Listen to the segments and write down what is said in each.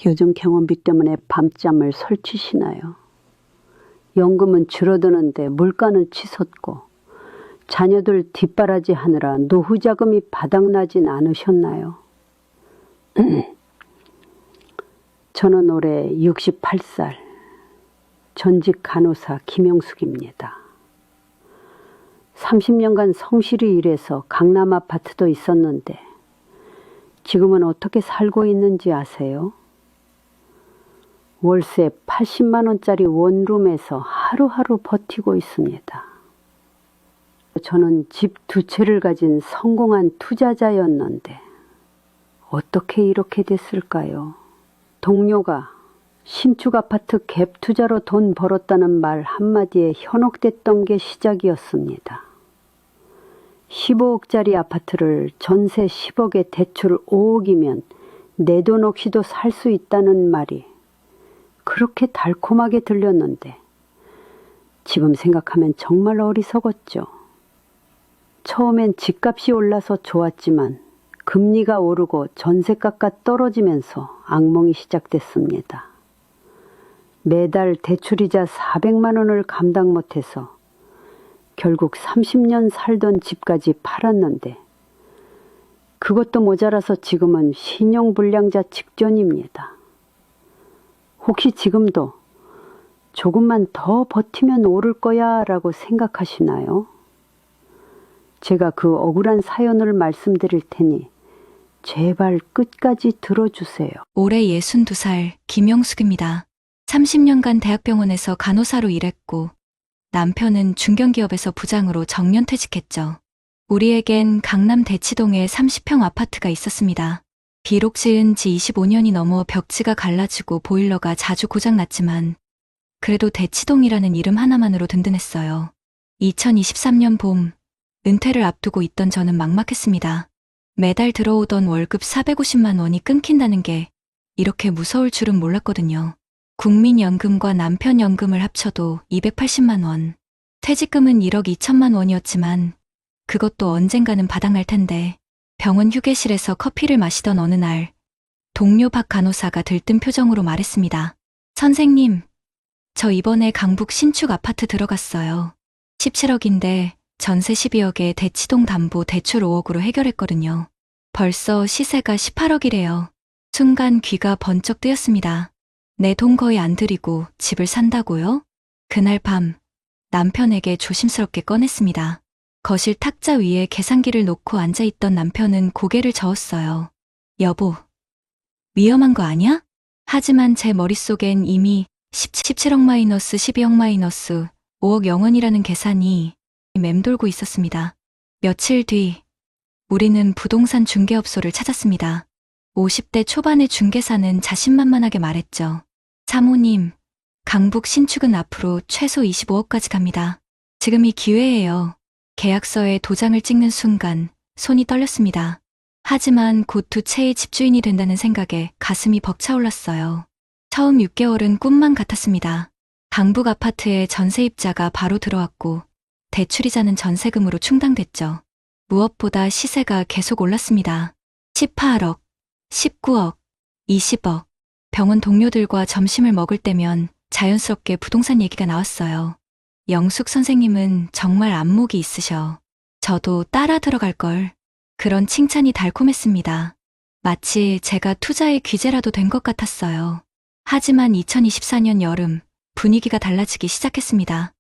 요즘 경험비 때문에 밤잠을 설치시나요? 연금은 줄어드는데 물가는 치솟고 자녀들 뒷바라지 하느라 노후 자금이 바닥나진 않으셨나요? 저는 올해 68살 전직 간호사 김영숙입니다. 30년간 성실히 일해서 강남 아파트도 있었는데 지금은 어떻게 살고 있는지 아세요? 월세 80만 원짜리 원룸에서 하루하루 버티고 있습니다. 저는 집 2채를 가진 성공한 투자자였는데 어떻게 이렇게 됐을까요? 동료가 신축 아파트 갭 투자로 돈 벌었다는 말 한마디에 현혹됐던 게 시작이었습니다. 15억짜리 아파트를 전세 10억에 대출 5억이면 내 돈 없이도 살 수 있다는 말이 그렇게 달콤하게 들렸는데 지금 생각하면 정말 어리석었죠. 처음엔 집값이 올라서 좋았지만 금리가 오르고 전세가가 떨어지면서 악몽이 시작됐습니다. 매달 대출이자 400만 원을 감당 못해서 결국 30년 살던 집까지 팔았는데 그것도 모자라서 지금은 신용불량자 직전입니다. 혹시 지금도 조금만 더 버티면 오를 거야 라고 생각하시나요? 제가 그 억울한 사연을 말씀드릴 테니 제발 끝까지 들어주세요. 올해 62살 김영숙입니다. 30년간 대학병원에서 간호사로 일했고 남편은 중견기업에서 부장으로 정년퇴직했죠. 우리에겐 강남 대치동에 30평 아파트가 있었습니다. 비록 지은 지 25년이 넘어 벽지가 갈라지고 보일러가 자주 고장났지만 그래도 대치동이라는 이름 하나만으로 든든했어요. 2023년 봄, 은퇴를 앞두고 있던 저는 막막했습니다. 매달 들어오던 월급 450만 원이 끊긴다는 게 이렇게 무서울 줄은 몰랐거든요. 국민연금과 남편연금을 합쳐도 280만 원, 퇴직금은 1억 2천만 원이었지만 그것도 언젠가는 바닥날 텐데 병원 휴게실에서 커피를 마시던 어느 날 동료 박 간호사가 들뜬 표정으로 말했습니다. 선생님, 저 이번에 강북 신축 아파트 들어갔어요. 17억인데 전세 12억에 대치동 담보 대출 5억으로 해결했거든요. 벌써 시세가 18억이래요. 순간 귀가 번쩍 뜨였습니다. 내 돈 거의 안 들이고 집을 산다고요? 그날 밤 남편에게 조심스럽게 꺼냈습니다. 거실 탁자 위에 계산기를 놓고 앉아있던 남편은 고개를 저었어요. 여보, 위험한 거 아니야? 하지만 제 머릿속엔 이미 17억 마이너스 12억 마이너스 5억 0원이라는 계산이 맴돌고 있었습니다. 며칠 뒤 우리는 부동산 중개업소를 찾았습니다. 50대 초반의 중개사는 자신만만하게 말했죠. 사모님, 강북 신축은 앞으로 최소 25억까지 갑니다. 지금이 기회예요. 계약서에 도장을 찍는 순간 손이 떨렸습니다. 하지만 곧 2채의 집주인이 된다는 생각에 가슴이 벅차올랐어요. 처음 6개월은 꿈만 같았습니다. 강북 아파트에 전세입자가 바로 들어왔고 대출이자는 전세금으로 충당됐죠. 무엇보다 시세가 계속 올랐습니다. 18억, 19억, 20억. 병원 동료들과 점심을 먹을 때면 자연스럽게 부동산 얘기가 나왔어요. 영숙 선생님은 정말 안목이 있으셔. 저도 따라 들어갈 걸. 그런 칭찬이 달콤했습니다. 마치 제가 투자의 귀재라도 된 것 같았어요. 하지만 2024년 여름 분위기가 달라지기 시작했습니다.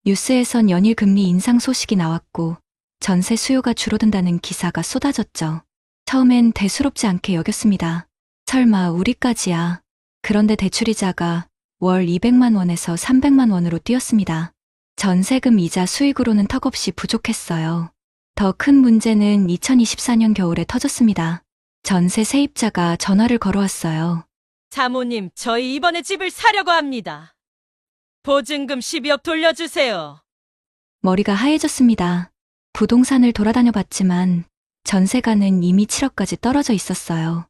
뉴스에선 연일 금리 인상 소식이 나왔고 전세 수요가 줄어든다는 기사가 쏟아졌죠. 처음엔 대수롭지 않게 여겼습니다. 설마 우리까지야. 그런데 대출이자가 월 200만 원에서 300만 원으로 뛰었습니다. 전세금 이자 수익으로는 턱없이 부족했어요. 더 큰 문제는 2024년 겨울에 터졌습니다. 전세 세입자가 전화를 걸어왔어요. 사모님, 저희 이번에 집을 사려고 합니다. 보증금 12억 돌려주세요. 머리가 하얘졌습니다. 부동산을 돌아다녀 봤지만 전세가는 이미 7억까지 떨어져 있었어요.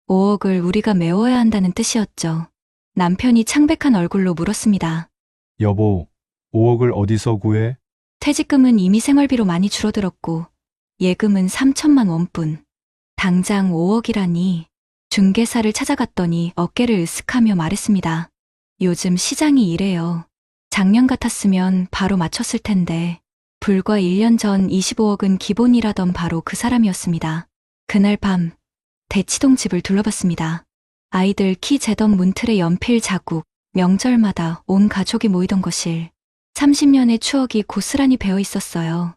5억을 우리가 메워야 한다는 뜻이었죠. 남편이 창백한 얼굴로 물었습니다. 여보, 5억을 어디서 구해? 퇴직금은 이미 생활비로 많이 줄어들었고 예금은 3천만 원뿐. 당장 5억이라니 중개사를 찾아갔더니 어깨를 으쓱하며 말했습니다. 요즘 시장이 이래요. 작년 같았으면 바로 맞췄을 텐데 불과 1년 전 25억은 기본이라던 바로 그 사람이었습니다. 그날 밤 대치동 집을 둘러봤습니다. 아이들 키 재던 문틀에 연필 자국, 명절마다 온 가족이 모이던 거실. 30년의 추억이 고스란히 배어 있었어요.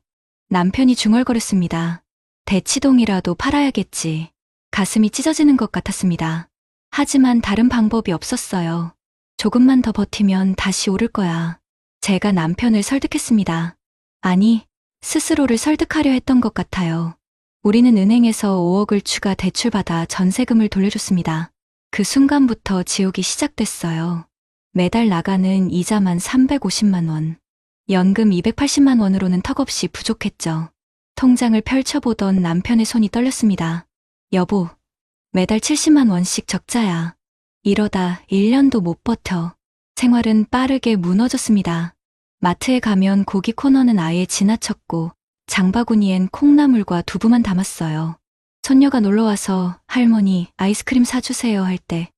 남편이 중얼거렸습니다. 대치동이라도 팔아야겠지. 가슴이 찢어지는 것 같았습니다. 하지만 다른 방법이 없었어요. 조금만 더 버티면 다시 오를 거야. 제가 남편을 설득했습니다. 아니, 스스로를 설득하려 했던 것 같아요. 우리는 은행에서 5억을 추가 대출받아 전세금을 돌려줬습니다. 그 순간부터 지옥이 시작됐어요. 매달 나가는 이자만 350만 원. 연금 280만 원으로는 턱없이 부족했죠. 통장을 펼쳐보던 남편의 손이 떨렸습니다. 여보, 매달 70만 원씩 적자야. 이러다 1년도 못 버텨. 생활은 빠르게 무너졌습니다. 마트에 가면 고기 코너는 아예 지나쳤고 장바구니엔 콩나물과 두부만 담았어요. 손녀가 놀러와서 할머니 아이스크림 사주세요 할 때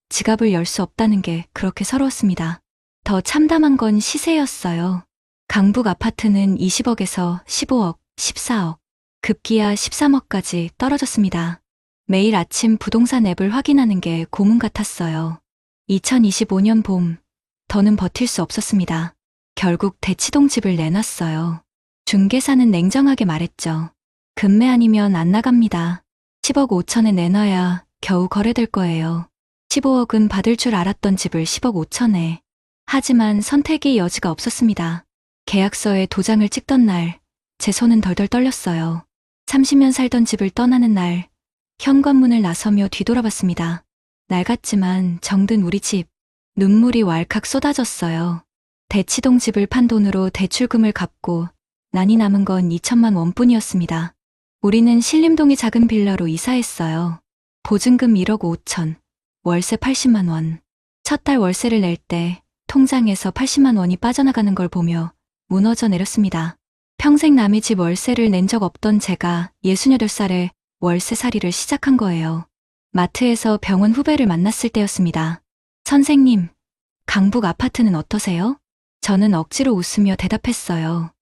지갑을 열 수 없다는 게 그렇게 서러웠습니다. 더 참담한 건 시세였어요. 강북 아파트는 20억에서 15억, 14억, 급기야 13억까지 떨어졌습니다. 매일 아침 부동산 앱을 확인하는 게 고문 같았어요. 2025년 봄, 더는 버틸 수 없었습니다. 결국 대치동 집을 내놨어요. 중개사는 냉정하게 말했죠. 금매 아니면 안 나갑니다. 10억 5천에 내놔야 겨우 거래될 거예요. 15억은 받을 줄 알았던 집을 10억 5천에. 하지만 선택의 여지가 없었습니다. 계약서에 도장을 찍던 날, 제 손은 덜덜 떨렸어요. 30년 살던 집을 떠나는 날, 현관문을 나서며 뒤돌아봤습니다. 낡았지만 정든 우리 집, 눈물이 왈칵 쏟아졌어요. 대치동 집을 판 돈으로 대출금을 갚고 난이 남은 건 2천만 원뿐이었습니다. 우리는 신림동의 작은 빌라로 이사했어요. 보증금 1억 5천, 월세 80만 원. 첫 달 월세를 낼 때 통장에서 80만 원이 빠져나가는 걸 보며 무너져 내렸습니다. 평생 남의 집 월세를 낸 적 없던 제가 68살에 월세살이를 시작한 거예요. 마트에서 병원 후배를 만났을 때였습니다. 선생님, 강북 아파트는 어떠세요? 저는 억지로 웃으며 대답했어요.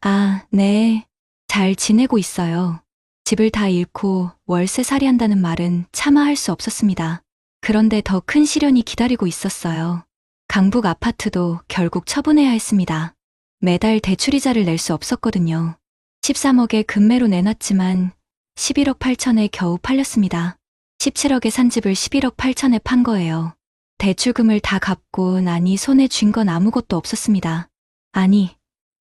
아, 네. 잘 지내고 있어요. 집을 다 잃고 월세살이 한다는 말은 차마 할 수 없었습니다. 그런데 더 큰 시련이 기다리고 있었어요. 강북 아파트도 결국 처분해야 했습니다. 매달 대출이자를 낼 수 없었거든요. 13억에 금매로 내놨지만 11억 8천에 겨우 팔렸습니다. 17억에 산 집을 11억 8천에 판 거예요. 대출금을 다 갚고 나니 손에 쥔 건 아무것도 없었습니다. 아니,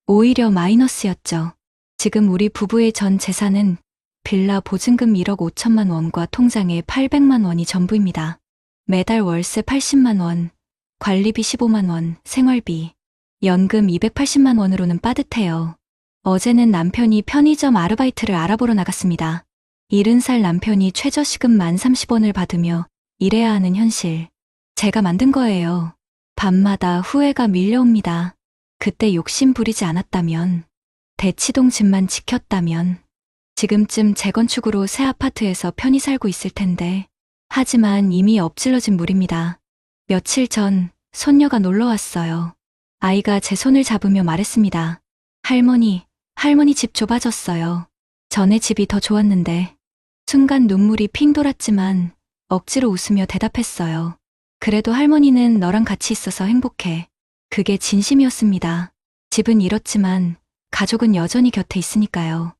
오히려 마이너스였죠. 지금 우리 부부의 전 재산은 빌라 보증금 1억 5천만 원과 통장에 800만 원이 전부입니다. 매달 월세 80만 원, 관리비 15만 원, 생활비, 연금 280만 원으로는 빠듯해요. 어제는 남편이 편의점 아르바이트를 알아보러 나갔습니다. 70살 남편이 최저시급 1,030원을 받으며 일해야 하는 현실. 제가 만든 거예요. 밤마다 후회가 밀려옵니다. 그때 욕심 부리지 않았다면, 대치동 집만 지켰다면, 지금쯤 재건축으로 새 아파트에서 편히 살고 있을 텐데, 하지만 이미 엎질러진 물입니다. 며칠 전 손녀가 놀러 왔어요. 아이가 제 손을 잡으며 말했습니다. 할머니 집 좁아졌어요. 전에 집이 더 좋았는데. 순간 눈물이 핑 돌았지만 억지로 웃으며 대답했어요. 그래도 할머니는 너랑 같이 있어서 행복해. 그게 진심이었습니다. 집은 잃었지만 가족은 여전히 곁에 있으니까요.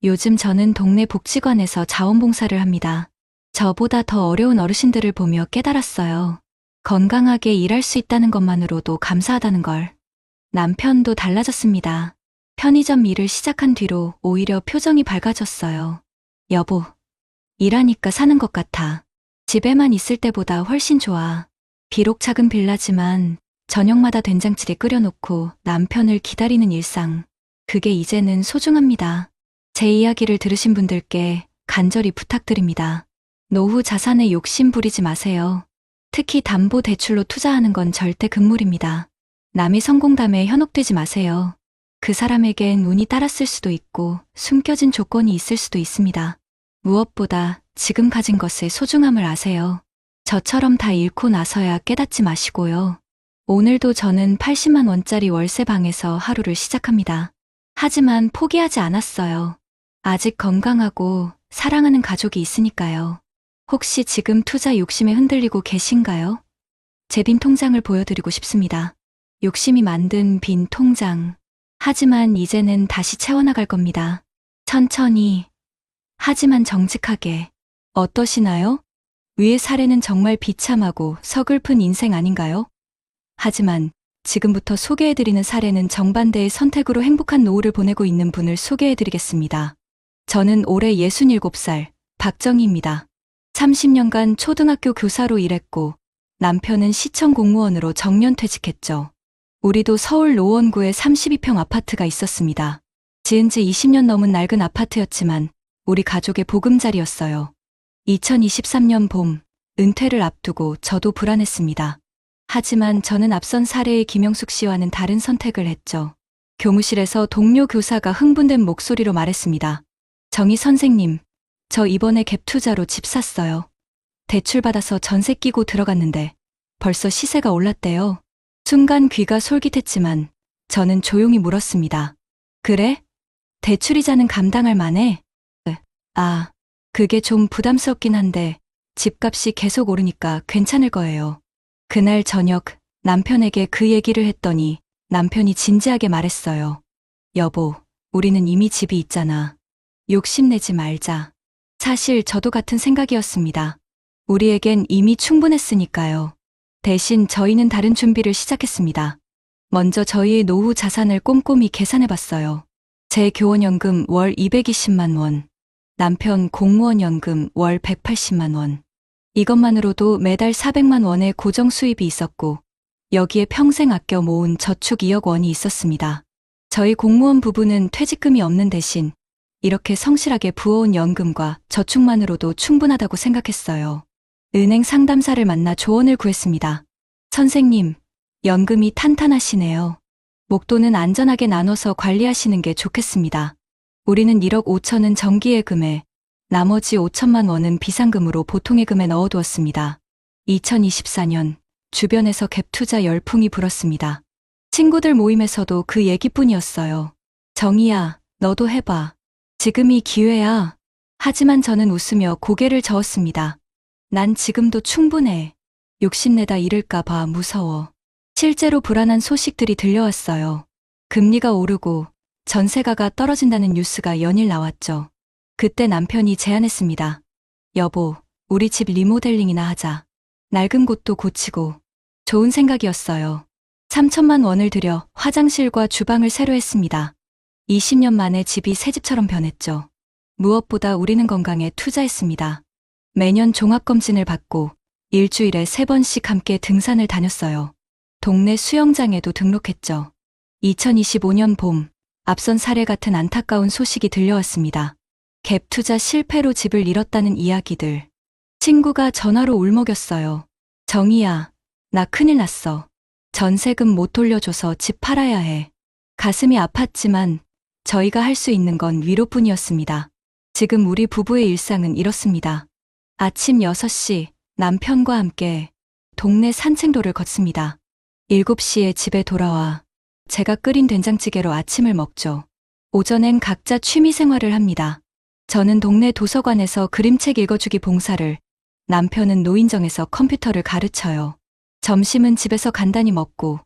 요즘 저는 동네 복지관에서 자원봉사를 합니다. 저보다 더 어려운 어르신들을 보며 깨달았어요. 건강하게 일할 수 있다는 것만으로도 감사하다는 걸. 남편도 달라졌습니다. 편의점 일을 시작한 뒤로 오히려 표정이 밝아졌어요. 여보, 일하니까 사는 것 같아. 집에만 있을 때보다 훨씬 좋아. 비록 작은 빌라지만 저녁마다 된장찌개 끓여놓고 남편을 기다리는 일상. 그게 이제는 소중합니다. 제 이야기를 들으신 분들께 간절히 부탁드립니다. 노후 자산에 욕심 부리지 마세요. 특히 담보대출로 투자하는 건 절대 금물입니다. 남의 성공담에 현혹되지 마세요. 그 사람에겐 운이 따랐을 수도 있고 숨겨진 조건이 있을 수도 있습니다. 무엇보다 지금 가진 것의 소중함을 아세요. 저처럼 다 잃고 나서야 깨닫지 마시고요. 오늘도 저는 80만 원짜리 월세 방에서 하루를 시작합니다. 하지만 포기하지 않았어요. 아직 건강하고 사랑하는 가족이 있으니까요. 혹시 지금 투자 욕심에 흔들리고 계신가요? 제 빈 통장을 보여드리고 싶습니다. 욕심이 만든 빈 통장. 하지만 이제는 다시 채워나갈 겁니다. 천천히, 하지만 정직하게. 어떠시나요? 위의 사례는 정말 비참하고 서글픈 인생 아닌가요? 하지만 지금부터 소개해드리는 사례는 정반대의 선택으로 행복한 노후를 보내고 있는 분을 소개해드리겠습니다. 저는 올해 67살 박정희입니다. 30년간 초등학교 교사로 일했고 남편은 시청 공무원으로 정년퇴직했죠. 우리도 서울 노원구에 32평 아파트가 있었습니다. 지은 지 20년 넘은 낡은 아파트였지만 우리 가족의 보금자리였어요. 2023년 봄, 은퇴를 앞두고 저도 불안했습니다. 하지만 저는 앞선 사례의 김영숙 씨와는 다른 선택을 했죠. 교무실에서 동료 교사가 흥분된 목소리로 말했습니다. 정희 선생님, 저 이번에 갭 투자로 집 샀어요. 대출받아서 전세 끼고 들어갔는데 벌써 시세가 올랐대요. 순간 귀가 솔깃했지만 저는 조용히 물었습니다. 그래? 대출이자는 감당할 만해? 아, 그게 좀 부담스럽긴 한데 집값이 계속 오르니까 괜찮을 거예요. 그날 저녁 남편에게 그 얘기를 했더니 남편이 진지하게 말했어요. 여보, 우리는 이미 집이 있잖아. 욕심내지 말자. 사실 저도 같은 생각이었습니다. 우리에겐 이미 충분했으니까요. 대신 저희는 다른 준비를 시작했습니다. 먼저 저희의 노후 자산을 꼼꼼히 계산해봤어요. 제 교원연금 월 220만 원, 남편 공무원연금 월 180만 원. 이것만으로도 매달 400만 원의 고정 수입이 있었고 여기에 평생 아껴 모은 저축 2억 원이 있었습니다. 저희 공무원 부부는 퇴직금이 없는 대신 이렇게 성실하게 부어온 연금과 저축만으로도 충분하다고 생각했어요. 은행 상담사를 만나 조언을 구했습니다. 선생님, 연금이 탄탄하시네요. 목돈은 안전하게 나눠서 관리하시는 게 좋겠습니다. 우리는 1억 5천은 정기예금에 나머지 5천만 원은 비상금으로 보통예금에 넣어두었습니다. 2024년 주변에서 갭 투자 열풍이 불었습니다. 친구들 모임에서도 그 얘기뿐이었어요. 정희야, 너도 해봐. 지금이 기회야. 하지만 저는 웃으며 고개를 저었습니다. 난 지금도 충분해. 욕심내다 잃을까봐 무서워. 실제로 불안한 소식들이 들려왔어요. 금리가 오르고 전세가가 떨어진다는 뉴스가 연일 나왔죠. 그때 남편이 제안했습니다. 여보, 우리 집 리모델링이나 하자. 낡은 곳도 고치고. 좋은 생각이었어요. 3천만 원을 들여 화장실과 주방을 새로 했습니다. 20년 만에 집이 새 집처럼 변했죠. 무엇보다 우리는 건강에 투자했습니다. 매년 종합검진을 받고 일주일에 3번씩 함께 등산을 다녔어요. 동네 수영장에도 등록했죠. 2025년 봄, 앞선 사례 같은 안타까운 소식이 들려왔습니다. 갭 투자 실패로 집을 잃었다는 이야기들. 친구가 전화로 울먹였어요. 정희야, 나 큰일 났어. 전세금 못 돌려줘서 집 팔아야 해. 가슴이 아팠지만 저희가 할 수 있는 건 위로뿐이었습니다. 지금 우리 부부의 일상은 이렇습니다. 아침 6시 남편과 함께 동네 산책로를 걷습니다. 7시에 집에 돌아와 제가 끓인 된장찌개로 아침을 먹죠. 오전엔 각자 취미 생활을 합니다. 저는 동네 도서관에서 그림책 읽어주기 봉사를, 남편은 노인정에서 컴퓨터를 가르쳐요. 점심은 집에서 간단히 먹고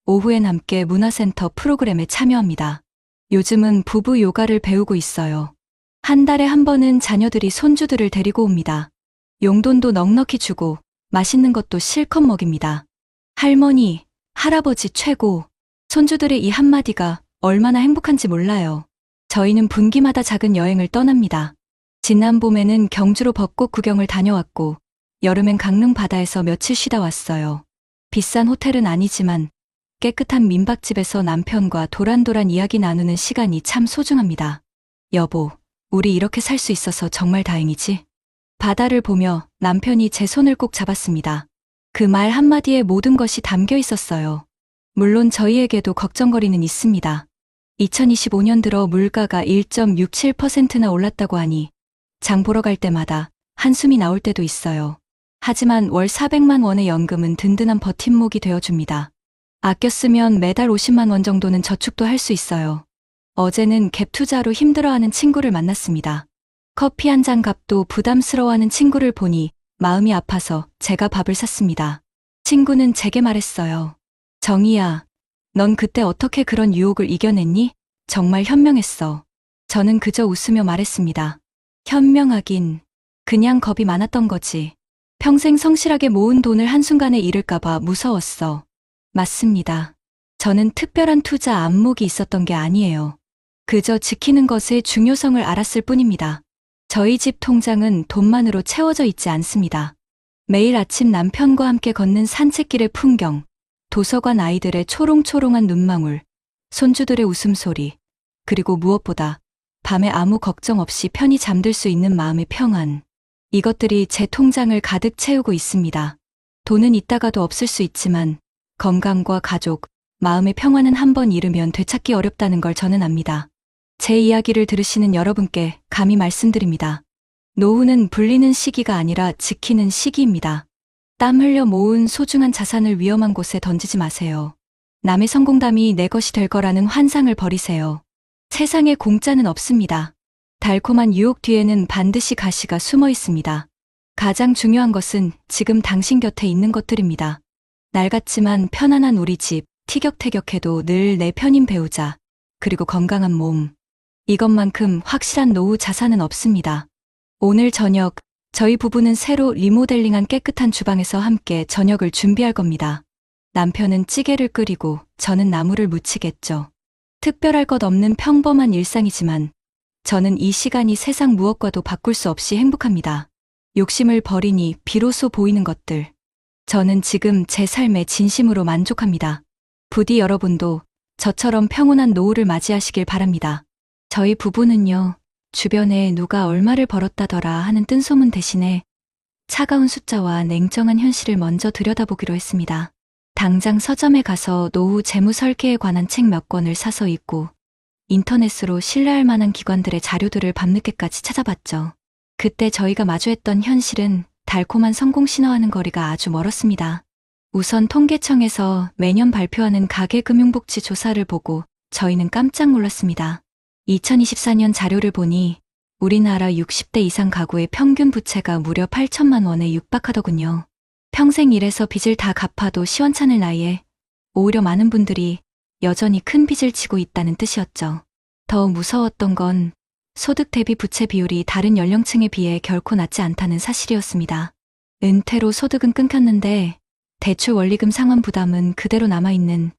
오후엔 함께 문화센터 프로그램에 참여합니다. 요즘은 부부 요가를 배우고 있어요. 한 달에 한 번은 자녀들이 손주들을 데리고 옵니다. 용돈도 넉넉히 주고 맛있는 것도 실컷 먹입니다. 할머니, 할아버지 최고. 손주들의 이 한마디가 얼마나 행복한지 몰라요. 저희는 분기마다 작은 여행을 떠납니다. 지난 봄에는 경주로 벚꽃 구경을 다녀왔고 여름엔 강릉 바다에서 며칠 쉬다 왔어요. 비싼 호텔은 아니지만 깨끗한 민박집에서 남편과 도란도란 이야기 나누는 시간이 참 소중합니다. 여보, 우리 이렇게 살 수 있어서 정말 다행이지? 바다를 보며 남편이 제 손을 꼭 잡았습니다. 그 말 한마디에 모든 것이 담겨 있었어요. 물론 저희에게도 걱정거리는 있습니다. 2025년 들어 물가가 1.67%나 올랐다고 하니 장 보러 갈 때마다 한숨이 나올 때도 있어요. 하지만 월 400만 원의 연금은 든든한 버팀목이 되어줍니다. 아껴 쓰면 매달 50만 원 정도는 저축도 할 수 있어요. 어제는 갭 투자로 힘들어하는 친구를 만났습니다. 커피 한 잔 값도 부담스러워하는 친구를 보니 마음이 아파서 제가 밥을 샀습니다. 친구는 제게 말했어요. 정희야, 넌 그때 어떻게 그런 유혹을 이겨냈니? 정말 현명했어. 저는 그저 웃으며 말했습니다. 현명하긴 그냥 겁이 많았던 거지. 평생 성실하게 모은 돈을 한순간에 잃을까봐 무서웠어. 맞습니다. 저는 특별한 투자 안목이 있었던 게 아니에요. 그저 지키는 것의 중요성을 알았을 뿐입니다. 저희 집 통장은 돈만으로 채워져 있지 않습니다. 매일 아침 남편과 함께 걷는 산책길의 풍경, 도서관 아이들의 초롱초롱한 눈망울, 손주들의 웃음소리, 그리고 무엇보다 밤에 아무 걱정 없이 편히 잠들 수 있는 마음의 평안. 이것들이 제 통장을 가득 채우고 있습니다. 돈은 있다가도 없을 수 있지만 건강과 가족, 마음의 평안은 한번 잃으면 되찾기 어렵다는 걸 저는 압니다. 제 이야기를 들으시는 여러분께 감히 말씀드립니다. 노후는 불리는 시기가 아니라 지키는 시기입니다. 땀 흘려 모은 소중한 자산을 위험한 곳에 던지지 마세요. 남의 성공담이 내 것이 될 거라는 환상을 버리세요. 세상에 공짜는 없습니다. 달콤한 유혹 뒤에는 반드시 가시가 숨어 있습니다. 가장 중요한 것은 지금 당신 곁에 있는 것들입니다. 낡았지만 편안한 우리 집, 티격태격해도 늘 내 편인 배우자, 그리고 건강한 몸. 이것만큼 확실한 노후 자산은 없습니다. 오늘 저녁, 저희 부부는 새로 리모델링한 깨끗한 주방에서 함께 저녁을 준비할 겁니다. 남편은 찌개를 끓이고 저는 나물을 무치겠죠. 특별할 것 없는 평범한 일상이지만 저는 이 시간이 세상 무엇과도 바꿀 수 없이 행복합니다. 욕심을 버리니 비로소 보이는 것들. 저는 지금 제 삶에 진심으로 만족합니다. 부디 여러분도 저처럼 평온한 노후를 맞이하시길 바랍니다. 저희 부부는요, 주변에 누가 얼마를 벌었다더라 하는 뜬소문 대신에 차가운 숫자와 냉정한 현실을 먼저 들여다보기로 했습니다. 당장 서점에 가서 노후 재무 설계에 관한 책 몇 권을 사서 읽고 인터넷으로 신뢰할 만한 기관들의 자료들을 밤늦게까지 찾아봤죠. 그때 저희가 마주했던 현실은 달콤한 성공 신화와는 거리가 아주 멀었습니다. 우선 통계청에서 매년 발표하는 가계금융복지 조사를 보고 저희는 깜짝 놀랐습니다. 2024년 자료를 보니 우리나라 60대 이상 가구의 평균 부채가 무려 8천만 원에 육박하더군요. 평생 일해서 빚을 다 갚아도 시원찮을 나이에 오히려 많은 분들이 여전히 큰 빚을 지고 있다는 뜻이었죠. 더 무서웠던 건 소득 대비 부채 비율이 다른 연령층에 비해 결코 낮지 않다는 사실이었습니다. 은퇴로 소득은 끊겼는데 대출 원리금 상환 부담은 그대로 남아있는,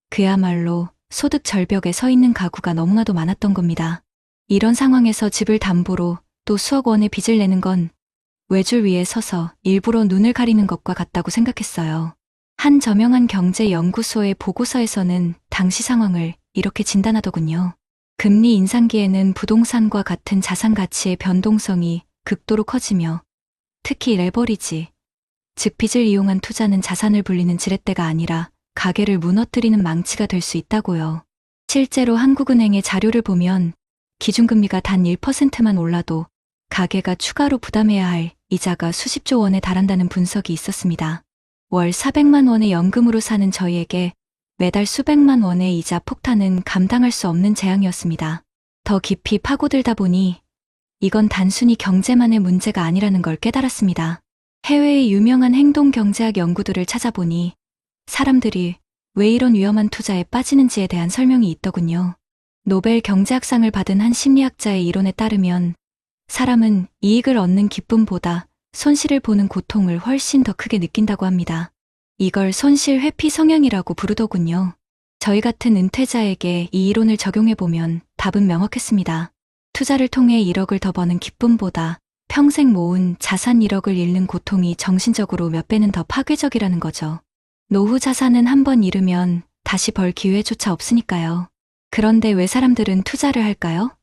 그야말로 소득 절벽에 서 있는 가구가 너무나도 많았던 겁니다. 이런 상황에서 집을 담보로 또 수억 원의 빚을 내는 건 외줄 위에 서서 일부러 눈을 가리는 것과 같다고 생각했어요. 한 저명한 경제연구소의 보고서에서는 당시 상황을 이렇게 진단하더군요. 금리 인상기에는 부동산과 같은 자산 가치의 변동성이 극도로 커지며 특히 레버리지, 즉 빚을 이용한 투자는 자산을 불리는 지렛대가 아니라 가계를 무너뜨리는 망치가 될 수 있다고요. 실제로 한국은행의 자료를 보면 기준금리가 단 1%만 올라도 가계가 추가로 부담해야 할 이자가 수십조 원에 달한다는 분석이 있었습니다. 월 400만 원의 연금으로 사는 저희에게 매달 수백만 원의 이자 폭탄은 감당할 수 없는 재앙이었습니다. 더 깊이 파고들다 보니 이건 단순히 경제만의 문제가 아니라는 걸 깨달았습니다. 해외의 유명한 행동경제학 연구들을 찾아보니 사람들이 왜 이런 위험한 투자에 빠지는지에 대한 설명이 있더군요. 노벨 경제학상을 받은 한 심리학자의 이론에 따르면 사람은 이익을 얻는 기쁨보다 손실을 보는 고통을 훨씬 더 크게 느낀다고 합니다. 이걸 손실 회피 성향이라고 부르더군요. 저희 같은 은퇴자에게 이 이론을 적용해보면 답은 명확했습니다. 투자를 통해 1억을 더 버는 기쁨보다 평생 모은 자산 1억을 잃는 고통이 정신적으로 몇 배는 더 파괴적이라는 거죠. 노후 자산은 한 번 잃으면 다시 벌 기회조차 없으니까요. 그런데 왜 사람들은 투자를 할까요?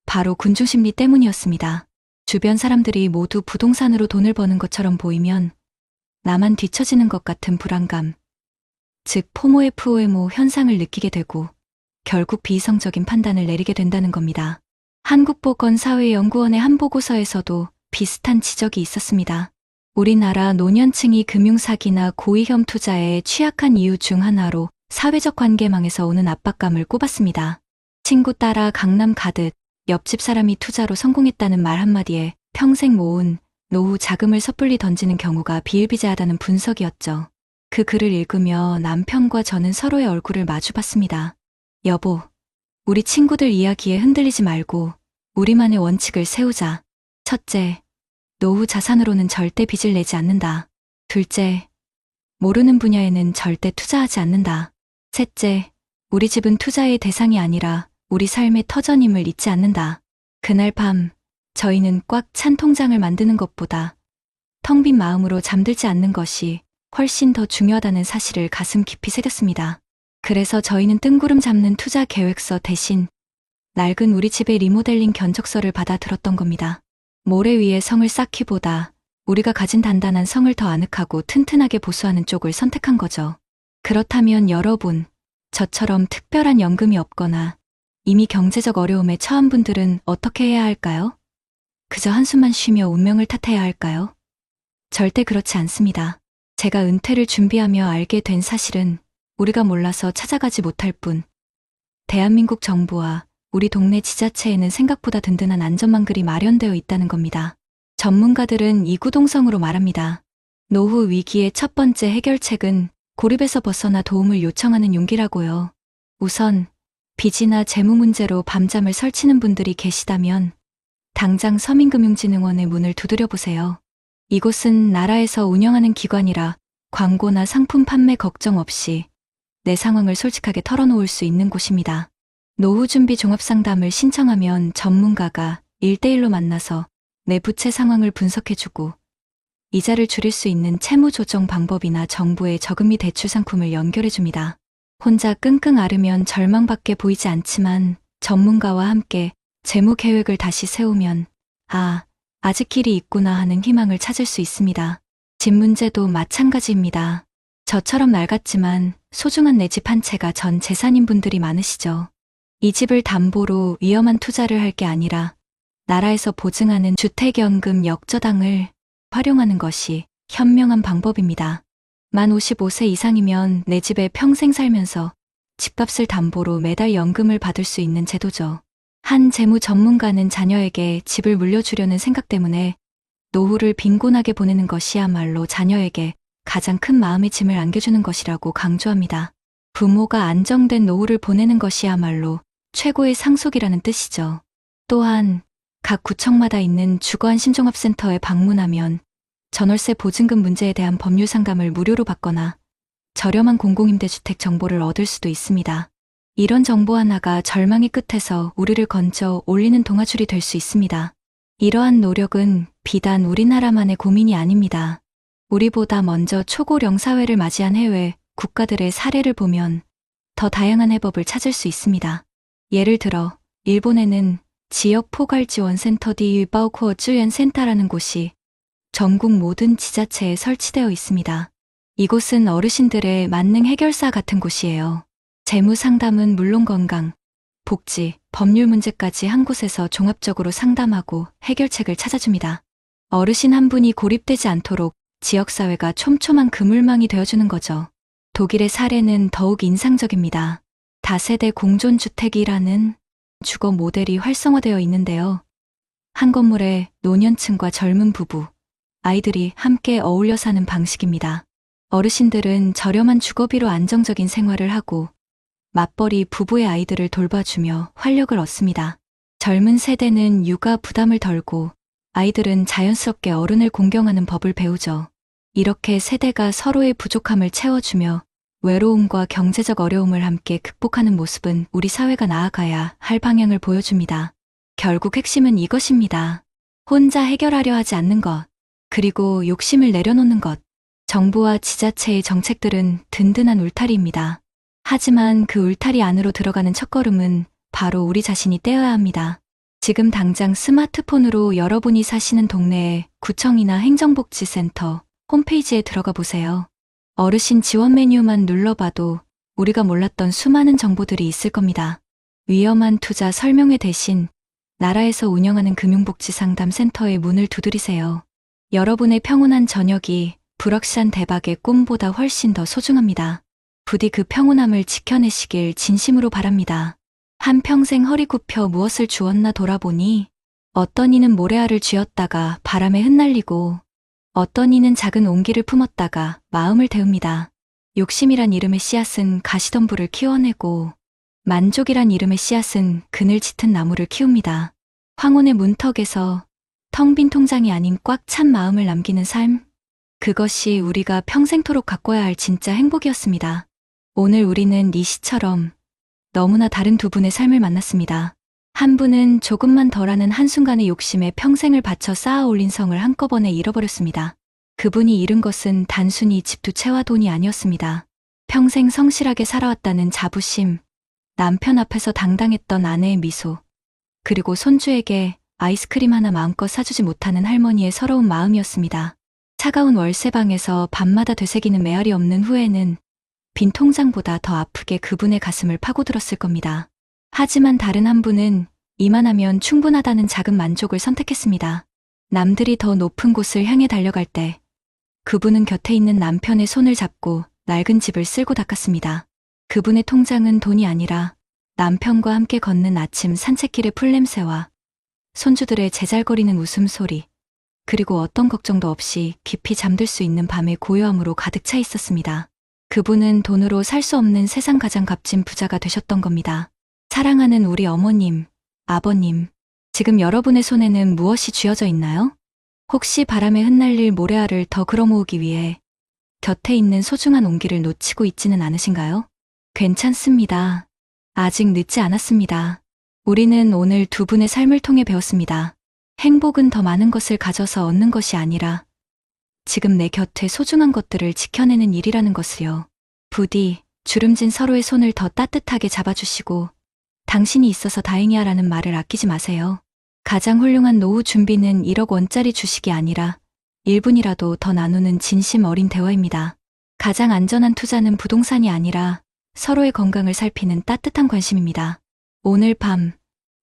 바로 군중심리 때문이었습니다. 주변 사람들이 모두 부동산으로 돈을 버는 것처럼 보이면 나만 뒤처지는 것 같은 불안감, 즉 포모에프오에모 현상을 느끼게 되고 결국 비이성적인 판단을 내리게 된다는 겁니다. 한국보건사회연구원의 한 보고서에서도 비슷한 지적이 있었습니다. 우리나라 노년층이 금융사기나 고위험 투자에 취약한 이유 중 하나로 사회적 관계망에서 오는 압박감을 꼽았습니다. 친구 따라 강남 가듯 옆집 사람이 투자로 성공했다는 말 한마디에 평생 모은 노후 자금을 섣불리 던지는 경우가 비일비재하다는 분석이었죠. 그 글을 읽으며 남편과 저는 서로의 얼굴을 마주봤습니다. 여보, 우리 친구들 이야기에 흔들리지 말고 우리만의 원칙을 세우자. 첫째, 노후 자산으로는 절대 빚을 내지 않는다. 둘째, 모르는 분야에는 절대 투자하지 않는다. 셋째, 우리 집은 투자의 대상이 아니라 우리 삶의 터전임을 잊지 않는다. 그날 밤, 저희는 꽉 찬 통장을 만드는 것보다 텅 빈 마음으로 잠들지 않는 것이 훨씬 더 중요하다는 사실을 가슴 깊이 새겼습니다. 그래서 저희는 뜬구름 잡는 투자 계획서 대신 낡은 우리 집의 리모델링 견적서를 받아 들었던 겁니다. 모래 위에 성을 쌓기보다 우리가 가진 단단한 성을 더 아늑하고 튼튼하게 보수하는 쪽을 선택한 거죠. 그렇다면 여러분, 저처럼 특별한 연금이 없거나 이미 경제적 어려움에 처한 분들은 어떻게 해야 할까요? 그저 한숨만 쉬며 운명을 탓해야 할까요? 절대 그렇지 않습니다. 제가 은퇴를 준비하며 알게 된 사실은 우리가 몰라서 찾아가지 못할 뿐, 대한민국 정부와 우리 동네 지자체에는 생각보다 든든한 안전망글이 마련되어 있다는 겁니다. 전문가들은 이구동성으로 말합니다. 노후 위기의 첫 번째 해결책은 고립에서 벗어나 도움을 요청하는 용기라고요. 우선 빚이나 재무 문제로 밤잠을 설치는 분들이 계시다면 당장 서민금융진흥원의 문을 두드려 보세요. 이곳은 나라에서 운영하는 기관이라 광고나 상품 판매 걱정 없이 내 상황을 솔직하게 털어놓을 수 있는 곳입니다. 노후준비 종합상담을 신청하면 전문가가 1대1로 만나서 내 부채 상황을 분석해주고 이자를 줄일 수 있는 채무 조정 방법이나 정부의 저금리 대출 상품을 연결해줍니다. 혼자 끙끙 앓으면 절망밖에 보이지 않지만 전문가와 함께 재무 계획을 다시 세우면 아직 길이 있구나 하는 희망을 찾을 수 있습니다. 집 문제도 마찬가지입니다. 저처럼 낡았지만 소중한 내 집 한 채가 전 재산인 분들이 많으시죠. 이 집을 담보로 위험한 투자를 할 게 아니라 나라에서 보증하는 주택연금 역저당을 활용하는 것이 현명한 방법입니다. 만 55세 이상이면 내 집에 평생 살면서 집값을 담보로 매달 연금을 받을 수 있는 제도죠. 한 재무 전문가는 자녀에게 집을 물려주려는 생각 때문에 노후를 빈곤하게 보내는 것이야말로 자녀에게 가장 큰 마음의 짐을 안겨주는 것이라고 강조합니다. 부모가 안정된 노후를 보내는 것이야말로 최고의 상속이라는 뜻이죠. 또한 각 구청마다 있는 주거안심종합센터에 방문하면 전월세 보증금 문제에 대한 법률 상담을 무료로 받거나 저렴한 공공임대주택 정보를 얻을 수도 있습니다. 이런 정보 하나가 절망의 끝에서 우리를 건져 올리는 동아줄이 될 수 있습니다. 이러한 노력은 비단 우리나라만의 고민이 아닙니다. 우리보다 먼저 초고령 사회를 맞이한 해외 국가들의 사례를 보면 더 다양한 해법을 찾을 수 있습니다. 예를 들어 일본에는 지역 포괄지원센터 디바오코어주연센터라는 곳이 전국 모든 지자체에 설치되어 있습니다. 이곳은 어르신들의 만능 해결사 같은 곳이에요. 재무 상담은 물론 건강, 복지, 법률 문제까지 한 곳에서 종합적으로 상담하고 해결책을 찾아줍니다. 어르신 한 분이 고립되지 않도록 지역사회가 촘촘한 그물망이 되어주는 거죠. 독일의 사례는 더욱 인상적입니다. 다세대 공존주택이라는 주거 모델이 활성화되어 있는데요. 한 건물에 노년층과 젊은 부부, 아이들이 함께 어울려 사는 방식입니다. 어르신들은 저렴한 주거비로 안정적인 생활을 하고 맞벌이 부부의 아이들을 돌봐주며 활력을 얻습니다. 젊은 세대는 육아 부담을 덜고 아이들은 자연스럽게 어른을 공경하는 법을 배우죠. 이렇게 세대가 서로의 부족함을 채워주며 외로움과 경제적 어려움을 함께 극복하는 모습은 우리 사회가 나아가야 할 방향을 보여줍니다. 결국 핵심은 이것입니다. 혼자 해결하려 하지 않는 것, 그리고 욕심을 내려놓는 것. 정부와 지자체의 정책들은 든든한 울타리입니다. 하지만 그 울타리 안으로 들어가는 첫걸음은 바로 우리 자신이 떼어야 합니다. 지금 당장 스마트폰으로 여러분이 사시는 동네의 구청이나 행정복지센터 홈페이지에 들어가 보세요. 어르신 지원 메뉴만 눌러봐도 우리가 몰랐던 수많은 정보들이 있을 겁니다. 위험한 투자 설명회 대신 나라에서 운영하는 금융복지상담센터의 문을 두드리세요. 여러분의 평온한 저녁이 불확실한 대박의 꿈보다 훨씬 더 소중합니다. 부디 그 평온함을 지켜내시길 진심으로 바랍니다. 한평생 허리 굽혀 무엇을 주었나 돌아보니 어떤 이는 모래알을 쥐었다가 바람에 흩날리고 어떤 이는 작은 온기를 품었다가 마음을 데웁니다. 욕심이란 이름의 씨앗은 가시덤불을 키워내고 만족이란 이름의 씨앗은 그늘 짙은 나무를 키웁니다. 황혼의 문턱에서 텅 빈 통장이 아닌 꽉 찬 마음을 남기는 삶, 그것이 우리가 평생토록 가꿔야 할 진짜 행복이었습니다. 오늘 우리는 리 씨처럼 너무나 다른 두 분의 삶을 만났습니다. 한 분은 조금만 덜하는 한순간의 욕심에 평생을 바쳐 쌓아 올린 성을 한꺼번에 잃어버렸습니다. 그분이 잃은 것은 단순히 집 두 채와 돈이 아니었습니다. 평생 성실하게 살아왔다는 자부심, 남편 앞에서 당당했던 아내의 미소, 그리고 손주에게 아이스크림 하나 마음껏 사주지 못하는 할머니의 서러운 마음이었습니다. 차가운 월세방에서 밤마다 되새기는 메아리 없는 후회는 빈 통장보다 더 아프게 그분의 가슴을 파고들었을 겁니다. 하지만 다른 한 분은 이만하면 충분하다는 작은 만족을 선택했습니다. 남들이 더 높은 곳을 향해 달려갈 때 그분은 곁에 있는 남편의 손을 잡고 낡은 집을 쓸고 닦았습니다. 그분의 통장은 돈이 아니라 남편과 함께 걷는 아침 산책길의 풀냄새와 손주들의 제잘거리는 웃음소리, 그리고 어떤 걱정도 없이 깊이 잠들 수 있는 밤의 고요함으로 가득 차 있었습니다. 그분은 돈으로 살 수 없는 세상 가장 값진 부자가 되셨던 겁니다. 사랑하는 우리 어머님, 아버님, 지금 여러분의 손에는 무엇이 쥐어져 있나요? 혹시 바람에 흩날릴 모래알을 더 끌어모으기 위해 곁에 있는 소중한 온기를 놓치고 있지는 않으신가요? 괜찮습니다. 아직 늦지 않았습니다. 우리는 오늘 두 분의 삶을 통해 배웠습니다. 행복은 더 많은 것을 가져서 얻는 것이 아니라 지금 내 곁에 소중한 것들을 지켜내는 일이라는 것을요. 부디 주름진 서로의 손을 더 따뜻하게 잡아주시고 당신이 있어서 다행이야라는 말을 아끼지 마세요. 가장 훌륭한 노후 준비는 1억 원짜리 주식이 아니라 1분이라도 더 나누는 진심 어린 대화입니다. 가장 안전한 투자는 부동산이 아니라 서로의 건강을 살피는 따뜻한 관심입니다. 오늘 밤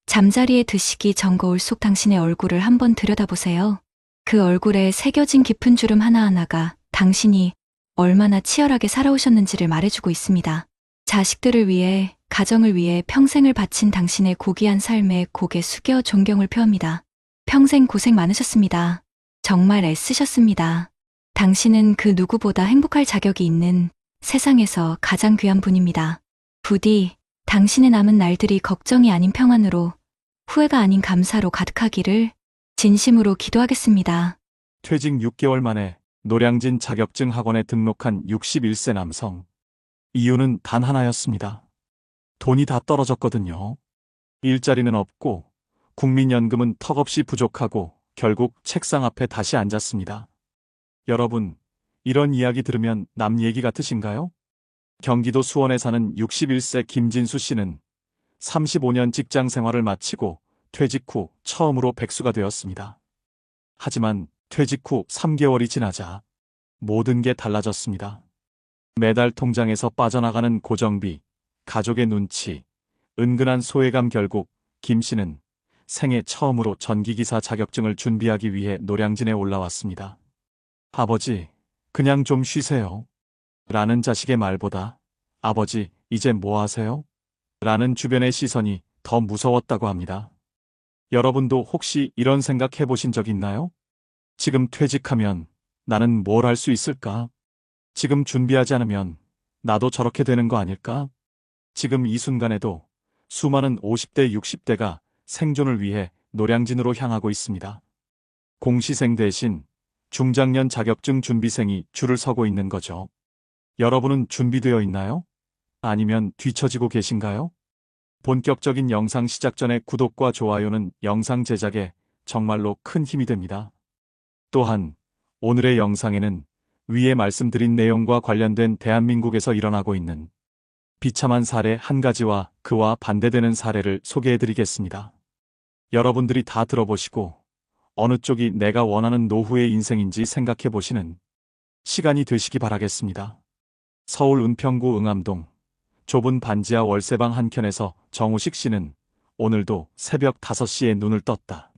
잠자리에 드시기 전 거울 속 당신의 얼굴을 한번 들여다보세요. 그 얼굴에 새겨진 깊은 주름 하나하나가 당신이 얼마나 치열하게 살아오셨는지를 말해주고 있습니다. 자식들을 위해, 가정을 위해 평생을 바친 당신의 고귀한 삶에 고개 숙여 존경을 표합니다. 평생 고생 많으셨습니다. 정말 애쓰셨습니다. 당신은 그 누구보다 행복할 자격이 있는 세상에서 가장 귀한 분입니다. 부디 당신의 남은 날들이 걱정이 아닌 평안으로, 후회가 아닌 감사로 가득하기를 진심으로 기도하겠습니다. 퇴직 6개월 만에 노량진 자격증 학원에 등록한 61세 남성. 이유는 단 하나였습니다. 돈이 다 떨어졌거든요. 일자리는 없고 국민연금은 턱없이 부족하고 결국 책상 앞에 다시 앉았습니다. 여러분, 이런 이야기 들으면 남 얘기 같으신가요? 경기도 수원에 사는 61세 김진수 씨는 35년 직장 생활을 마치고 퇴직 후 처음으로 백수가 되었습니다. 하지만 퇴직 후 3개월이 지나자 모든 게 달라졌습니다. 매달 통장에서 빠져나가는 고정비, 가족의 눈치, 은근한 소외감. 결국 김 씨는 생애 처음으로 전기기사 자격증을 준비하기 위해 노량진에 올라왔습니다. 아버지, 그냥 좀 쉬세요. 라는 자식의 말보다 아버지, 이제 뭐 하세요? 라는 주변의 시선이 더 무서웠다고 합니다. 여러분도 혹시 이런 생각 해보신 적 있나요? 지금 퇴직하면 나는 뭘 할 수 있을까? 지금 준비하지 않으면 나도 저렇게 되는 거 아닐까? 지금 이 순간에도 수많은 50대, 60대가 생존을 위해 노량진으로 향하고 있습니다. 공시생 대신 중장년 자격증 준비생이 줄을 서고 있는 거죠. 여러분은 준비되어 있나요? 아니면 뒤처지고 계신가요? 본격적인 영상 시작 전에 구독과 좋아요는 영상 제작에 정말로 큰 힘이 됩니다. 또한 오늘의 영상에는 위에 말씀드린 내용과 관련된 대한민국에서 일어나고 있는 비참한 사례 한 가지와 그와 반대되는 사례를 소개해드리겠습니다. 여러분들이 다 들어보시고 어느 쪽이 내가 원하는 노후의 인생인지 생각해보시는 시간이 되시기 바라겠습니다. 서울 은평구 응암동 좁은 반지하 월세방 한켠에서 정우식 씨는 오늘도 새벽 5시에 눈을 떴다.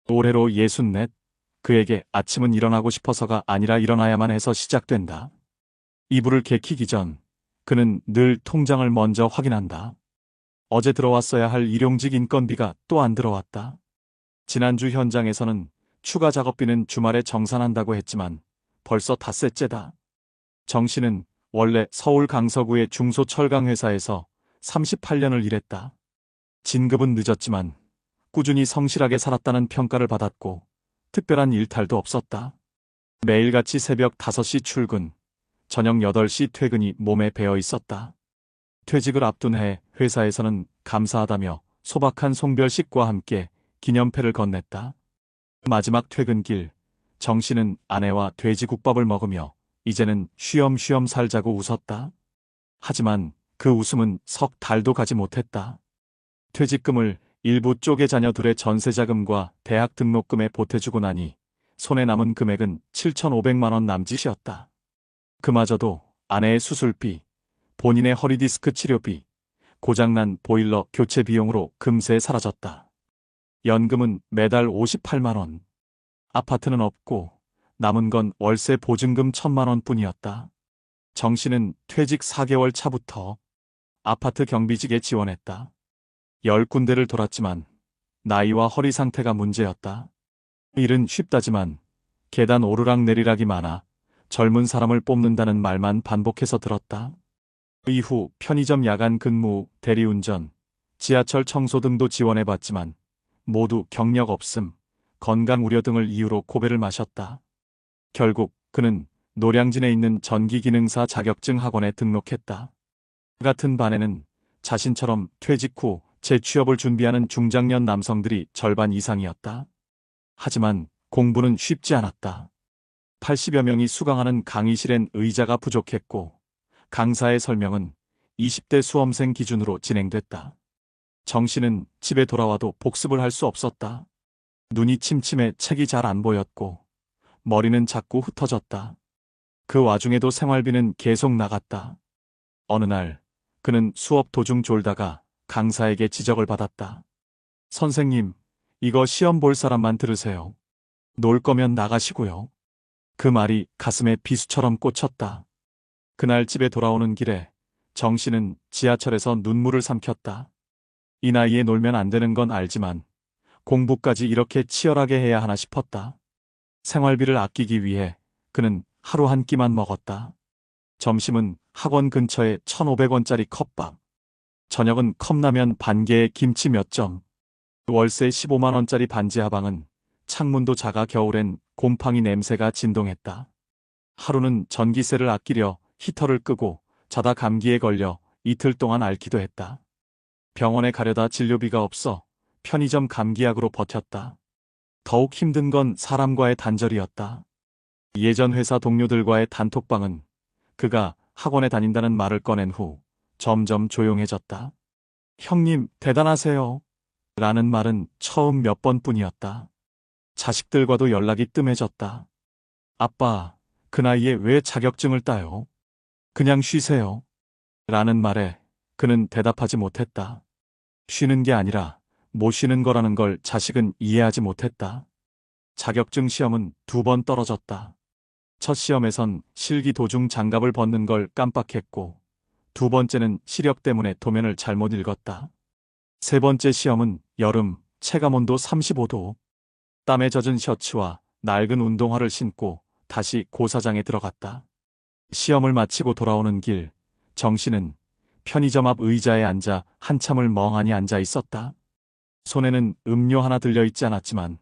올해로 64, 그에게 아침은 일어나고 싶어서가 아니라 일어나야만 해서 시작된다. 이불을 개키기 전 그는 늘 통장을 먼저 확인한다. 어제 들어왔어야 할 일용직 인건비가 또 안 들어왔다. 지난주 현장에서는 추가 작업비는 주말에 정산한다고 했지만 벌써 닷새째다. 정 씨는 원래 서울 강서구의 중소철강회사에서 38년을 일했다. 진급은 늦었지만 꾸준히 성실하게 살았다는 평가를 받았고 특별한 일탈도 없었다. 매일같이 새벽 5시 출근, 저녁 8시 퇴근이 몸에 배어 있었다. 퇴직을 앞둔 해 회사에서는 감사하다며 소박한 송별식과 함께 기념패를 건넸다. 마지막 퇴근길, 정 씨는 아내와 돼지국밥을 먹으며 이제는 쉬엄쉬엄 살자고 웃었다. 하지만 그 웃음은 석 달도 가지 못했다. 퇴직금을 일부 쪼개 자녀들의 전세자금과 대학 등록금에 보태주고 나니 손에 남은 금액은 7,500만 원 남짓이었다. 그마저도 아내의 수술비, 본인의 허리디스크 치료비, 고장난 보일러 교체 비용으로 금세 사라졌다. 연금은 매달 58만 원. 아파트는 없고 남은 건 월세 보증금 1,000만 원 뿐이었다. 정 씨는 퇴직 4개월 차부터 아파트 경비직에 지원했다. 10군데를 돌았지만 나이와 허리 상태가 문제였다. 일은 쉽다지만 계단 오르락내리락이 많아 젊은 사람을 뽑는다는 말만 반복해서 들었다. 이후 편의점 야간 근무, 대리운전, 지하철 청소 등도 지원해봤지만 모두 경력 없음, 건강 우려 등을 이유로 고배를 마셨다. 결국 그는 노량진에 있는 전기기능사 자격증 학원에 등록했다. 같은 반에는 자신처럼 퇴직 후 재취업을 준비하는 중장년 남성들이 절반 이상이었다. 하지만 공부는 쉽지 않았다. 80여 명이 수강하는 강의실엔 의자가 부족했고 강사의 설명은 20대 수험생 기준으로 진행됐다. 정 씨는 집에 돌아와도 복습을 할 수 없었다. 눈이 침침해 책이 잘 안 보였고 머리는 자꾸 흩어졌다. 그 와중에도 생활비는 계속 나갔다. 어느 날 그는 수업 도중 졸다가 강사에게 지적을 받았다. 선생님, 이거 시험 볼 사람만 들으세요. 놀 거면 나가시고요. 그 말이 가슴에 비수처럼 꽂혔다. 그날 집에 돌아오는 길에 정 씨는 지하철에서 눈물을 삼켰다. 이 나이에 놀면 안 되는 건 알지만 공부까지 이렇게 치열하게 해야 하나 싶었다. 생활비를 아끼기 위해 그는 하루 한 끼만 먹었다. 점심은 학원 근처에 1,500원짜리 컵밥, 저녁은 컵라면 반 개에 김치 몇 점, 월세 15만 원짜리 반지 하방은 창문도 작아 겨울엔 곰팡이 냄새가 진동했다. 하루는 전기세를 아끼려 히터를 끄고 자다 감기에 걸려 이틀 동안 앓기도 했다. 병원에 가려다 진료비가 없어 편의점 감기약으로 버텼다. 더욱 힘든 건 사람과의 단절이었다. 예전 회사 동료들과의 단톡방은 그가 학원에 다닌다는 말을 꺼낸 후 점점 조용해졌다. 형님, 대단하세요. 라는 말은 처음 몇 번뿐이었다. 자식들과도 연락이 뜸해졌다. 아빠, 그 나이에 왜 자격증을 따요? 그냥 쉬세요. 라는 말에 그는 대답하지 못했다. 쉬는 게 아니라 못 쉬는 거라는 걸 자식은 이해하지 못했다. 자격증 시험은 2번 떨어졌다. 첫 시험에선 실기 도중 장갑을 벗는 걸 깜빡했고 2번째는 시력 때문에 도면을 잘못 읽었다. 3번째 시험은 여름, 체감온도 35도. 땀에 젖은 셔츠와 낡은 운동화를 신고 다시 고사장에 들어갔다. 시험을 마치고 돌아오는 길, 정 씨는 편의점 앞 의자에 앉아 한참을 멍하니 앉아 있었다. 손에는 음료 하나 들려있지 않았지만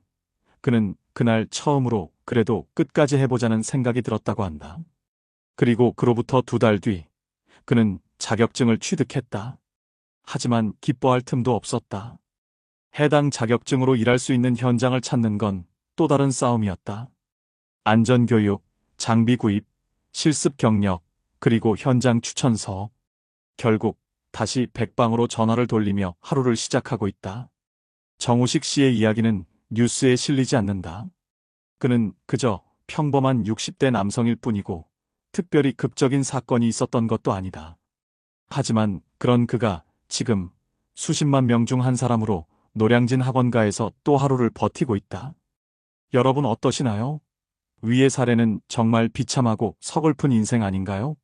그는 그날 처음으로 그래도 끝까지 해보자는 생각이 들었다고 한다. 그리고 그로부터 2달 뒤 그는 자격증을 취득했다. 하지만 기뻐할 틈도 없었다. 해당 자격증으로 일할 수 있는 현장을 찾는 건 또 다른 싸움이었다. 안전교육, 장비 구입, 실습 경력, 그리고 현장 추천서. 결국 다시 백방으로 전화를 돌리며 하루를 시작하고 있다. 정우식 씨의 이야기는 뉴스에 실리지 않는다. 그는 그저 평범한 60대 남성일 뿐이고 특별히 극적인 사건이 있었던 것도 아니다. 하지만 그런 그가 지금 수십만 명 중 한 사람으로 노량진 학원가에서 또 하루를 버티고 있다. 여러분 어떠시나요? 위의 사례는 정말 비참하고 서글픈 인생 아닌가요?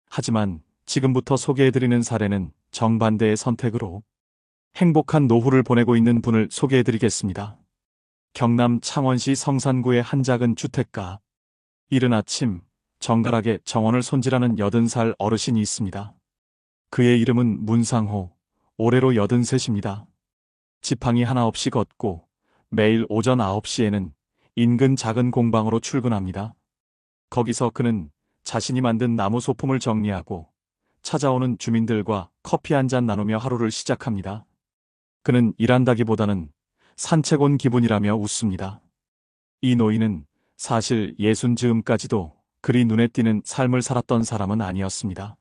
하지만 지금부터 소개해드리는 사례는 정반대의 선택으로 행복한 노후를 보내고 있는 분을 소개해드리겠습니다. 경남 창원시 성산구의 한 작은 주택가. 이른 아침 정갈하게 정원을 손질하는 80살 어르신이 있습니다. 그의 이름은 문상호, 올해로 83입니다. 지팡이 하나 없이 걷고 매일 오전 9시에는 인근 작은 공방으로 출근합니다. 거기서 그는 자신이 만든 나무 소품을 정리하고 찾아오는 주민들과 커피 한 잔 나누며 하루를 시작합니다. 그는 일한다기보다는 산책 온 기분이라며 웃습니다. 이 노인은 사실 60즈음까지도 그리 눈에 띄는 삶을 살았던 사람은 아니었습니다.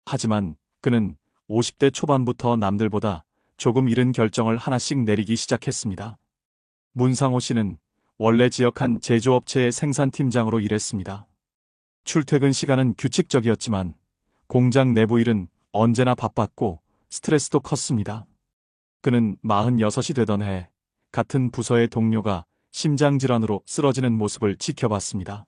하지만 그는 50대 초반부터 남들보다 조금 이른 결정을 하나씩 내리기 시작했습니다. 문상호 씨는 원래 지역 한 제조업체의 생산팀장으로 일했습니다. 출퇴근 시간은 규칙적이었지만 공장 내부 일은 언제나 바빴고 스트레스도 컸습니다. 그는 46이 되던 해 같은 부서의 동료가 심장질환으로 쓰러지는 모습을 지켜봤습니다.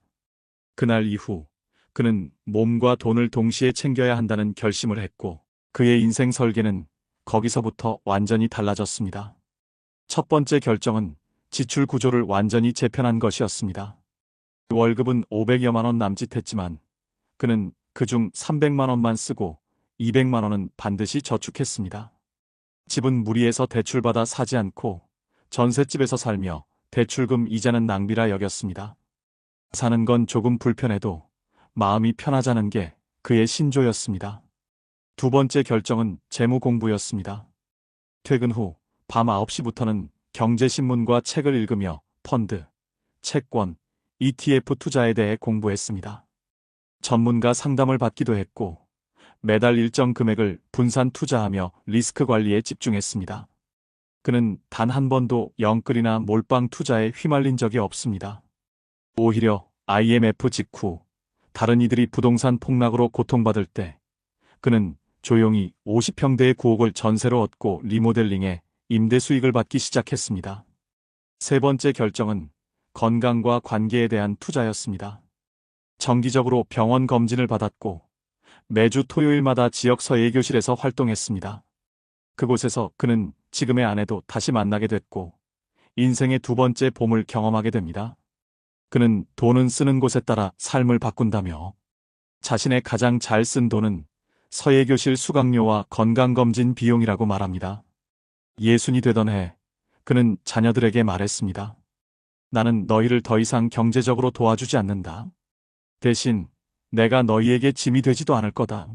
그날 이후 그는 몸과 돈을 동시에 챙겨야 한다는 결심을 했고 그의 인생 설계는 거기서부터 완전히 달라졌습니다. 첫 번째 결정은 지출 구조를 완전히 재편한 것이었습니다. 월급은 500여만 원 남짓했지만 그는 그중 300만 원만 쓰고 200만 원은 반드시 저축했습니다. 집은 무리해서 대출받아 사지 않고 전셋집에서 살며 대출금 이자는 낭비라 여겼습니다. 사는 건 조금 불편해도 마음이 편하자는 게 그의 신조였습니다. 두 번째 결정은 재무 공부였습니다. 퇴근 후 밤 9시부터는 경제신문과 책을 읽으며 펀드, 채권, ETF 투자에 대해 공부했습니다. 전문가 상담을 받기도 했고 매달 일정 금액을 분산 투자하며 리스크 관리에 집중했습니다. 그는 단 한 번도 영끌이나 몰빵 투자에 휘말린 적이 없습니다. 오히려 IMF 직후 다른 이들이 부동산 폭락으로 고통받을 때 그는 조용히 50평대의 구옥을 전세로 얻고 리모델링해 임대 수익을 받기 시작했습니다. 세 번째 결정은 건강과 관계에 대한 투자였습니다. 정기적으로 병원 검진을 받았고 매주 토요일마다 지역 서예교실에서 활동했습니다. 그곳에서 그는 지금의 아내도 다시 만나게 됐고 인생의 두 번째 봄을 경험하게 됩니다. 그는 돈은 쓰는 곳에 따라 삶을 바꾼다며 자신의 가장 잘 쓴 돈은 서예교실 수강료와 건강검진 비용이라고 말합니다. 60이 되던 해 그는 자녀들에게 말했습니다. 나는 너희를 더 이상 경제적으로 도와주지 않는다. 대신 내가 너희에게 짐이 되지도 않을 거다.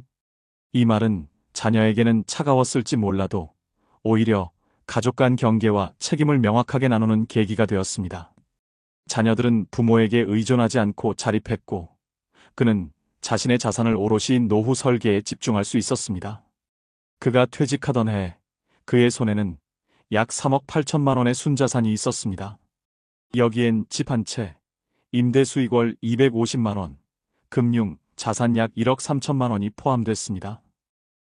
이 말은 자녀에게는 차가웠을지 몰라도 오히려 가족 간 경계와 책임을 명확하게 나누는 계기가 되었습니다. 자녀들은 부모에게 의존하지 않고 자립했고 그는 자신의 자산을 오롯이 노후 설계에 집중할 수 있었습니다. 그가 퇴직하던 해 그의 손에는 약 3억 8천만 원의 순자산이 있었습니다. 여기엔 집 한 채, 임대 수익 월 250만 원, 금융, 자산 약 1억 3천만 원이 포함됐습니다.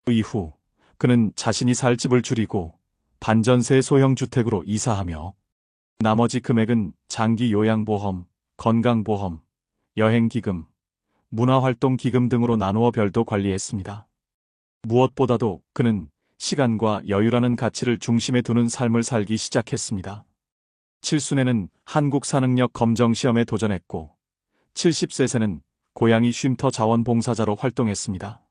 그 이후 그는 자신이 살 집을 줄이고 반전세 소형 주택으로 이사하며 나머지 금액은 장기 요양보험, 건강보험, 여행기금, 문화활동기금 등으로 나누어 별도 관리했습니다. 무엇보다도 그는 시간과 여유라는 가치를 중심에 두는 삶을 살기 시작했습니다. 칠순에는 한국산학력 검정시험에 도전했고 70세에는 고양이 쉼터 자원봉사자로 활동했습니다.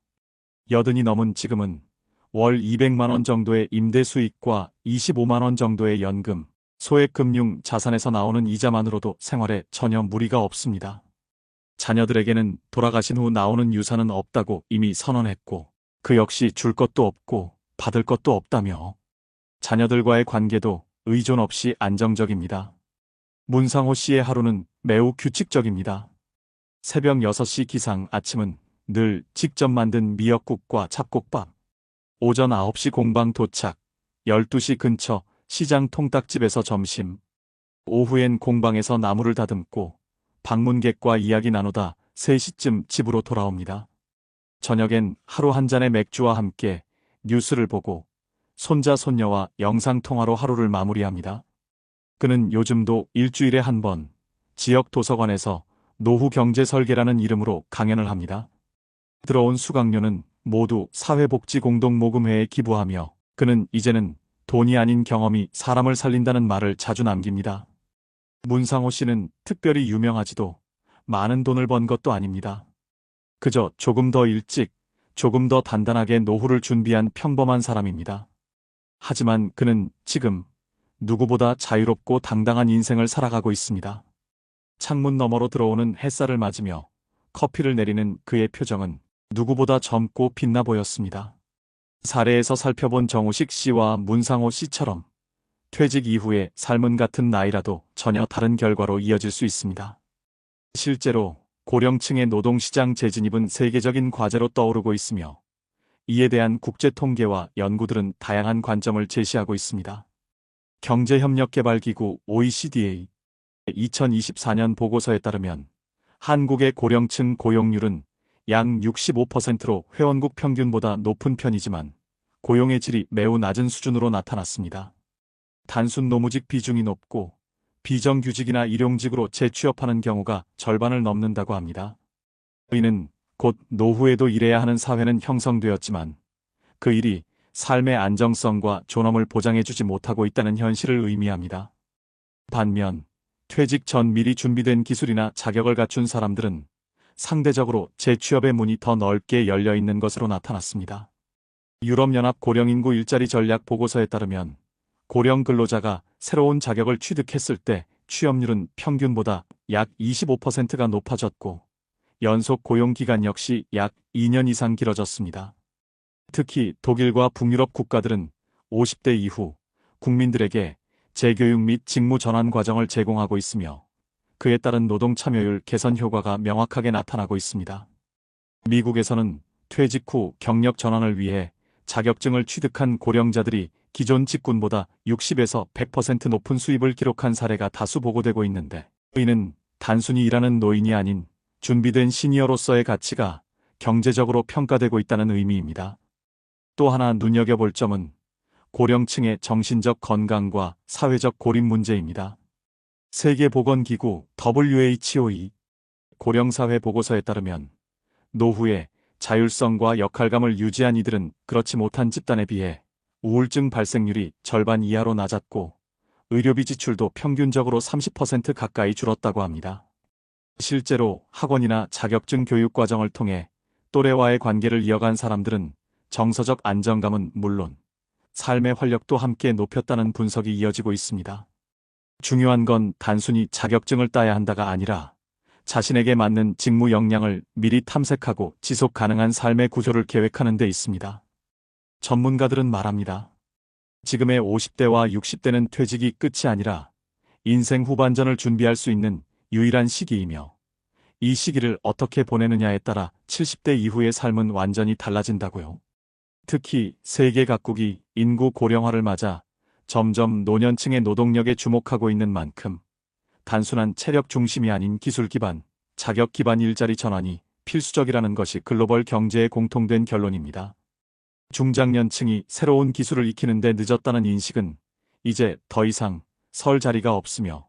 80이 넘은 지금은 월 200만 원 정도의 임대 수익과 25만 원 정도의 연금, 소액금융 자산에서 나오는 이자만으로도 생활에 전혀 무리가 없습니다. 자녀들에게는 돌아가신 후 나오는 유산은 없다고 이미 선언했고 그 역시 줄 것도 없고 받을 것도 없다며 자녀들과의 관계도 의존 없이 안정적입니다. 문상호 씨의 하루는 매우 규칙적입니다. 새벽 6시 기상, 아침은 늘 직접 만든 미역국과 잡곡밥. 오전 9시 공방 도착, 12시 근처 시장 통닭집에서 점심. 오후엔 공방에서 나무를 다듬고 방문객과 이야기 나누다 3시쯤 집으로 돌아옵니다. 저녁엔 하루 한 잔의 맥주와 함께 뉴스를 보고 손자 손녀와 영상통화로 하루를 마무리합니다. 그는 요즘도 일주일에 한 번 지역 도서관에서 노후 경제 설계라는 이름으로 강연을 합니다. 들어온 수강료는 모두 사회복지공동모금회에 기부하며 그는 이제는 돈이 아닌 경험이 사람을 살린다는 말을 자주 남깁니다. 문상호 씨는 특별히 유명하지도 많은 돈을 번 것도 아닙니다. 그저 조금 더 일찍, 조금 더 단단하게 노후를 준비한 평범한 사람입니다. 하지만 그는 지금 누구보다 자유롭고 당당한 인생을 살아가고 있습니다. 창문 너머로 들어오는 햇살을 맞으며 커피를 내리는 그의 표정은 누구보다 젊고 빛나 보였습니다. 사례에서 살펴본 정우식 씨와 문상호 씨처럼 퇴직 이후의 삶은 같은 나이라도 전혀 다른 결과로 이어질 수 있습니다. 실제로 고령층의 노동시장 재진입은 세계적인 과제로 떠오르고 있으며 이에 대한 국제 통계와 연구들은 다양한 관점을 제시하고 있습니다. 경제협력개발기구 OECD의 2024년 보고서에 따르면 한국의 고령층 고용률은 약 65%로 회원국 평균보다 높은 편이지만 고용의 질이 매우 낮은 수준으로 나타났습니다. 단순 노무직 비중이 높고 비정규직이나 일용직으로 재취업하는 경우가 절반을 넘는다고 합니다. 이는 곧 노후에도 일해야 하는 사회는 형성되었지만 그 일이 삶의 안정성과 존엄을 보장해주지 못하고 있다는 현실을 의미합니다. 반면 퇴직 전 미리 준비된 기술이나 자격을 갖춘 사람들은 상대적으로 재취업의 문이 더 넓게 열려 있는 것으로 나타났습니다. 유럽연합 고령인구 일자리 전략 보고서에 따르면 고령 근로자가 새로운 자격을 취득했을 때 취업률은 평균보다 약 25%가 높아졌고 연속 고용 기간 역시 약 2년 이상 길어졌습니다. 특히 독일과 북유럽 국가들은 50대 이후 국민들에게 재교육 및 직무 전환 과정을 제공하고 있으며 그에 따른 노동 참여율 개선 효과가 명확하게 나타나고 있습니다. 미국에서는 퇴직 후 경력 전환을 위해 자격증을 취득한 고령자들이 기존 직군보다 60에서 100% 높은 수입을 기록한 사례가 다수 보고되고 있는데 이는 단순히 일하는 노인이 아닌 준비된 시니어로서의 가치가 경제적으로 평가되고 있다는 의미입니다. 또 하나 눈여겨볼 점은 고령층의 정신적 건강과 사회적 고립 문제입니다. 세계보건기구 WHO 고령사회 보고서에 따르면 노후에 자율성과 역할감을 유지한 이들은 그렇지 못한 집단에 비해 우울증 발생률이 절반 이하로 낮았고 의료비 지출도 평균적으로 30% 가까이 줄었다고 합니다. 실제로 학원이나 자격증 교육 과정을 통해 또래와의 관계를 이어간 사람들은 정서적 안정감은 물론 삶의 활력도 함께 높였다는 분석이 이어지고 있습니다. 중요한 건 단순히 자격증을 따야 한다가 아니라 자신에게 맞는 직무 역량을 미리 탐색하고 지속 가능한 삶의 구조를 계획하는 데 있습니다. 전문가들은 말합니다. 지금의 50대와 60대는 퇴직이 끝이 아니라 인생 후반전을 준비할 수 있는 유일한 시기이며 이 시기를 어떻게 보내느냐에 따라 70대 이후의 삶은 완전히 달라진다고요. 특히 세계 각국이 인구 고령화를 맞아 점점 노년층의 노동력에 주목하고 있는 만큼 단순한 체력 중심이 아닌 기술 기반, 자격 기반 일자리 전환이 필수적이라는 것이 글로벌 경제의 공통된 결론입니다. 중장년층이 새로운 기술을 익히는데 늦었다는 인식은 이제 더 이상 설 자리가 없으며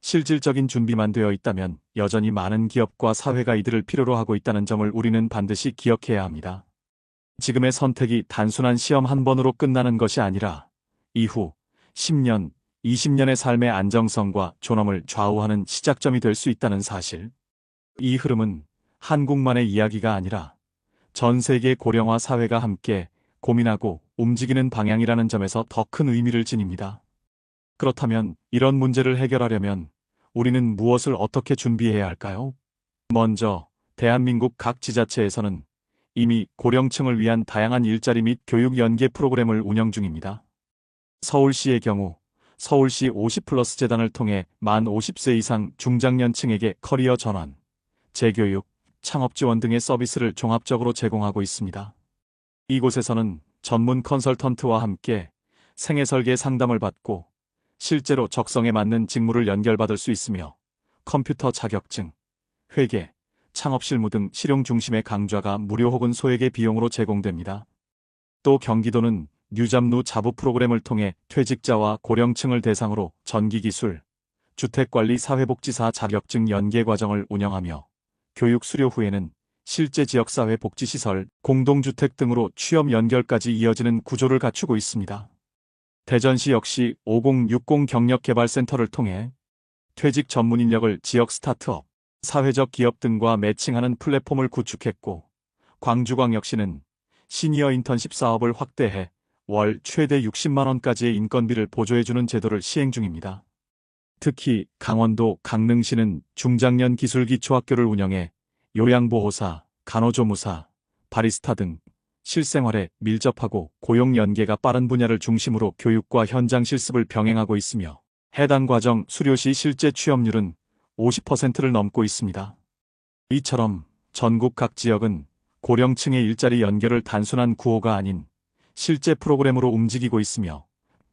실질적인 준비만 되어 있다면 여전히 많은 기업과 사회가 이들을 필요로 하고 있다는 점을 우리는 반드시 기억해야 합니다. 지금의 선택이 단순한 시험 한 번으로 끝나는 것이 아니라 이후 10년, 20년의 삶의 안정성과 존엄을 좌우하는 시작점이 될 수 있다는 사실. 이 흐름은 한국만의 이야기가 아니라 전 세계 고령화 사회가 함께 고민하고 움직이는 방향이라는 점에서 더 큰 의미를 지닙니다. 그렇다면 이런 문제를 해결하려면 우리는 무엇을 어떻게 준비해야 할까요? 먼저 대한민국 각 지자체에서는 이미 고령층을 위한 다양한 일자리 및 교육 연계 프로그램을 운영 중입니다. 서울시의 경우 서울시 50플러스 재단을 통해 만 50세 이상 중장년층에게 커리어 전환, 재교육, 창업 지원 등의 서비스를 종합적으로 제공하고 있습니다. 이곳에서는 전문 컨설턴트와 함께 생애 설계 상담을 받고 실제로 적성에 맞는 직무를 연결받을 수 있으며 컴퓨터 자격증, 회계, 창업 실무 등 실용 중심의 강좌가 무료 혹은 소액의 비용으로 제공됩니다. 또 경기도는 뉴잡루 자부 프로그램을 통해 퇴직자와 고령층을 대상으로 전기기술, 주택관리 사회복지사 자격증 연계 과정을 운영하며 교육 수료 후에는 실제 지역사회 복지시설, 공동주택 등으로 취업 연결까지 이어지는 구조를 갖추고 있습니다. 대전시 역시 5060 경력개발센터를 통해 퇴직 전문 인력을 지역 스타트업, 사회적 기업 등과 매칭하는 플랫폼을 구축했고, 광주광역시는 시니어 인턴십 사업을 확대해 월 최대 60만 원까지의 인건비를 보조해주는 제도를 시행 중입니다. 특히 강원도 강릉시는 중장년 기술기초학교를 운영해 요양보호사, 간호조무사, 바리스타 등 실생활에 밀접하고 고용 연계가 빠른 분야를 중심으로 교육과 현장 실습을 병행하고 있으며 해당 과정 수료 시 실제 취업률은 50%를 넘고 있습니다. 이처럼 전국 각 지역은 고령층의 일자리 연결을 단순한 구호가 아닌 실제 프로그램으로 움직이고 있으며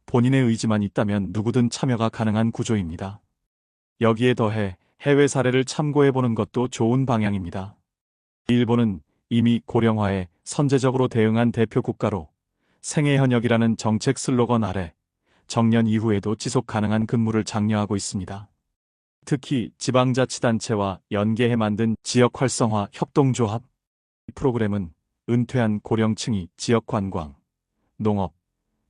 본인의 의지만 있다면 누구든 참여가 가능한 구조입니다. 여기에 더해 해외 사례를 참고해보는 것도 좋은 방향입니다. 일본은 이미 고령화에 선제적으로 대응한 대표 국가로 생애 현역이라는 정책 슬로건 아래 정년 이후에도 지속 가능한 근무를 장려하고 있습니다. 특히 지방자치단체와 연계해 만든 지역 활성화 협동조합 프로그램은 은퇴한 고령층이 지역 관광, 농업,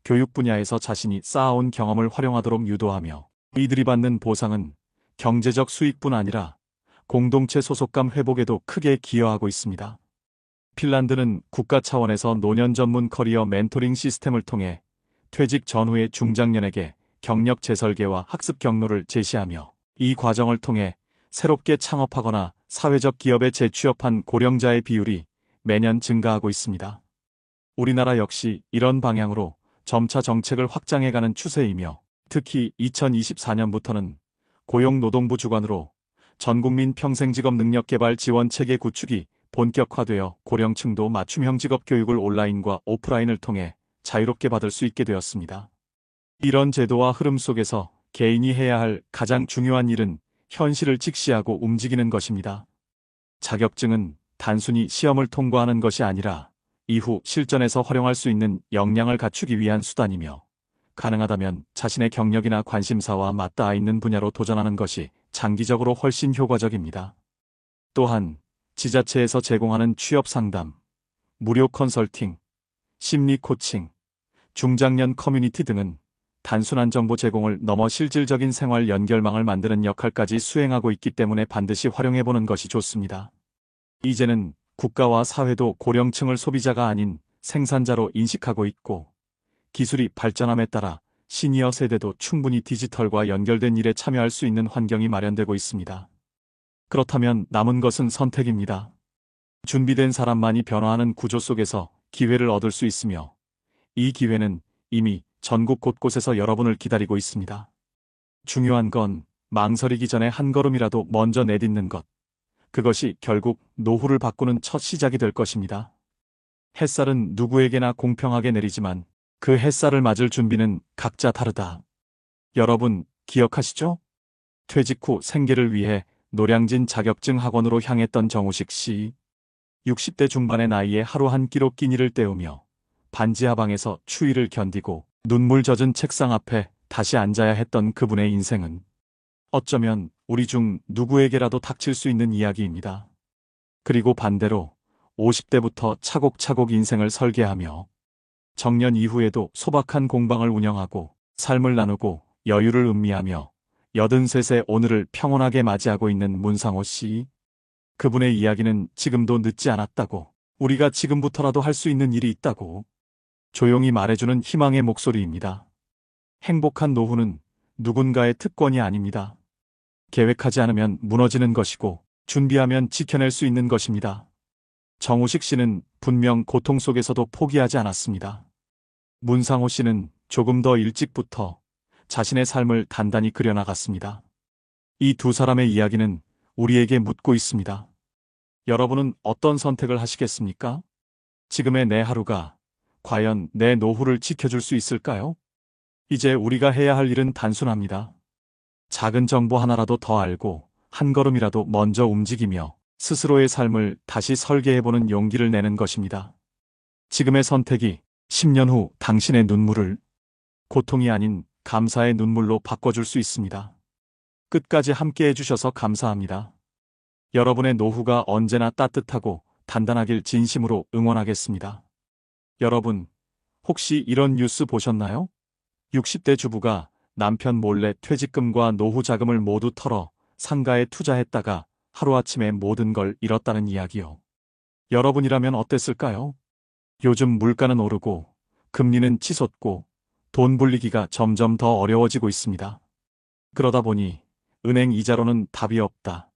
교육 분야에서 자신이 쌓아온 경험을 활용하도록 유도하며 이들이 받는 보상은 경제적 수익뿐 아니라 공동체 소속감 회복에도 크게 기여하고 있습니다. 핀란드는 국가 차원에서 노년 전문 커리어 멘토링 시스템을 통해 퇴직 전후의 중장년에게 경력 재설계와 학습 경로를 제시하며 이 과정을 통해 새롭게 창업하거나 사회적 기업에 재취업한 고령자의 비율이 매년 증가하고 있습니다. 우리나라 역시 이런 방향으로 점차 정책을 확장해가는 추세이며 특히 2024년부터는 고용노동부 주관으로 전국민 평생직업 능력개발 지원체계 구축이 본격화되어 고령층도 맞춤형 직업교육을 온라인과 오프라인을 통해 자유롭게 받을 수 있게 되었습니다. 이런 제도와 흐름 속에서 개인이 해야 할 가장 중요한 일은 현실을 직시하고 움직이는 것입니다. 자격증은 단순히 시험을 통과하는 것이 아니라 이후 실전에서 활용할 수 있는 역량을 갖추기 위한 수단이며 가능하다면 자신의 경력이나 관심사와 맞닿아 있는 분야로 도전하는 것이 장기적으로 훨씬 효과적입니다. 또한 지자체에서 제공하는 취업 상담, 무료 컨설팅, 심리 코칭, 중장년 커뮤니티 등은 단순한 정보 제공을 넘어 실질적인 생활 연결망을 만드는 역할까지 수행하고 있기 때문에 반드시 활용해보는 것이 좋습니다. 이제는 국가와 사회도 고령층을 소비자가 아닌 생산자로 인식하고 있고 기술이 발전함에 따라 시니어 세대도 충분히 디지털과 연결된 일에 참여할 수 있는 환경이 마련되고 있습니다. 그렇다면 남은 것은 선택입니다. 준비된 사람만이 변화하는 구조 속에서 기회를 얻을 수 있으며 이 기회는 이미 전국 곳곳에서 여러분을 기다리고 있습니다. 중요한 건 망설이기 전에 한 걸음이라도 먼저 내딛는 것. 그것이 결국 노후를 바꾸는 첫 시작이 될 것입니다. 햇살은 누구에게나 공평하게 내리지만 그 햇살을 맞을 준비는 각자 다르다. 여러분 기억하시죠? 퇴직 후 생계를 위해 노량진 자격증 학원으로 향했던 정우식 씨. 60대 중반의 나이에 하루 한 끼로 끼니를 때우며 반지 하방에서 추위를 견디고 눈물 젖은 책상 앞에 다시 앉아야 했던 그분의 인생은 어쩌면 우리 중 누구에게라도 닥칠 수 있는 이야기입니다. 그리고 반대로 50대부터 차곡차곡 인생을 설계하며 정년 이후에도 소박한 공방을 운영하고 삶을 나누고 여유를 음미하며 83세 오늘을 평온하게 맞이하고 있는 문상호 씨. 그분의 이야기는 지금도 늦지 않았다고, 우리가 지금부터라도 할 수 있는 일이 있다고 조용히 말해주는 희망의 목소리입니다. 행복한 노후는 누군가의 특권이 아닙니다. 계획하지 않으면 무너지는 것이고 준비하면 지켜낼 수 있는 것입니다. 정우식 씨는 분명 고통 속에서도 포기하지 않았습니다. 문상호 씨는 조금 더 일찍부터 자신의 삶을 단단히 그려나갔습니다. 이 두 사람의 이야기는 우리에게 묻고 있습니다. 여러분은 어떤 선택을 하시겠습니까? 지금의 내 하루가 과연 내 노후를 지켜줄 수 있을까요? 이제 우리가 해야 할 일은 단순합니다. 작은 정보 하나라도 더 알고 한 걸음이라도 먼저 움직이며 스스로의 삶을 다시 설계해보는 용기를 내는 것입니다. 지금의 선택이 10년 후 당신의 눈물을 고통이 아닌 감사의 눈물로 바꿔줄 수 있습니다. 끝까지 함께 해주셔서 감사합니다. 여러분의 노후가 언제나 따뜻하고 단단하길 진심으로 응원하겠습니다. 여러분, 혹시 이런 뉴스 보셨나요? 60대 주부가 남편 몰래 퇴직금과 노후 자금을 모두 털어 상가에 투자했다가 하루아침에 모든 걸 잃었다는 이야기요. 여러분이라면 어땠을까요? 요즘 물가는 오르고 금리는 치솟고 돈 불리기가 점점 더 어려워지고 있습니다. 그러다 보니 은행 이자로는 답이 없다.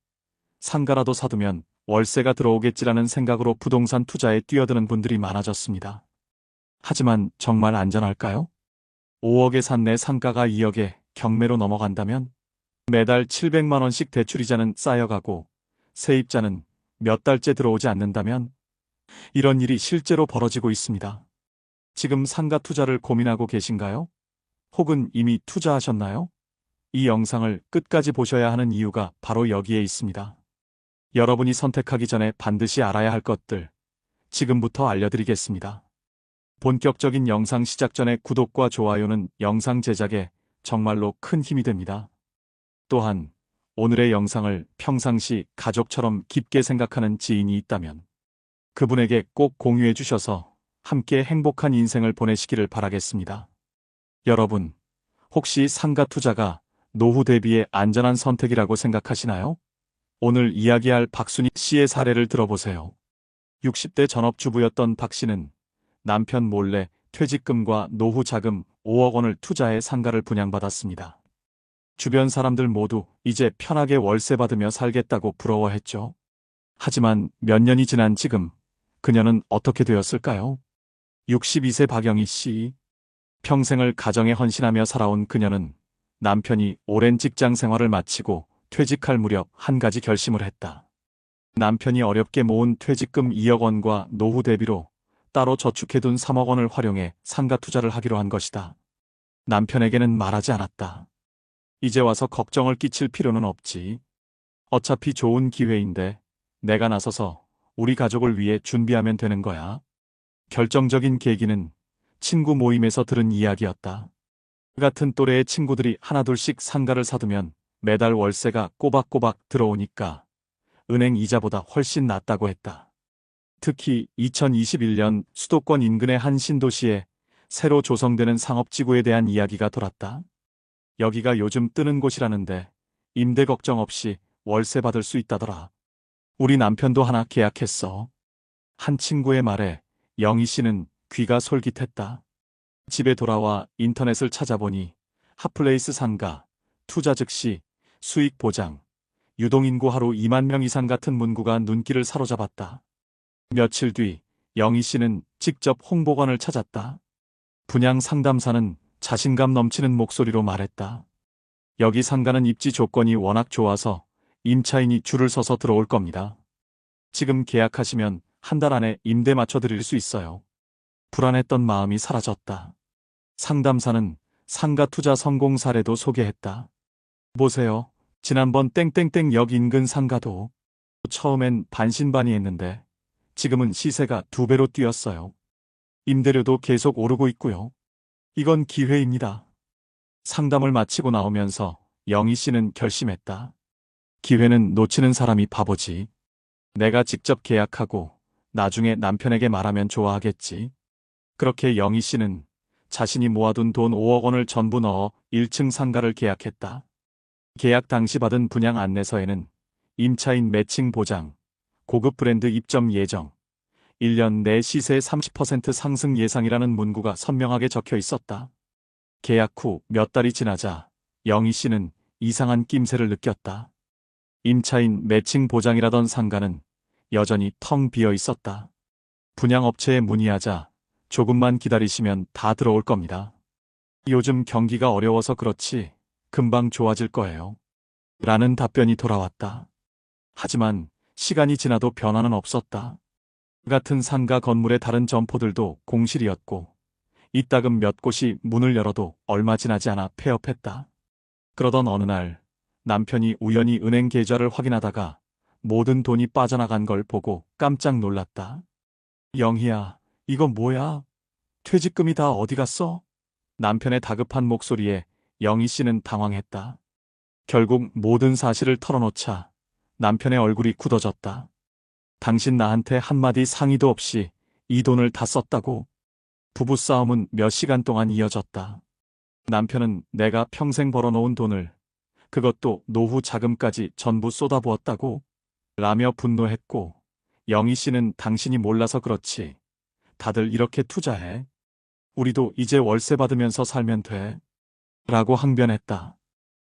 상가라도 사두면 월세가 들어오겠지라는 생각으로 부동산 투자에 뛰어드는 분들이 많아졌습니다. 하지만 정말 안전할까요? 5억에 산 내 상가가 2억에 경매로 넘어간다면 매달 700만 원씩 대출이자는 쌓여가고 세입자는 몇 달째 들어오지 않는다면 이런 일이 실제로 벌어지고 있습니다. 지금 상가 투자를 고민하고 계신가요? 혹은 이미 투자하셨나요? 이 영상을 끝까지 보셔야 하는 이유가 바로 여기에 있습니다. 여러분이 선택하기 전에 반드시 알아야 할 것들, 지금부터 알려드리겠습니다. 본격적인 영상 시작 전에 구독과 좋아요는 영상 제작에 정말로 큰 힘이 됩니다. 또한 오늘의 영상을 평상시 가족처럼 깊게 생각하는 지인이 있다면 그분에게 꼭 공유해 주셔서 함께 행복한 인생을 보내시기를 바라겠습니다. 여러분, 혹시 상가 투자가 노후 대비의 안전한 선택이라고 생각하시나요? 오늘 이야기할 박순희 씨의 사례를 들어보세요. 60대 전업주부였던 박 씨는 남편 몰래 퇴직금과 노후 자금 5억 원을 투자해 상가를 분양받았습니다. 주변 사람들 모두 이제 편하게 월세 받으며 살겠다고 부러워했죠. 하지만 몇 년이 지난 지금 그녀는 어떻게 되었을까요? 62세 박영희 씨. 평생을 가정에 헌신하며 살아온 그녀는 남편이 오랜 직장 생활을 마치고 퇴직할 무렵 한 가지 결심을 했다. 남편이 어렵게 모은 퇴직금 2억 원과 노후 대비로 따로 저축해둔 3억 원을 활용해 상가 투자를 하기로 한 것이다. 남편에게는 말하지 않았다. 이제 와서 걱정을 끼칠 필요는 없지. 어차피 좋은 기회인데 내가 나서서 우리 가족을 위해 준비하면 되는 거야. 결정적인 계기는 친구 모임에서 들은 이야기였다. 그 같은 또래의 친구들이 하나둘씩 상가를 사두면 매달 월세가 꼬박꼬박 들어오니까 은행 이자보다 훨씬 낫다고 했다. 특히 2021년 수도권 인근의 한 신도시에 새로 조성되는 상업지구에 대한 이야기가 돌았다. 여기가 요즘 뜨는 곳이라는데 임대 걱정 없이 월세 받을 수 있다더라. 우리 남편도 하나 계약했어. 한 친구의 말에 영희 씨는 귀가 솔깃했다. 집에 돌아와 인터넷을 찾아보니 핫플레이스 상가, 투자 즉시, 수익 보장, 유동인구 하루 2만 명 이상 같은 문구가 눈길을 사로잡았다. 며칠 뒤 영희 씨는 직접 홍보관을 찾았다. 분양 상담사는 자신감 넘치는 목소리로 말했다. 여기 상가는 입지 조건이 워낙 좋아서 임차인이 줄을 서서 들어올 겁니다. 지금 계약하시면 한 달 안에 임대 맞춰드릴 수 있어요. 불안했던 마음이 사라졌다. 상담사는 상가 투자 성공 사례도 소개했다. 보세요. 지난번 땡땡땡역 인근 상가도 처음엔 반신반의했는데 지금은 시세가 2배로 뛰었어요. 임대료도 계속 오르고 있고요. 이건 기회입니다. 상담을 마치고 나오면서 영희 씨는 결심했다. 기회는 놓치는 사람이 바보지. 내가 직접 계약하고 나중에 남편에게 말하면 좋아하겠지. 그렇게 영희 씨는 자신이 모아둔 돈 5억 원을 전부 넣어 1층 상가를 계약했다. 계약 당시 받은 분양 안내서에는 임차인 매칭 보장, 고급 브랜드 입점 예정, 1년 내 시세 30% 상승 예상이라는 문구가 선명하게 적혀 있었다. 계약 후 몇 달이 지나자 영희 씨는 이상한 낌새를 느꼈다. 임차인 매칭 보장이라던 상가는 여전히 텅 비어 있었다. 분양업체에 문의하자 조금만 기다리시면 다 들어올 겁니다. 요즘 경기가 어려워서 그렇지 금방 좋아질 거예요. 라는 답변이 돌아왔다. 하지만 시간이 지나도 변화는 없었다. 같은 상가 건물의 다른 점포들도 공실이었고 이따금 몇 곳이 문을 열어도 얼마 지나지 않아 폐업했다. 그러던 어느 날 남편이 우연히 은행 계좌를 확인하다가 모든 돈이 빠져나간 걸 보고 깜짝 놀랐다. 영희야, 이거 뭐야? 퇴직금이 다 어디 갔어? 남편의 다급한 목소리에 영희 씨는 당황했다. 결국 모든 사실을 털어놓자 남편의 얼굴이 굳어졌다. 당신 나한테 한마디 상의도 없이 이 돈을 다 썼다고? 부부싸움은 몇 시간 동안 이어졌다. 남편은 내가 평생 벌어놓은 돈을, 그것도 노후 자금까지 전부 쏟아부었다고? 라며 분노했고, 영희 씨는 당신이 몰라서 그렇지. 다들 이렇게 투자해. 우리도 이제 월세 받으면서 살면 돼. 라고 항변했다.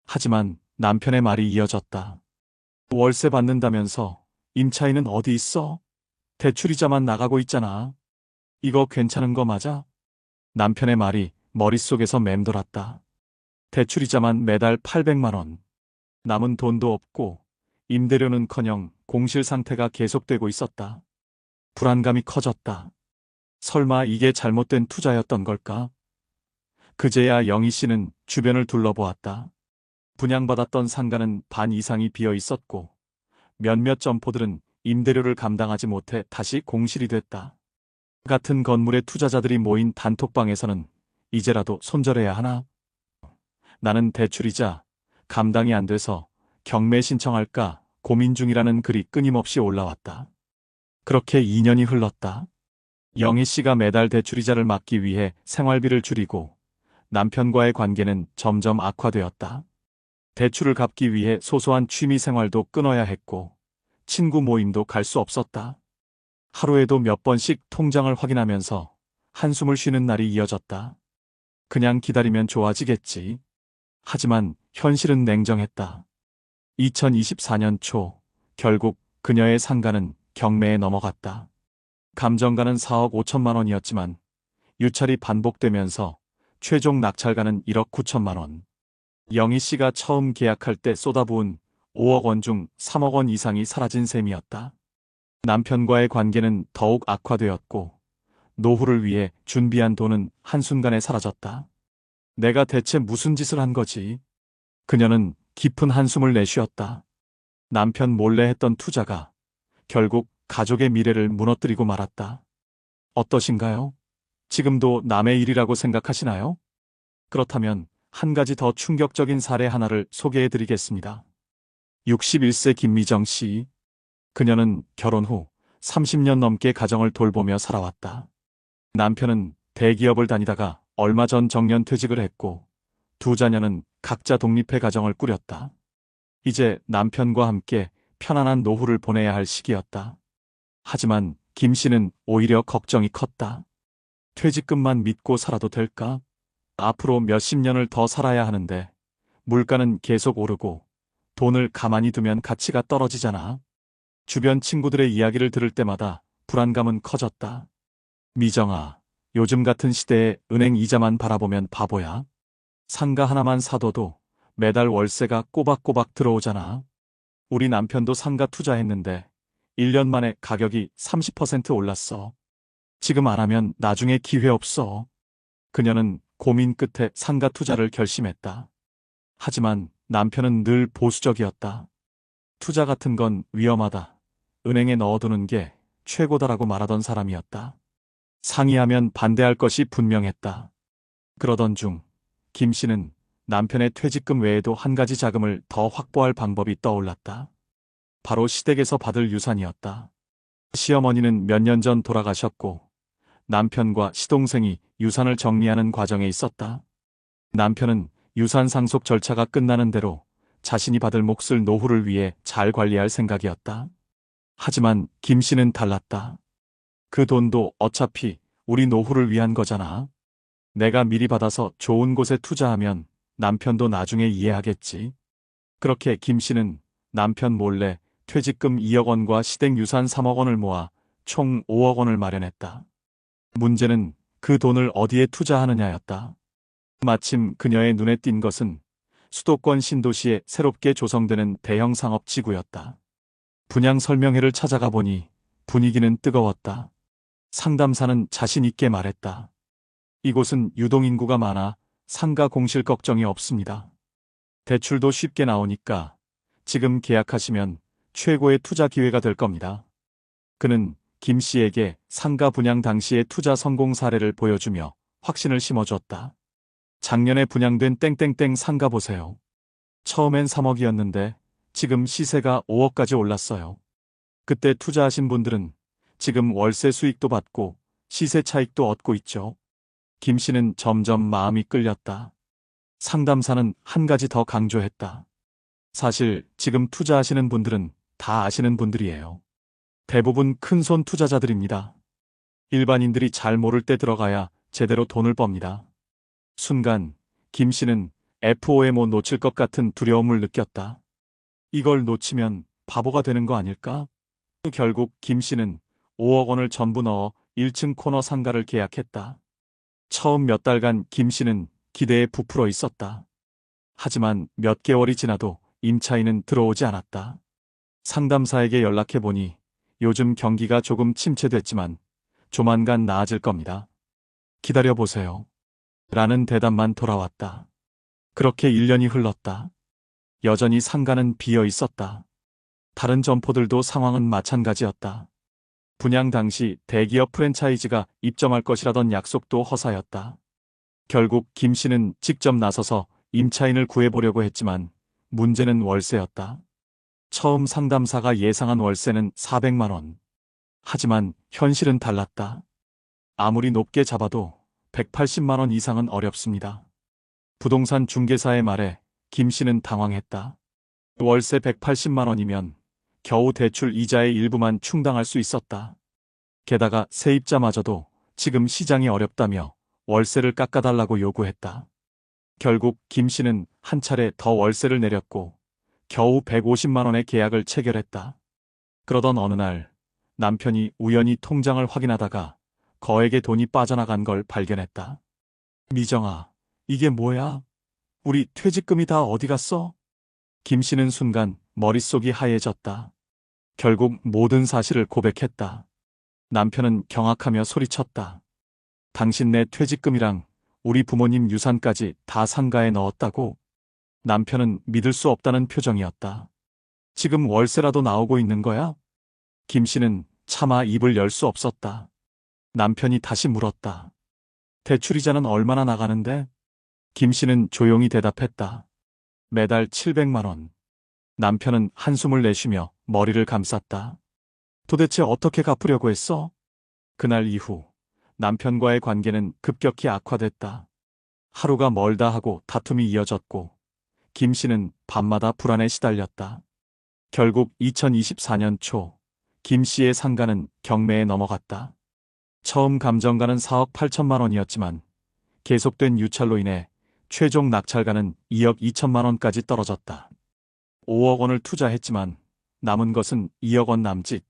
하지만 남편의 말이 이어졌다. 월세 받는다면서 임차인은 어디 있어? 대출이자만 나가고 있잖아. 이거 괜찮은 거 맞아? 남편의 말이 머릿속에서 맴돌았다. 대출이자만 매달 800만 원. 남은 돈도 없고 임대료는커녕 공실 상태가 계속되고 있었다. 불안감이 커졌다. 설마 이게 잘못된 투자였던 걸까? 그제야 영희 씨는 주변을 둘러보았다. 분양받았던 상가는 반 이상이 비어 있었고 몇몇 점포들은 임대료를 감당하지 못해 다시 공실이 됐다. 같은 건물의 투자자들이 모인 단톡방에서는 이제라도 손절해야 하나? 나는 대출이자 감당이 안 돼서 경매 신청할까 고민 중이라는 글이 끊임없이 올라왔다. 그렇게 2년이 흘렀다. 영희 씨가 매달 대출이자를 막기 위해 생활비를 줄이고 남편과의 관계는 점점 악화되었다. 대출을 갚기 위해 소소한 취미 생활도 끊어야 했고 친구 모임도 갈 수 없었다. 하루에도 몇 번씩 통장을 확인하면서 한숨을 쉬는 날이 이어졌다. 그냥 기다리면 좋아지겠지. 하지만 현실은 냉정했다. 2024년 초 결국 그녀의 상가는 경매에 넘어갔다. 감정가는 4억 5천만 원이었지만 유찰이 반복되면서 최종 낙찰가는 1억 9천만 원. 영희 씨가 처음 계약할 때 쏟아부은 5억 원 중 3억 원 이상이 사라진 셈이었다. 남편과의 관계는 더욱 악화되었고 노후를 위해 준비한 돈은 한순간에 사라졌다. 내가 대체 무슨 짓을 한 거지? 그녀는 깊은 한숨을 내쉬었다. 남편 몰래 했던 투자가 결국 가족의 미래를 무너뜨리고 말았다. 어떠신가요? 지금도 남의 일이라고 생각하시나요? 그렇다면 한 가지 더 충격적인 사례 하나를 소개해드리겠습니다. 61세 김미정 씨. 그녀는 결혼 후 30년 넘게 가정을 돌보며 살아왔다. 남편은 대기업을 다니다가 얼마 전 정년퇴직을 했고 두 자녀는 각자 독립해 가정을 꾸렸다. 이제 남편과 함께 편안한 노후를 보내야 할 시기였다. 하지만 김 씨는 오히려 걱정이 컸다. 퇴직금만 믿고 살아도 될까? 앞으로 몇십 년을 더 살아야 하는데 물가는 계속 오르고 돈을 가만히 두면 가치가 떨어지잖아. 주변 친구들의 이야기를 들을 때마다 불안감은 커졌다. 미정아, 요즘 같은 시대에 은행 이자만 바라보면 바보야. 상가 하나만 사둬도 매달 월세가 꼬박꼬박 들어오잖아. 우리 남편도 상가 투자했는데 1년 만에 가격이 30% 올랐어. 지금 안 하면 나중에 기회 없어. 그녀는 고민 끝에 상가 투자를 결심했다. 하지만 남편은 늘 보수적이었다. 투자 같은 건 위험하다. 은행에 넣어두는 게 최고다라고 말하던 사람이었다. 상의하면 반대할 것이 분명했다. 그러던 중 김 씨는 남편의 퇴직금 외에도 한 가지 자금을 더 확보할 방법이 떠올랐다. 바로 시댁에서 받을 유산이었다. 시어머니는 몇 년 전 돌아가셨고 남편과 시동생이 유산을 정리하는 과정에 있었다. 남편은 유산 상속 절차가 끝나는 대로 자신이 받을 몫을 노후를 위해 잘 관리할 생각이었다. 하지만 김 씨는 달랐다. 그 돈도 어차피 우리 노후를 위한 거잖아. 내가 미리 받아서 좋은 곳에 투자하면 남편도 나중에 이해하겠지. 그렇게 김 씨는 남편 몰래 퇴직금 2억 원과 시댁 유산 3억 원을 모아 총 5억 원을 마련했다. 문제는 그 돈을 어디에 투자하느냐였다. 마침 그녀의 눈에 띈 것은 수도권 신도시에 새롭게 조성되는 대형 상업지구였다. 분양 설명회를 찾아가 보니 분위기는 뜨거웠다. 상담사는 자신 있게 말했다. 이곳은 유동인구가 많아 상가 공실 걱정이 없습니다. 대출도 쉽게 나오니까 지금 계약하시면 최고의 투자 기회가 될 겁니다. 그는 김 씨에게 상가 분양 당시의 투자 성공 사례를 보여주며 확신을 심어줬다. 작년에 분양된 땡땡땡 상가 보세요. 처음엔 3억이었는데 지금 시세가 5억까지 올랐어요. 그때 투자하신 분들은 지금 월세 수익도 받고 시세 차익도 얻고 있죠. 김 씨는 점점 마음이 끌렸다. 상담사는 한 가지 더 강조했다. 사실 지금 투자하시는 분들은 다 아시는 분들이에요. 대부분 큰손 투자자들입니다. 일반인들이 잘 모를 때 들어가야 제대로 돈을 법니다. 순간 김 씨는 FOMO 놓칠 것 같은 두려움을 느꼈다. 이걸 놓치면 바보가 되는 거 아닐까? 결국 김 씨는 5억 원을 전부 넣어 1층 코너 상가를 계약했다. 처음 몇 달간 김 씨는 기대에 부풀어 있었다. 하지만 몇 개월이 지나도 임차인은 들어오지 않았다. 상담사에게 연락해보니 요즘 경기가 조금 침체됐지만 조만간 나아질 겁니다. 기다려보세요. 라는 대답만 돌아왔다. 그렇게 1년이 흘렀다. 여전히 상가는 비어 있었다. 다른 점포들도 상황은 마찬가지였다. 분양 당시 대기업 프랜차이즈가 입점할 것이라던 약속도 허사였다. 결국 김 씨는 직접 나서서 임차인을 구해보려고 했지만 문제는 월세였다. 처음 상담사가 예상한 월세는 400만 원. 하지만 현실은 달랐다. 아무리 높게 잡아도 180만 원 이상은 어렵습니다. 부동산 중개사의 말에 김 씨는 당황했다. 월세 180만 원이면 겨우 대출 이자의 일부만 충당할 수 있었다. 게다가 세입자마저도 지금 시장이 어렵다며 월세를 깎아달라고 요구했다. 결국 김 씨는 한 차례 더 월세를 내렸고 겨우 150만 원의 계약을 체결했다. 그러던 어느 날 남편이 우연히 통장을 확인하다가 거액의 돈이 빠져나간 걸 발견했다. 미정아, 이게 뭐야? 우리 퇴직금이 다 어디 갔어? 김 씨는 순간 머릿속이 하얘졌다. 결국 모든 사실을 고백했다. 남편은 경악하며 소리쳤다. 당신 내 퇴직금이랑 우리 부모님 유산까지 다 상가에 넣었다고? 남편은 믿을 수 없다는 표정이었다. 지금 월세라도 나오고 있는 거야? 김 씨는 차마 입을 열 수 없었다. 남편이 다시 물었다. 대출이자는 얼마나 나가는데? 김 씨는 조용히 대답했다. 매달 700만 원. 남편은 한숨을 내쉬며 머리를 감쌌다. 도대체 어떻게 갚으려고 했어? 그날 이후 남편과의 관계는 급격히 악화됐다. 하루가 멀다 하고 다툼이 이어졌고 김 씨는 밤마다 불안에 시달렸다. 결국 2024년 초 김 씨의 상가는 경매에 넘어갔다. 처음 감정가는 4억 8천만 원이었지만 계속된 유찰로 인해 최종 낙찰가는 2억 2천만 원까지 떨어졌다. 5억 원을 투자했지만 남은 것은 2억 원 남짓.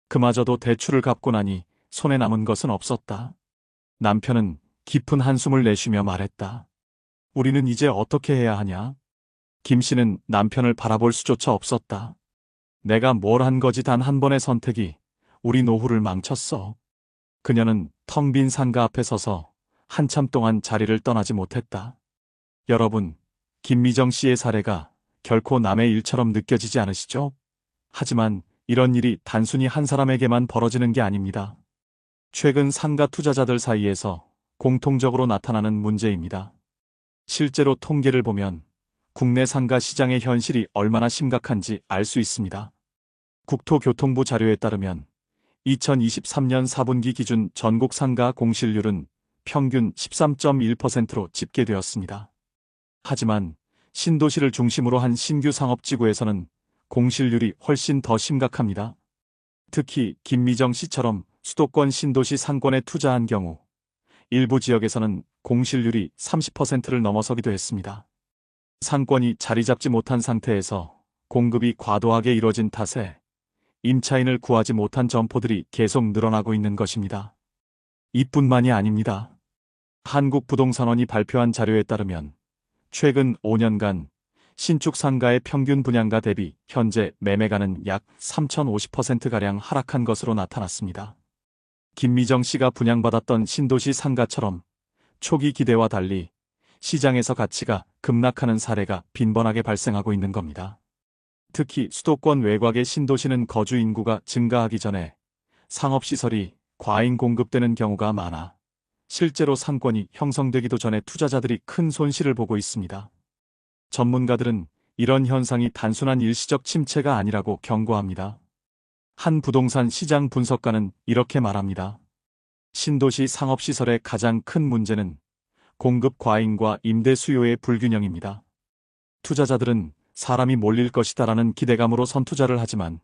그마저도 대출을 갚고 나니 손에 남은 것은 없었다. 남편은 깊은 한숨을 내쉬며 말했다. 우리는 이제 어떻게 해야 하냐? 김 씨는 남편을 바라볼 수조차 없었다. 내가 뭘 한 거지 단 한 번의 선택이 우리 노후를 망쳤어. 그녀는 텅 빈 상가 앞에 서서 한참 동안 자리를 떠나지 못했다. 여러분, 김미정 씨의 사례가 결코 남의 일처럼 느껴지지 않으시죠? 하지만 이런 일이 단순히 한 사람에게만 벌어지는 게 아닙니다. 최근 상가 투자자들 사이에서 공통적으로 나타나는 문제입니다. 실제로 통계를 보면 국내 상가 시장의 현실이 얼마나 심각한지 알 수 있습니다. 국토교통부 자료에 따르면 2023년 4분기 기준 전국 상가 공실률은 평균 13.1%로 집계되었습니다. 하지만 신도시를 중심으로 한 신규 상업지구에서는 공실률이 훨씬 더 심각합니다. 특히 김미정 씨처럼 수도권 신도시 상권에 투자한 경우 일부 지역에서는 공실률이 30%를 넘어서기도 했습니다. 상권이 자리 잡지 못한 상태에서 공급이 과도하게 이뤄진 탓에 임차인을 구하지 못한 점포들이 계속 늘어나고 있는 것입니다. 이뿐만이 아닙니다. 한국부동산원이 발표한 자료에 따르면 최근 5년간 신축 상가의 평균 분양가 대비 현재 매매가는 약 3,050%가량 하락한 것으로 나타났습니다. 김미정 씨가 분양받았던 신도시 상가처럼 초기 기대와 달리 시장에서 가치가 급락하는 사례가 빈번하게 발생하고 있는 겁니다. 특히 수도권 외곽의 신도시는 거주 인구가 증가하기 전에 상업시설이 과잉 공급되는 경우가 많아 실제로 상권이 형성되기도 전에 투자자들이 큰 손실을 보고 있습니다. 전문가들은 이런 현상이 단순한 일시적 침체가 아니라고 경고합니다. 한 부동산 시장 분석가는 이렇게 말합니다. 신도시 상업시설의 가장 큰 문제는 공급 과잉과 임대 수요의 불균형입니다. 투자자들은 사람이 몰릴 것이다라는 기대감으로 선투자를 하지만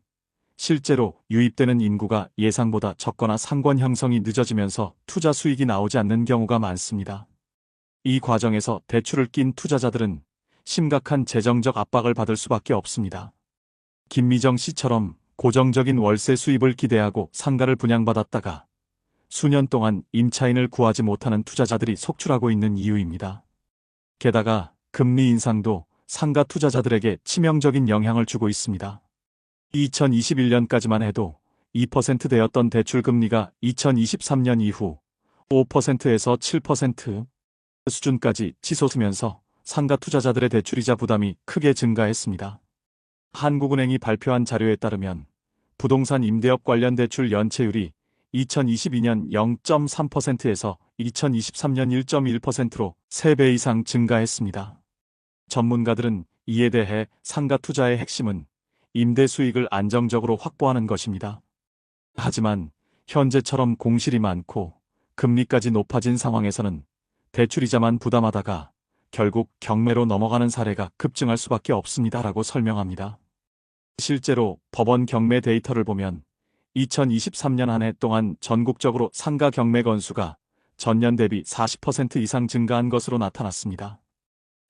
실제로 유입되는 인구가 예상보다 적거나 상권 형성이 늦어지면서 투자 수익이 나오지 않는 경우가 많습니다. 이 과정에서 대출을 낀 투자자들은 심각한 재정적 압박을 받을 수밖에 없습니다. 김미정 씨처럼 고정적인 월세 수입을 기대하고 상가를 분양받았다가 수년 동안 임차인을 구하지 못하는 투자자들이 속출하고 있는 이유입니다. 게다가 금리 인상도 상가 투자자들에게 치명적인 영향을 주고 있습니다. 2021년까지만 해도 2%대였던 대출 금리가 2023년 이후 5%에서 7% 수준까지 치솟으면서 상가 투자자들의 대출이자 부담이 크게 증가했습니다. 한국은행이 발표한 자료에 따르면 부동산 임대업 관련 대출 연체율이 2022년 0.3%에서 2023년 1.1%로 3배 이상 증가했습니다. 전문가들은 이에 대해 상가 투자의 핵심은 임대 수익을 안정적으로 확보하는 것입니다. 하지만 현재처럼 공실이 많고 금리까지 높아진 상황에서는 대출이자만 부담하다가 결국 경매로 넘어가는 사례가 급증할 수밖에 없습니다라고 설명합니다. 실제로 법원 경매 데이터를 보면 2023년 한 해 동안 전국적으로 상가 경매 건수가 전년 대비 40% 이상 증가한 것으로 나타났습니다.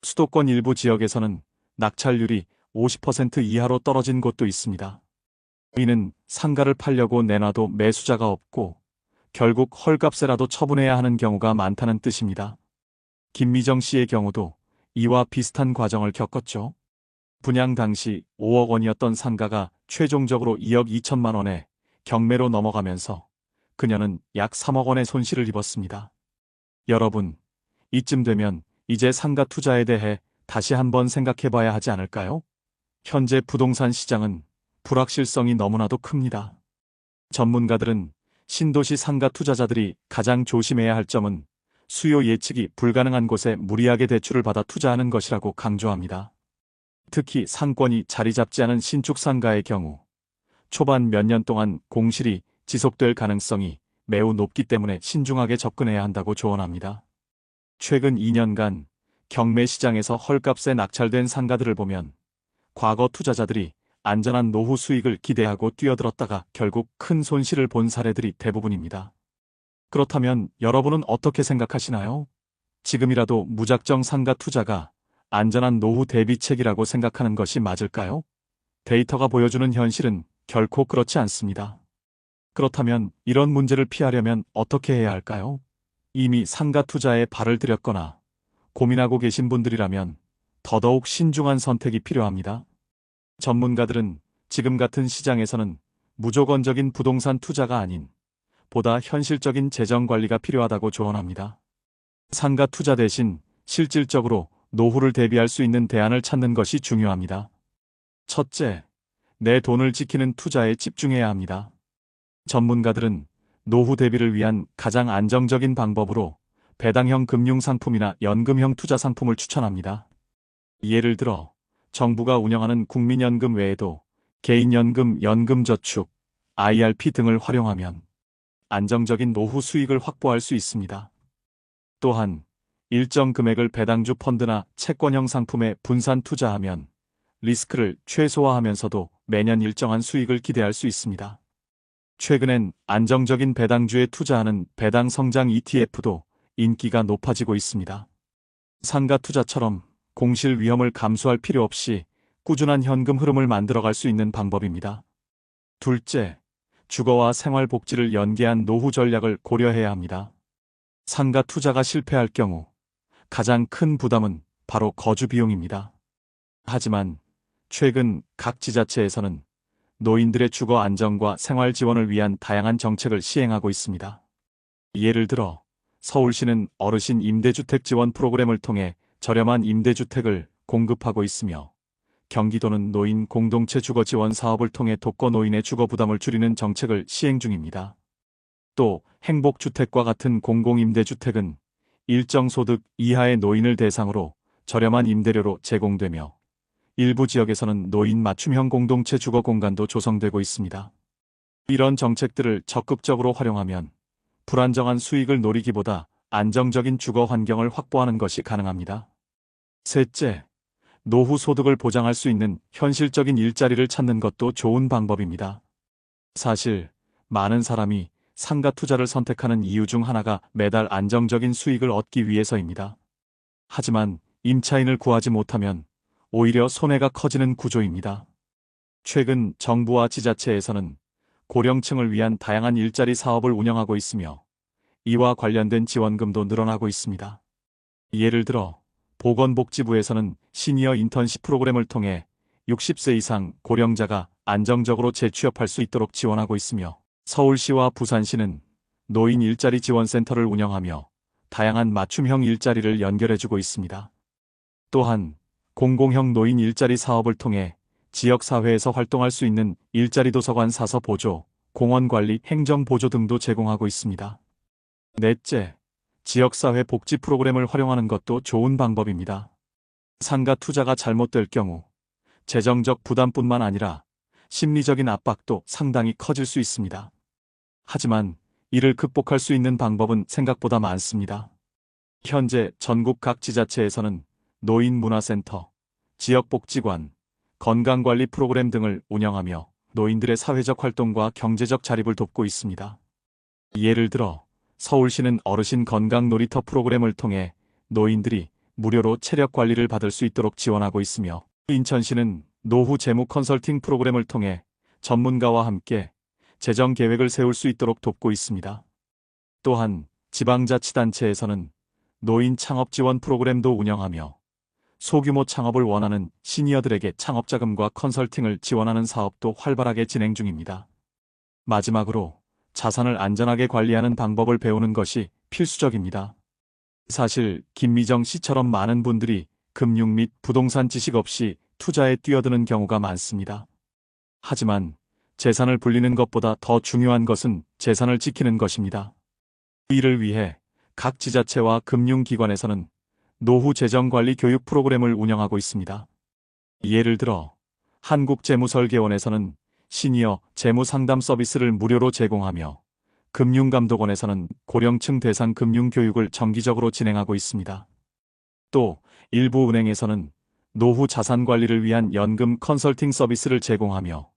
수도권 일부 지역에서는 낙찰률이 50% 이하로 떨어진 곳도 있습니다. 이는 상가를 팔려고 내놔도 매수자가 없고 결국 헐값에라도 처분해야 하는 경우가 많다는 뜻입니다. 김미정 씨의 경우도 이와 비슷한 과정을 겪었죠. 분양 당시 5억 원이었던 상가가 최종적으로 2억 2천만 원에 경매로 넘어가면서 그녀는 약 3억 원의 손실을 입었습니다. 여러분, 이쯤 되면 이제 상가 투자에 대해 다시 한번 생각해 봐야 하지 않을까요? 현재 부동산 시장은 불확실성이 너무나도 큽니다. 전문가들은 신도시 상가 투자자들이 가장 조심해야 할 점은 수요 예측이 불가능한 곳에 무리하게 대출을 받아 투자하는 것이라고 강조합니다. 특히 상권이 자리 잡지 않은 신축 상가의 경우 초반 몇 년 동안 공실이 지속될 가능성이 매우 높기 때문에 신중하게 접근해야 한다고 조언합니다. 최근 2년간 경매 시장에서 헐값에 낙찰된 상가들을 보면 과거 투자자들이 안전한 노후 수익을 기대하고 뛰어들었다가 결국 큰 손실을 본 사례들이 대부분입니다. 그렇다면 여러분은 어떻게 생각하시나요? 지금이라도 무작정 상가 투자가 안전한 노후 대비책이라고 생각하는 것이 맞을까요? 데이터가 보여주는 현실은 결코 그렇지 않습니다. 그렇다면 이런 문제를 피하려면 어떻게 해야 할까요? 이미 상가 투자에 발을 들였거나 고민하고 계신 분들이라면 더더욱 신중한 선택이 필요합니다. 전문가들은 지금 같은 시장에서는 무조건적인 부동산 투자가 아닌 보다 현실적인 재정 관리가 필요하다고 조언합니다. 상가 투자 대신 실질적으로 노후를 대비할 수 있는 대안을 찾는 것이 중요합니다. 첫째, 내 돈을 지키는 투자에 집중해야 합니다. 전문가들은 노후 대비를 위한 가장 안정적인 방법으로 배당형 금융상품이나 연금형 투자 상품을 추천합니다. 예를 들어 정부가 운영하는 국민연금 외에도 개인연금, 연금저축, IRP 등을 활용하면 안정적인 노후 수익을 확보할 수 있습니다. 또한 일정 금액을 배당주 펀드나 채권형 상품에 분산 투자하면 리스크를 최소화하면서도 매년 일정한 수익을 기대할 수 있습니다. 최근엔 안정적인 배당주에 투자하는 배당 성장 ETF도 인기가 높아지고 있습니다. 상가 투자처럼 공실 위험을 감수할 필요 없이 꾸준한 현금 흐름을 만들어갈 수 있는 방법입니다. 둘째, 주거와 생활 복지를 연계한 노후 전략을 고려해야 합니다. 상가 투자가 실패할 경우 가장 큰 부담은 바로 거주 비용입니다. 하지만 최근 각 지자체에서는 노인들의 주거 안정과 생활 지원을 위한 다양한 정책을 시행하고 있습니다. 예를 들어 서울시는 어르신 임대주택 지원 프로그램을 통해 저렴한 임대주택을 공급하고 있으며 경기도는 노인 공동체 주거 지원 사업을 통해 독거 노인의 주거 부담을 줄이는 정책을 시행 중입니다. 또 행복주택과 같은 공공임대주택은 일정 소득 이하의 노인을 대상으로 저렴한 임대료로 제공되며 일부 지역에서는 노인 맞춤형 공동체 주거 공간도 조성되고 있습니다. 이런 정책들을 적극적으로 활용하면 불안정한 수익을 노리기보다 안정적인 주거 환경을 확보하는 것이 가능합니다. 셋째, 노후 소득을 보장할 수 있는 현실적인 일자리를 찾는 것도 좋은 방법입니다. 사실 많은 사람이 상가 투자를 선택하는 이유 중 하나가 매달 안정적인 수익을 얻기 위해서입니다. 하지만 임차인을 구하지 못하면 오히려 손해가 커지는 구조입니다. 최근 정부와 지자체에서는 고령층을 위한 다양한 일자리 사업을 운영하고 있으며 이와 관련된 지원금도 늘어나고 있습니다. 예를 들어 보건복지부에서는 시니어 인턴십 프로그램을 통해 60세 이상 고령자가 안정적으로 재취업할 수 있도록 지원하고 있으며 서울시와 부산시는 노인 일자리 지원센터를 운영하며 다양한 맞춤형 일자리를 연결해주고 있습니다. 또한 공공형 노인 일자리 사업을 통해 지역사회에서 활동할 수 있는 일자리 도서관 사서 보조, 공원관리, 행정보조 등도 제공하고 있습니다. 넷째, 지역사회 복지 프로그램을 활용하는 것도 좋은 방법입니다. 상가 투자가 잘못될 경우 재정적 부담뿐만 아니라 심리적인 압박도 상당히 커질 수 있습니다. 하지만 이를 극복할 수 있는 방법은 생각보다 많습니다. 현재 전국 각 지자체에서는 노인문화센터, 지역복지관, 건강관리 프로그램 등을 운영하며 노인들의 사회적 활동과 경제적 자립을 돕고 있습니다. 예를 들어 서울시는 어르신 건강 놀이터 프로그램을 통해 노인들이 무료로 체력 관리를 받을 수 있도록 지원하고 있으며 인천시는 노후 재무 컨설팅 프로그램을 통해 전문가와 함께 재정 계획을 세울 수 있도록 돕고 있습니다. 또한 지방자치단체에서는 노인 창업 지원 프로그램도 운영하며 소규모 창업을 원하는 시니어들에게 창업자금과 컨설팅을 지원하는 사업도 활발하게 진행 중입니다. 마지막으로 자산을 안전하게 관리하는 방법을 배우는 것이 필수적입니다. 사실 김미정 씨처럼 많은 분들이 금융 및 부동산 지식 없이 투자에 뛰어드는 경우가 많습니다. 하지만 재산을 불리는 것보다 더 중요한 것은 재산을 지키는 것입니다. 이를 위해 각 지자체와 금융기관에서는 노후 재정관리 교육 프로그램을 운영하고 있습니다. 예를 들어 한국재무설계원에서는 시니어 재무상담 서비스를 무료로 제공하며 금융감독원에서는 고령층 대상 금융교육을 정기적으로 진행하고 있습니다. 또 일부 은행에서는 노후 자산관리를 위한 연금 컨설팅 서비스를 제공하며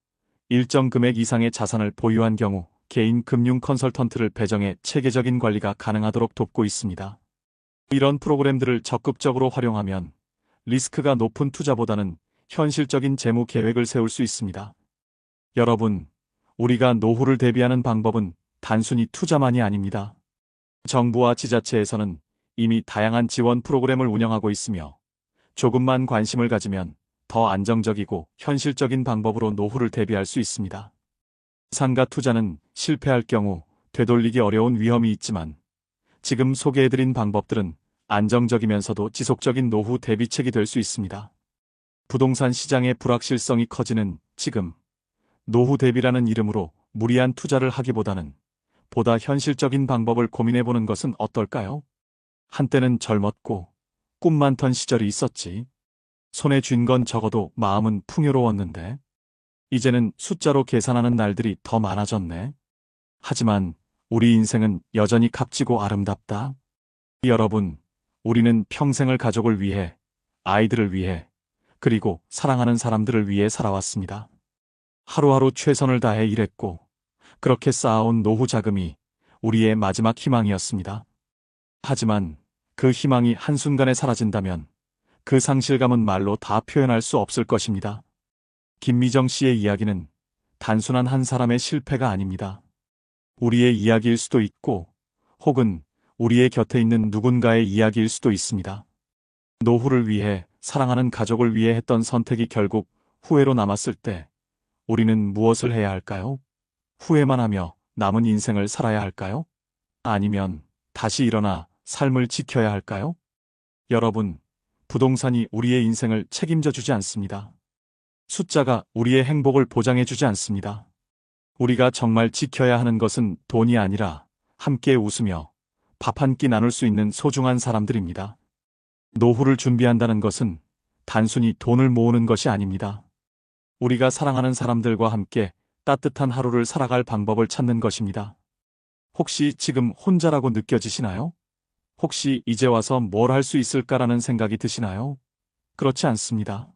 일정 금액 이상의 자산을 보유한 경우 개인 금융 컨설턴트를 배정해 체계적인 관리가 가능하도록 돕고 있습니다. 이런 프로그램들을 적극적으로 활용하면 리스크가 높은 투자보다는 현실적인 재무 계획을 세울 수 있습니다. 여러분, 우리가 노후를 대비하는 방법은 단순히 투자만이 아닙니다. 정부와 지자체에서는 이미 다양한 지원 프로그램을 운영하고 있으며 조금만 관심을 가지면 더 안정적이고 현실적인 방법으로 노후를 대비할 수 있습니다. 상가 투자는 실패할 경우 되돌리기 어려운 위험이 있지만 지금 소개해드린 방법들은 안정적이면서도 지속적인 노후 대비책이 될 수 있습니다. 부동산 시장의 불확실성이 커지는 지금, 노후 대비라는 이름으로 무리한 투자를 하기보다는 보다 현실적인 방법을 고민해보는 것은 어떨까요? 한때는 젊었고 꿈 많던 시절이 있었지. 손에 쥔 건 적어도 마음은 풍요로웠는데 이제는 숫자로 계산하는 날들이 더 많아졌네. 하지만 우리 인생은 여전히 값지고 아름답다. 여러분, 우리는 평생을 가족을 위해, 아이들을 위해, 그리고 사랑하는 사람들을 위해 살아왔습니다. 하루하루 최선을 다해 일했고 그렇게 쌓아온 노후 자금이 우리의 마지막 희망이었습니다. 하지만 그 희망이 한순간에 사라진다면 그 상실감은 말로 다 표현할 수 없을 것입니다. 김미정 씨의 이야기는 단순한 한 사람의 실패가 아닙니다. 우리의 이야기일 수도 있고 혹은 우리의 곁에 있는 누군가의 이야기일 수도 있습니다. 노후를 위해, 사랑하는 가족을 위해 했던 선택이 결국 후회로 남았을 때 우리는 무엇을 해야 할까요? 후회만 하며 남은 인생을 살아야 할까요? 아니면 다시 일어나 삶을 지켜야 할까요? 여러분, 부동산이 우리의 인생을 책임져 주지 않습니다. 숫자가 우리의 행복을 보장해주지 않습니다. 우리가 정말 지켜야 하는 것은 돈이 아니라 함께 웃으며 밥 한 끼 나눌 수 있는 소중한 사람들입니다. 노후를 준비한다는 것은 단순히 돈을 모으는 것이 아닙니다. 우리가 사랑하는 사람들과 함께 따뜻한 하루를 살아갈 방법을 찾는 것입니다. 혹시 지금 혼자라고 느껴지시나요? 혹시 이제 와서 뭘 할 수 있을까라는 생각이 드시나요? 그렇지 않습니다.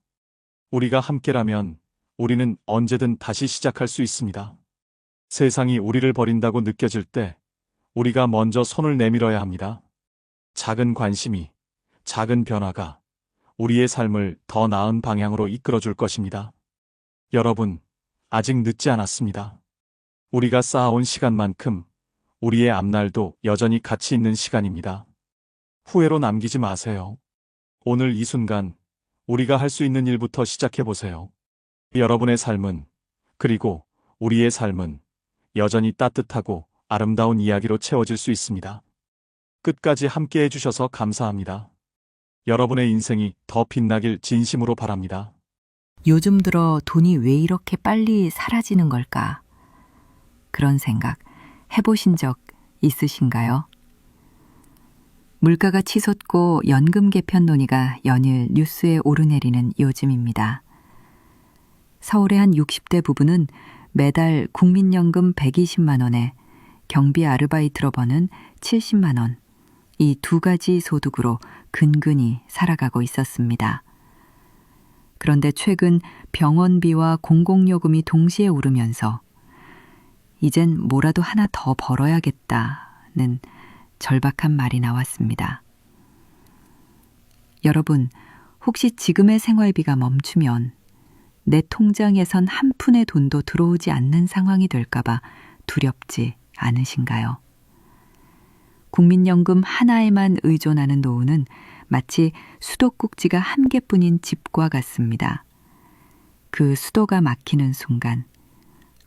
우리가 함께라면 우리는 언제든 다시 시작할 수 있습니다. 세상이 우리를 버린다고 느껴질 때 우리가 먼저 손을 내밀어야 합니다. 작은 관심이, 작은 변화가 우리의 삶을 더 나은 방향으로 이끌어줄 것입니다. 여러분, 아직 늦지 않았습니다. 우리가 쌓아온 시간만큼 우리의 앞날도 여전히 가치 있는 시간입니다. 후회로 남기지 마세요. 오늘 이 순간 우리가 할 수 있는 일부터 시작해 보세요. 여러분의 삶은, 그리고 우리의 삶은 여전히 따뜻하고 아름다운 이야기로 채워질 수 있습니다. 끝까지 함께 해주셔서 감사합니다. 여러분의 인생이 더 빛나길 진심으로 바랍니다. 요즘 들어 돈이 왜 이렇게 빨리 사라지는 걸까? 그런 생각 해보신 적 있으신가요? 물가가 치솟고 연금 개편 논의가 연일 뉴스에 오르내리는 요즘입니다. 서울의 한 60대 부부는 매달 국민연금 120만 원에 경비 아르바이트로 버는 70만 원, 이 두 가지 소득으로 근근히 살아가고 있었습니다. 그런데 최근 병원비와 공공요금이 동시에 오르면서 이젠 뭐라도 하나 더 벌어야겠다는 절박한 말이 나왔습니다. 여러분, 혹시 지금의 생활비가 멈추면 내 통장에선 한 푼의 돈도 들어오지 않는 상황이 될까봐 두렵지 않으신가요? 국민연금 하나에만 의존하는 노후는 마치 수도꼭지가 한 개뿐인 집과 같습니다. 그 수도가 막히는 순간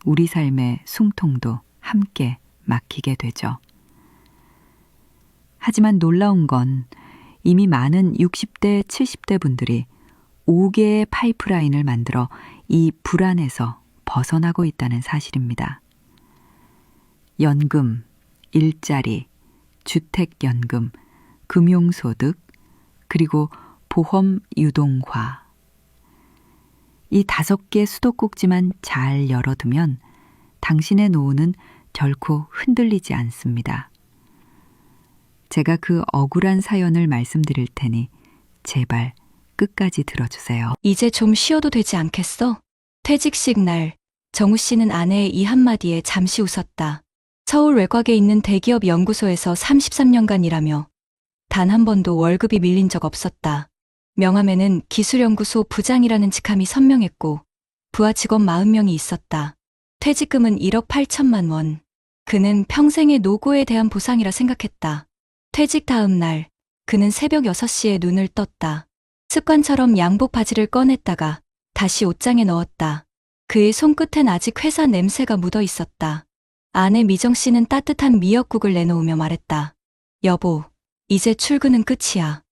우리 삶의 숨통도 함께 막히게 되죠. 하지만 놀라운 건 이미 많은 60대, 70대 분들이 5개의 파이프라인을 만들어 이 불안에서 벗어나고 있다는 사실입니다. 연금, 일자리, 주택연금, 금융소득, 그리고 보험 유동화. 이 5개 수도꼭지만 잘 열어두면 당신의 노후는 결코 흔들리지 않습니다. 제가 그 억울한 사연을 말씀드릴 테니 제발 끝까지 들어주세요. 이제 좀 쉬어도 되지 않겠어? 퇴직식 날, 정우 씨는 아내의 이 한마디에 잠시 웃었다. 서울 외곽에 있는 대기업 연구소에서 33년간 일하며 단 한 번도 월급이 밀린 적 없었다. 명함에는 기술연구소 부장이라는 직함이 선명했고 부하 직원 40명이 있었다. 퇴직금은 1억 8천만 원. 그는 평생의 노고에 대한 보상이라 생각했다. 퇴직 다음 날, 그는 새벽 6시에 눈을 떴다. 습관처럼 양복 바지를 꺼냈다가 다시 옷장에 넣었다. 그의 손끝엔 아직 회사 냄새가 묻어 있었다. 아내 미정 씨는 따뜻한 미역국을 내놓으며 말했다. 여보, 이제 출근은 끝이야.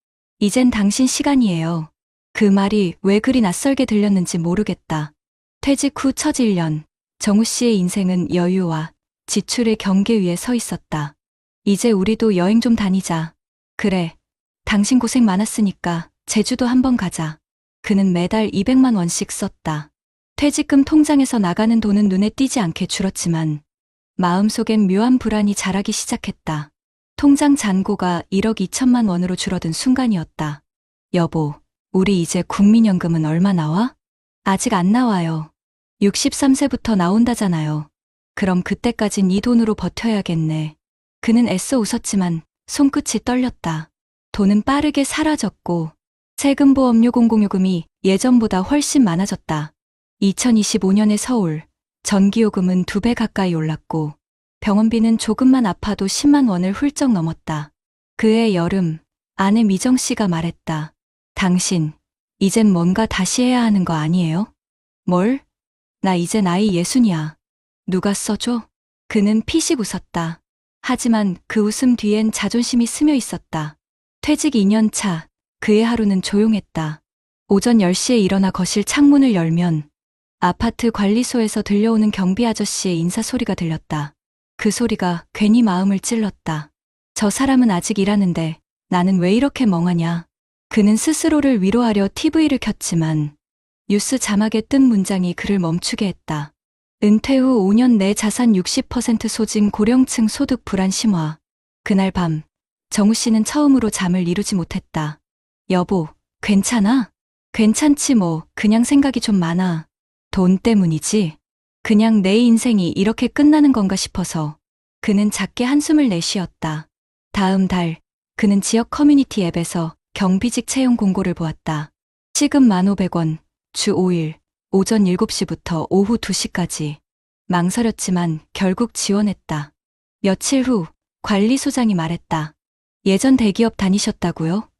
이젠 당신 시간이에요. 그 말이 왜 그리 낯설게 들렸는지 모르겠다. 퇴직 후 첫 1년, 정우 씨의 인생은 여유와 지출의 경계 위에 서 있었다. 이제 우리도 여행 좀 다니자. 그래, 당신 고생 많았으니까 제주도 한번 가자. 그는 매달 200만 원씩 썼다. 퇴직금 통장에서 나가는 돈은 눈에 띄지 않게 줄었지만 마음속엔 묘한 불안이 자라기 시작했다. 통장 잔고가 1억 2천만 원으로 줄어든 순간이었다. 여보, 우리 이제 국민연금은 얼마 나와? 아직 안 나와요. 63세부터 나온다잖아요. 그럼 그때까진 이 돈으로 버텨야겠네. 그는 애써 웃었지만 손끝이 떨렸다. 돈은 빠르게 사라졌고 세금보험료 공공요금이 예전보다 훨씬 많아졌다. 2025년의 서울, 전기요금은 2배 가까이 올랐고 병원비는 조금만 아파도 10만 원을 훌쩍 넘었다. 그해 여름, 아내 미정 씨가 말했다. 당신, 이젠 뭔가 다시 해야 하는 거 아니에요? 뭘? 나 이제 나이 60이야. 누가 써줘? 그는 피식 웃었다. 하지만 그 웃음 뒤엔 자존심이 스며 있었다. 퇴직 2년 차, 그의 하루는 조용했다. 오전 10시에 일어나 거실 창문을 열면 아파트 관리소에서 들려오는 경비 아저씨의 인사소리가 들렸다. 그 소리가 괜히 마음을 찔렀다. 저 사람은 아직 일하는데 나는 왜 이렇게 멍하냐. 그는 스스로를 위로하려 TV를 켰지만 뉴스 자막에 뜬 문장이 그를 멈추게 했다. 은퇴 후 5년 내 자산 60% 소진 고령층 소득 불안 심화. 그날 밤 정우 씨는 처음으로 잠을 이루지 못했다. 여보, 괜찮아? 괜찮지 뭐, 그냥 생각이 좀 많아. 돈 때문이지? 그냥 내 인생이 이렇게 끝나는 건가 싶어서. 그는 작게 한숨을 내쉬었다. 다음 달 그는 지역 커뮤니티 앱에서 경비직 채용 공고를 보았다. 시급 1,500원, 주 5일, 오전 7시부터 오후 2시까지. 망설였지만 결국 지원했다. 며칠 후 관리소장이 말했다. 예전 대기업 다니셨다고요?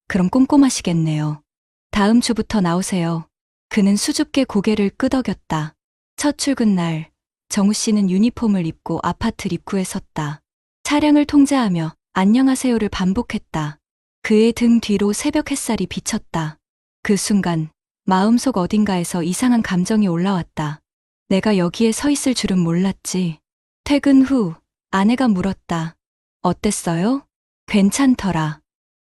그럼 꼼꼼하시겠네요. 다음 주부터 나오세요. 그는 수줍게 고개를 끄덕였다. 첫 출근 날 정우 씨는 유니폼을 입고 아파트 입구에 섰다. 차량을 통제하며 안녕하세요를 반복했다. 그의 등 뒤로 새벽 햇살이 비쳤다. 그 순간 마음속 어딘가에서 이상한 감정이 올라왔다. 내가 여기에 서 있을 줄은 몰랐지. 퇴근 후 아내가 물었다. 어땠어요? 괜찮더라.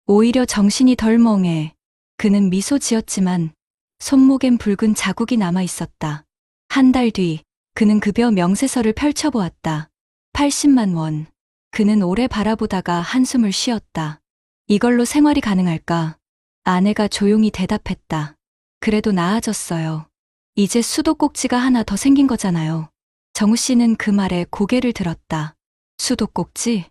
오히려 정신이 덜 멍해. 그는 미소 지었지만 손목엔 붉은 자국이 남아 있었다. 한 달 뒤 그는 급여 명세서를 펼쳐보았다. 80만 원. 그는 오래 바라보다가 한숨을 쉬었다. 이걸로 생활이 가능할까? 아내가 조용히 대답했다. 그래도 나아졌어요. 이제 수도꼭지가 하나 더 생긴 거잖아요. 정우 씨는 그 말에 고개를 들었다. 수도꼭지?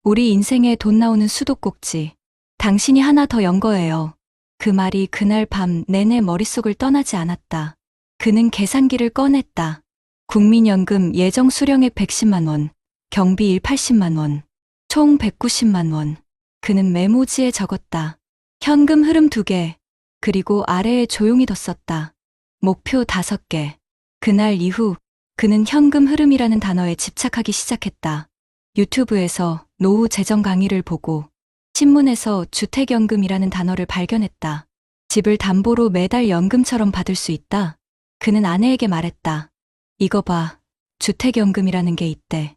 우리 인생에 돈 나오는 수도꼭지. 당신이 하나 더 연 거예요. 그 말이 그날 밤 내내 머릿속을 떠나지 않았다. 그는 계산기를 꺼냈다. 국민연금 예정 수령액 110만 원, 경비일 80만 원, 총 190만 원. 그는 메모지에 적었다. 현금 흐름 2개, 그리고 아래에 조용히 덧썼다. 목표 5개. 그날 이후 그는 현금 흐름이라는 단어에 집착하기 시작했다. 유튜브에서 노후 재정 강의를 보고 신문에서 주택연금이라는 단어를 발견했다. 집을 담보로 매달 연금처럼 받을 수 있다. 그는 아내에게 말했다. 이거 봐, 주택연금이라는 게 있대.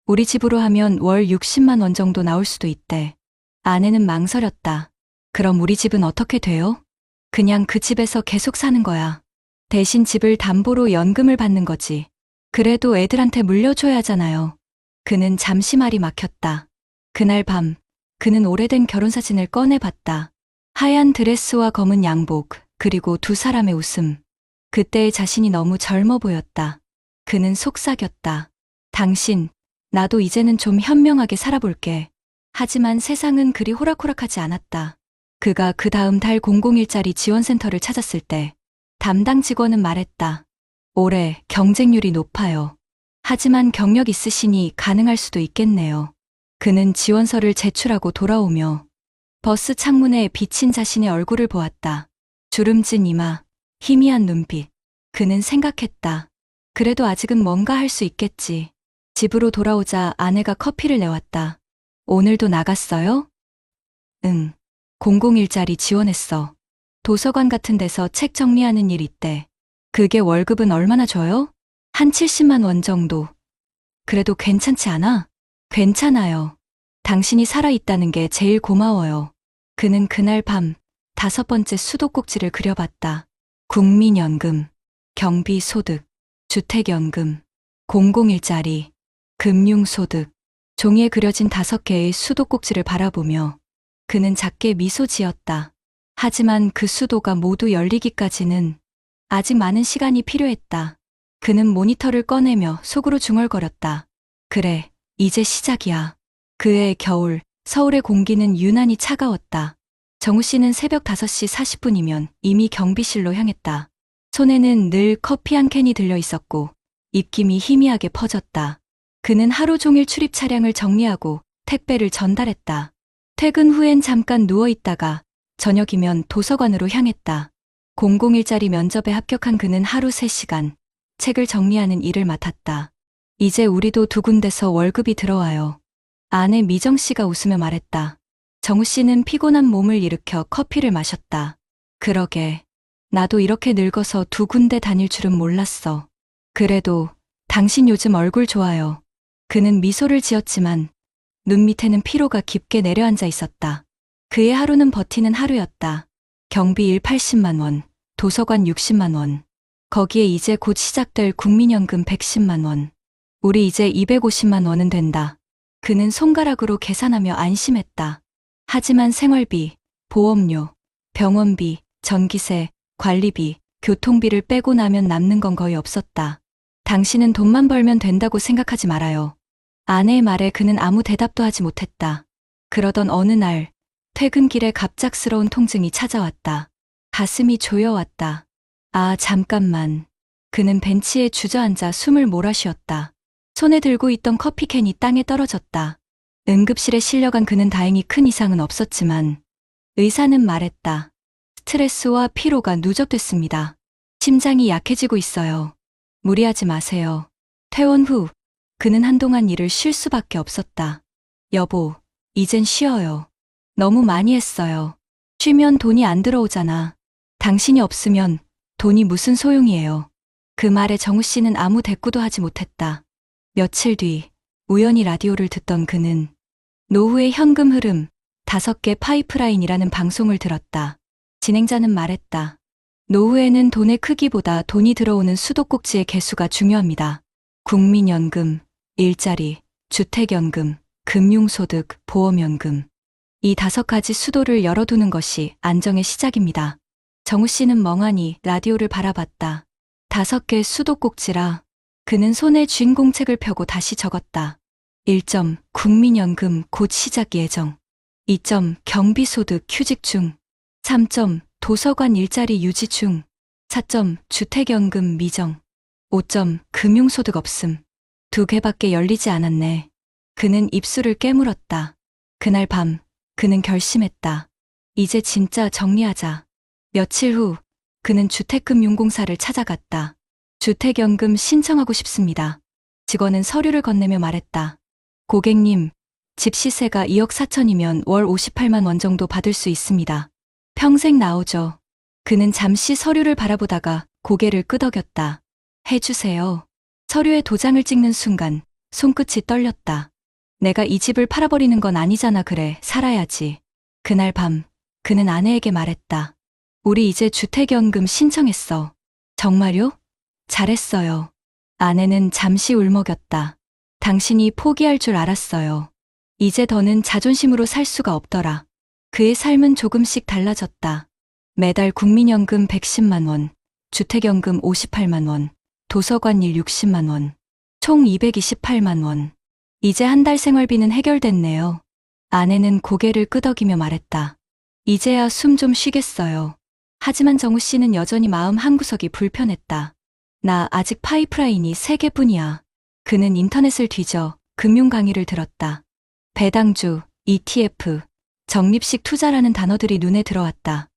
우리 집으로 하면 월 60만 원 정도 나올 수도 있대. 아내는 망설였다. 그럼 우리 집은 어떻게 돼요? 그냥 그 집에서 계속 사는 거야. 대신 집을 담보로 연금을 받는 거지. 그래도 애들한테 물려줘야 하잖아요. 그는 잠시 말이 막혔다. 그날 밤 그는 오래된 결혼사진을 꺼내봤다. 하얀 드레스와 검은 양복, 그리고 두 사람의 웃음. 그때의 자신이 너무 젊어 보였다. 그는 속삭였다. 당신, 나도 이제는 좀 현명하게 살아볼게. 하지만 세상은 그리 호락호락하지 않았다. 그가 그 다음 달 001짜리 지원센터를 찾았을 때 담당 직원은 말했다. 올해 경쟁률이 높아요. 하지만 경력 있으시니 가능할 수도 있겠네요. 그는 지원서를 제출하고 돌아오며 버스 창문에 비친 자신의 얼굴을 보았다. 주름진 이마, 희미한 눈빛. 그는 생각했다. 그래도 아직은 뭔가 할 수 있겠지. 집으로 돌아오자 아내가 커피를 내왔다. 오늘도 나갔어요? 응. 001짜리 지원했어. 도서관 같은 데서 책 정리하는 일 있대. 그게 월급은 얼마나 줘요? 한 70만 원 정도. 그래도 괜찮지 않아? 괜찮아요. 당신이 살아있다는 게 제일 고마워요. 그는 그날 밤 5번째 수도꼭지를 그려봤다. 국민연금, 경비소득, 주택연금, 001짜리, 금융소득. 종이에 그려진 5개의 수도꼭지를 바라보며 그는 작게 미소 지었다. 하지만 그 수도가 모두 열리기까지는 아직 많은 시간이 필요했다. 그는 모니터를 꺼내며 속으로 중얼거렸다. 그래, 이제 시작이야. 그해 겨울, 서울의 공기는 유난히 차가웠다. 정우 씨는 새벽 5시 40분이면 이미 경비실로 향했다. 손에는 늘 커피 한 캔이 들려 있었고 입김이 희미하게 퍼졌다. 그는 하루 종일 출입 차량을 정리하고 택배를 전달했다. 퇴근 후엔 잠깐 누워있다가 저녁이면 도서관으로 향했다. 001짜리 면접에 합격한 그는 하루 3시간 책을 정리하는 일을 맡았다. 이제 우리도 2군데서 월급이 들어와요. 아내 미정 씨가 웃으며 말했다. 정우 씨는 피곤한 몸을 일으켜 커피를 마셨다. 그러게, 나도 이렇게 늙어서 두 군데 다닐 줄은 몰랐어. 그래도 당신 요즘 얼굴 좋아요. 그는 미소를 지었지만 눈 밑에는 피로가 깊게 내려앉아 있었다. 그의 하루는 버티는 하루였다. 경비 일 80만 원, 도서관 60만 원. 거기에 이제 곧 시작될 국민연금 110만 원. 우리 이제 250만 원은 된다. 그는 손가락으로 계산하며 안심했다. 하지만 생활비, 보험료, 병원비, 전기세, 관리비, 교통비를 빼고 나면 남는 건 거의 없었다. 당신은 돈만 벌면 된다고 생각하지 말아요. 아내의 말에 그는 아무 대답도 하지 못했다. 그러던 어느 날, 퇴근길에 갑작스러운 통증이 찾아왔다. 가슴이 조여왔다. 아, 잠깐만. 그는 벤치에 주저앉아 숨을 몰아쉬었다. 손에 들고 있던 커피캔이 땅에 떨어졌다. 응급실에 실려간 그는 다행히 큰 이상은 없었지만 의사는 말했다. 스트레스와 피로가 누적됐습니다. 심장이 약해지고 있어요. 무리하지 마세요. 퇴원 후 그는 한동안 일을 쉴 수밖에 없었다. 여보, 이젠 쉬어요. 너무 많이 했어요. 쉬면 돈이 안 들어오잖아. 당신이 없으면 돈이 무슨 소용이에요. 그 말에 정우 씨는 아무 대꾸도 하지 못했다. 며칠 뒤 우연히 라디오를 듣던 그는 노후의 현금 흐름 5개 파이프라인이라는 방송을 들었다. 진행자는 말했다. 노후에는 돈의 크기보다 돈이 들어오는 수도꼭지의 개수가 중요합니다. 국민연금, 일자리, 주택연금, 금융소득, 보험연금. 이 5가지 수도를 열어두는 것이 안정의 시작입니다. 정우 씨는 멍하니 라디오를 바라봤다. 5개 수도꼭지라. 그는 손에 쥔 공책을 펴고 다시 적었다. 1점 국민연금 곧 시작 예정. 2점 경비소득 휴직 중. 3점 도서관 일자리 유지 중. 4점 주택연금 미정. 5점 금융소득 없음. 2개밖에 열리지 않았네. 그는 입술을 깨물었다. 그날 밤 그는 결심했다. 이제 진짜 정리하자. 며칠 후 그는 주택금융공사를 찾아갔다. 주택연금 신청하고 싶습니다. 직원은 서류를 건네며 말했다. 고객님, 집 시세가 2억 4천이면 월 58만 원 정도 받을 수 있습니다. 평생 나오죠. 그는 잠시 서류를 바라보다가 고개를 끄덕였다. 해주세요. 서류에 도장을 찍는 순간 손끝이 떨렸다. 내가 이 집을 팔아버리는 건 아니잖아. 그래, 살아야지. 그날 밤 그는 아내에게 말했다. 우리 이제 주택연금 신청했어. 정말요? 잘했어요. 아내는 잠시 울먹였다. 당신이 포기할 줄 알았어요. 이제 더는 자존심으로 살 수가 없더라. 그의 삶은 조금씩 달라졌다. 매달 국민연금 110만 원, 주택연금 58만 원, 도서관 일 60만 원, 총 228만 원. 이제 한 달 생활비는 해결됐네요. 아내는 고개를 끄덕이며 말했다. 이제야 숨 좀 쉬겠어요. 하지만 정우 씨는 여전히 마음 한구석이 불편했다. 나 아직 파이프라인이 3개뿐이야. 그는 인터넷을 뒤져 금융 강의를 들었다. 배당주, ETF, 적립식 투자라는 단어들이 눈에 들어왔다.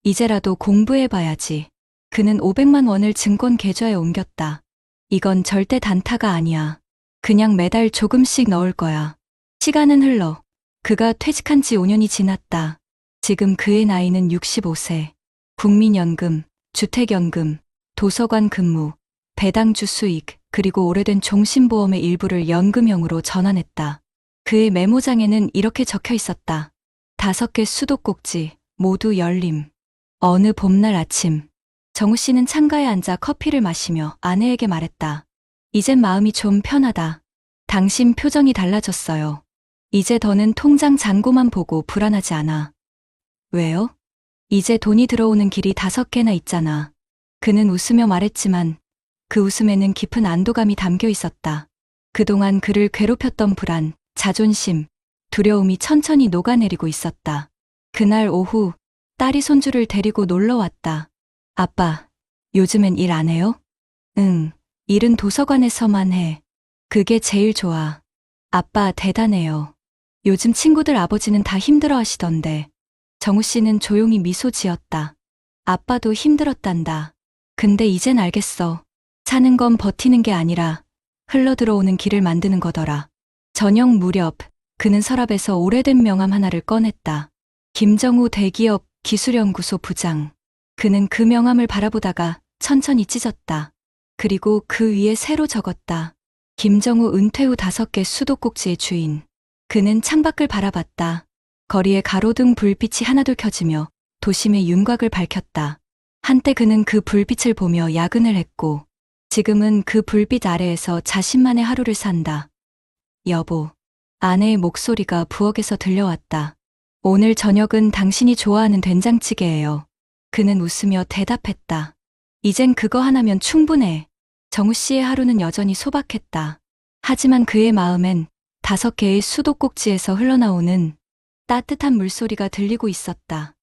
이제라도 공부해봐야지. 그는 500만 원을 증권 계좌에 옮겼다. 이건 절대 단타가 아니야. 그냥 매달 조금씩 넣을 거야. 시간은 흘러. 그가 퇴직한 지 5년이 지났다. 지금 그의 나이는 65세. 국민연금, 주택연금, 도서관 근무, 배당주 수익, 그리고 오래된 종신보험의 일부를 연금형으로 전환했다. 그의 메모장에는 이렇게 적혀 있었다. 5개 수도꼭지, 모두 열림. 어느 봄날 아침, 정우 씨는 창가에 앉아 커피를 마시며 아내에게 말했다. 이젠 마음이 좀 편하다. 당신 표정이 달라졌어요. 이제 더는 통장 잔고만 보고 불안하지 않아. 왜요? 이제 돈이 들어오는 길이 5개나 있잖아. 그는 웃으며 말했지만 그 웃음에는 깊은 안도감이 담겨 있었다. 그동안 그를 괴롭혔던 불안, 자존심, 두려움이 천천히 녹아내리고 있었다. 그날 오후 딸이 손주를 데리고 놀러 왔다. 아빠, 요즘엔 일 안 해요? 응, 일은 도서관에서만 해. 그게 제일 좋아. 아빠 대단해요. 요즘 친구들 아버지는 다 힘들어 하시던데. 정우 씨는 조용히 미소 지었다. 아빠도 힘들었단다. 근데 이젠 알겠어. 사는 건 버티는 게 아니라 흘러들어오는 길을 만드는 거더라. 저녁 무렵 그는 서랍에서 오래된 명함 하나를 꺼냈다. 김정우 대기업 기술연구소 부장. 그는 그 명함을 바라보다가 천천히 찢었다. 그리고 그 위에 새로 적었다. 김정우 은퇴 후 5개 수도꼭지의 주인. 그는 창밖을 바라봤다. 거리에 가로등 불빛이 하나둘 켜지며 도심의 윤곽을 밝혔다. 한때 그는 그 불빛을 보며 야근을 했고 지금은 그 불빛 아래에서 자신만의 하루를 산다. 여보. 아내의 목소리가 부엌에서 들려왔다. 오늘 저녁은 당신이 좋아하는 된장찌개예요. 그는 웃으며 대답했다. 이젠 그거 하나면 충분해. 정우 씨의 하루는 여전히 소박했다. 하지만 그의 마음엔 5개의 수도꼭지에서 흘러나오는 따뜻한 물소리가 들리고 있었다.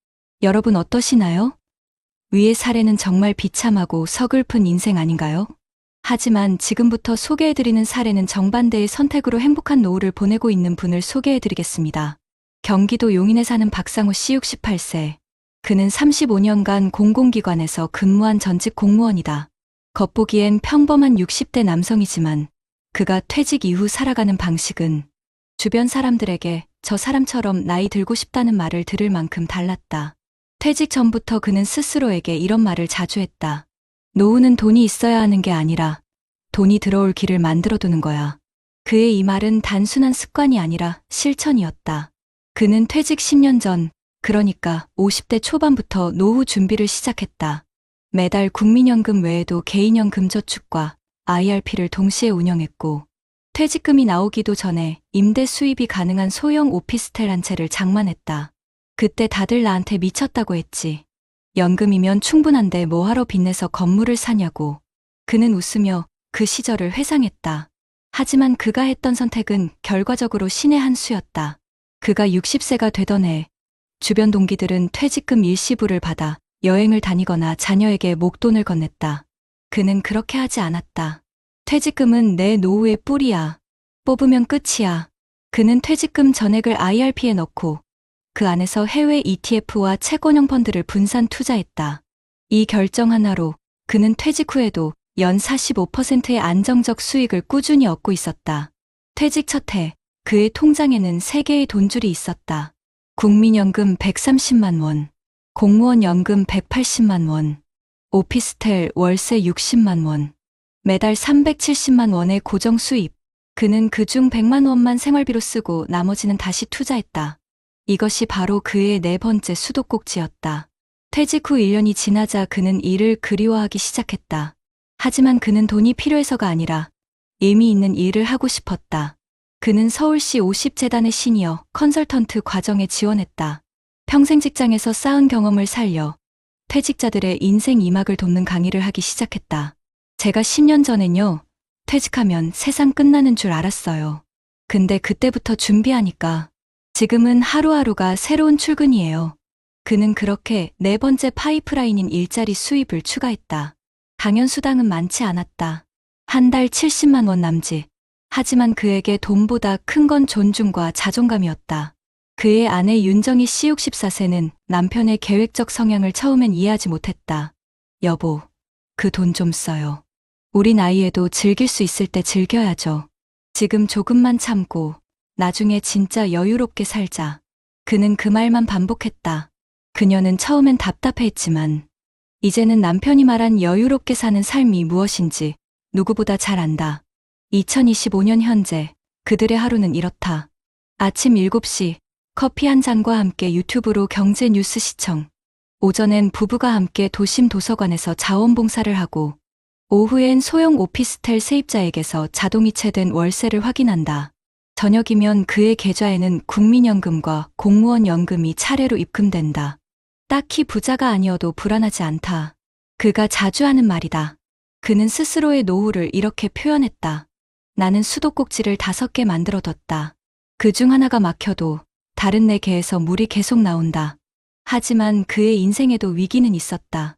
여러분 어떠시나요? 위의 사례는 정말 비참하고 서글픈 인생 아닌가요? 하지만 지금부터 소개해드리는 사례는 정반대의 선택으로 행복한 노후를 보내고 있는 분을 소개해드리겠습니다. 경기도 용인에 사는 박상우 씨 68세. 그는 35년간 공공기관에서 근무한 전직 공무원이다. 겉보기엔 평범한 60대 남성이지만 그가 퇴직 이후 살아가는 방식은 주변 사람들에게 저 사람처럼 나이 들고 싶다는 말을 들을 만큼 달랐다. 퇴직 전부터 그는 스스로에게 이런 말을 자주 했다. 노후는 돈이 있어야 하는 게 아니라 돈이 들어올 길을 만들어두는 거야. 그의 이 말은 단순한 습관이 아니라 실천이었다. 그는 퇴직 10년 전, 그러니까 50대 초반부터 노후 준비를 시작했다. 매달 국민연금 외에도 개인연금 저축과 IRP를 동시에 운영했고 퇴직금이 나오기도 전에 임대 수입이 가능한 소형 오피스텔 한 채를 장만했다. 그때 다들 나한테 미쳤다고 했지. 연금이면 충분한데 뭐하러 빚내서 건물을 사냐고. 그는 웃으며 그 시절을 회상했다. 하지만 그가 했던 선택은 결과적으로 신의 한 수였다. 그가 60세가 되던 해 주변 동기들은 퇴직금 일시불을 받아 여행을 다니거나 자녀에게 목돈을 건넸다. 그는 그렇게 하지 않았다. 퇴직금은 내 노후의 뿌리야. 뽑으면 끝이야. 그는 퇴직금 전액을 IRP에 넣고 그 안에서 해외 ETF와 채권형 펀드를 분산 투자했다. 이 결정 하나로 그는 퇴직 후에도 연 45%의 안정적 수익을 꾸준히 얻고 있었다. 퇴직 첫 해, 그의 통장에는 3개의 돈줄이 있었다. 국민연금 130만 원, 공무원 연금 180만 원, 오피스텔 월세 60만 원, 매달 370만 원의 고정 수입. 그는 그중 100만 원만 생활비로 쓰고 나머지는 다시 투자했다. 이것이 바로 그의 4번째 수도꼭지였다. 퇴직 후 1년이 지나자 그는 일을 그리워하기 시작했다. 하지만 그는 돈이 필요해서가 아니라 의미 있는 일을 하고 싶었다. 그는 서울시 50재단의 시니어 컨설턴트 과정에 지원했다. 평생 직장에서 쌓은 경험을 살려 퇴직자들의 인생 2막을 돕는 강의를 하기 시작했다. 제가 10년 전엔요, 퇴직하면 세상 끝나는 줄 알았어요. 근데 그때부터 준비하니까 지금은 하루하루가 새로운 출근이에요. 그는 그렇게 4번째 파이프라인인 일자리 수입을 추가했다. 강연 수당은 많지 않았다. 한 달 70만 원 남짓. 하지만 그에게 돈보다 큰 건 존중과 자존감이었다. 그의 아내 윤정희 씨 64세는 남편의 계획적 성향을 처음엔 이해하지 못했다. 여보, 그 돈 좀 써요. 우리 나이에도 즐길 수 있을 때 즐겨야죠. 지금 조금만 참고 나중에 진짜 여유롭게 살자. 그는 그 말만 반복했다. 그녀는 처음엔 답답해했지만 이제는 남편이 말한 여유롭게 사는 삶이 무엇인지 누구보다 잘 안다. 2025년 현재 그들의 하루는 이렇다. 아침 7시 커피 한 잔과 함께 유튜브로 경제 뉴스 시청. 오전엔 부부가 함께 도심 도서관에서 자원봉사를 하고 오후엔 소형 오피스텔 세입자에게서 자동이체된 월세를 확인한다. 저녁이면 그의 계좌에는 국민연금과 공무원 연금이 차례로 입금된다. 딱히 부자가 아니어도 불안하지 않다. 그가 자주 하는 말이다. 그는 스스로의 노후를 이렇게 표현했다. 나는 수도꼭지를 5개 만들어뒀다. 그중 하나가 막혀도 다른 4개에서 물이 계속 나온다. 하지만 그의 인생에도 위기는 있었다.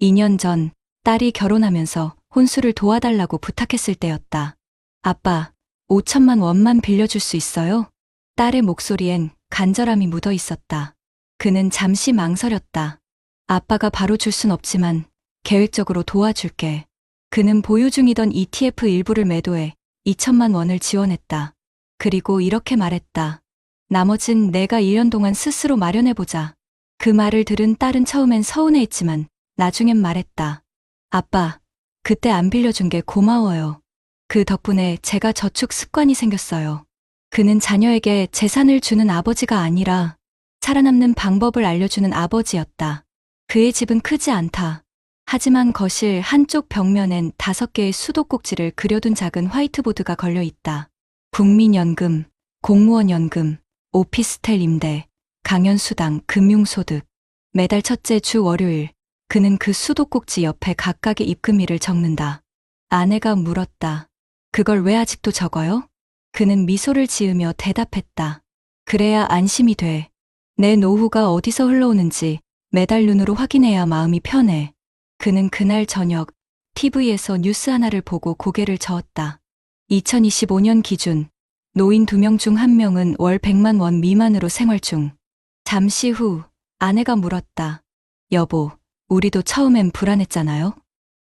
2년 전 딸이 결혼하면서 혼수를 도와달라고 부탁했을 때였다. 아빠, 5천만 원만 빌려줄 수 있어요? 딸의 목소리엔 간절함이 묻어 있었다. 그는 잠시 망설였다. 아빠가 바로 줄 순 없지만 계획적으로 도와줄게. 그는 보유 중이던 ETF 일부를 매도해 2천만 원을 지원했다. 그리고 이렇게 말했다. 나머진 내가 1년 동안 스스로 마련해보자. 그 말을 들은 딸은 처음엔 서운해했지만 나중엔 말했다. 아빠, 그때 안 빌려준 게 고마워요. 그 덕분에 제가 저축 습관이 생겼어요. 그는 자녀에게 재산을 주는 아버지가 아니라 살아남는 방법을 알려주는 아버지였다. 그의 집은 크지 않다. 하지만 거실 한쪽 벽면엔 5개의 수도꼭지를 그려둔 작은 화이트보드가 걸려 있다. 국민연금, 공무원연금, 오피스텔 임대, 강연수당, 금융소득. 매달 첫째 주 월요일, 그는 그 수도꼭지 옆에 각각의 입금일을 적는다. 아내가 물었다. 그걸 왜 아직도 적어요? 그는 미소를 지으며 대답했다. 그래야 안심이 돼. 내 노후가 어디서 흘러오는지 매달 눈으로 확인해야 마음이 편해. 그는 그날 저녁 TV에서 뉴스 하나를 보고 고개를 저었다. 2025년 기준 노인 2명 중 1명은 월 100만 원 미만으로 생활 중. 잠시 후 아내가 물었다. 여보, 우리도 처음엔 불안했잖아요?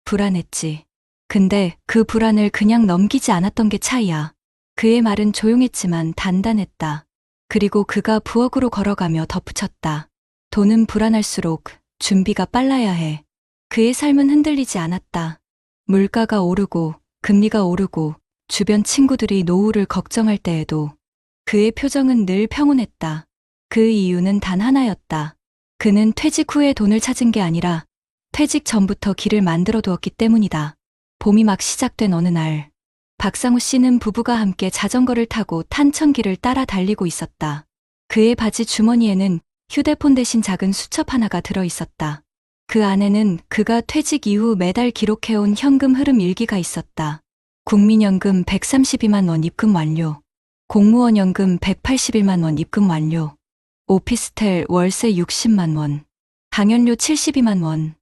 불안했지. 근데 그 불안을 그냥 넘기지 않았던 게 차이야. 그의 말은 조용했지만 단단했다. 그리고 그가 부엌으로 걸어가며 덧붙였다. 돈은 불안할수록 준비가 빨라야 해. 그의 삶은 흔들리지 않았다. 물가가 오르고 금리가 오르고 주변 친구들이 노후를 걱정할 때에도 그의 표정은 늘 평온했다. 그 이유는 단 하나였다. 그는 퇴직 후에 돈을 찾은 게 아니라 퇴직 전부터 길을 만들어 두었기 때문이다. 봄이 막 시작된 어느 날, 박상우 씨는 부부가 함께 자전거를 타고 탄천길을 따라 달리고 있었다. 그의 바지 주머니에는 휴대폰 대신 작은 수첩 하나가 들어 있었다. 그 안에는 그가 퇴직 이후 매달 기록해온 현금 흐름 일기가 있었다. 국민연금 132만 원 입금 완료. 공무원 연금 181만 원 입금 완료. 오피스텔 월세 60만 원. 강연료 72만 원.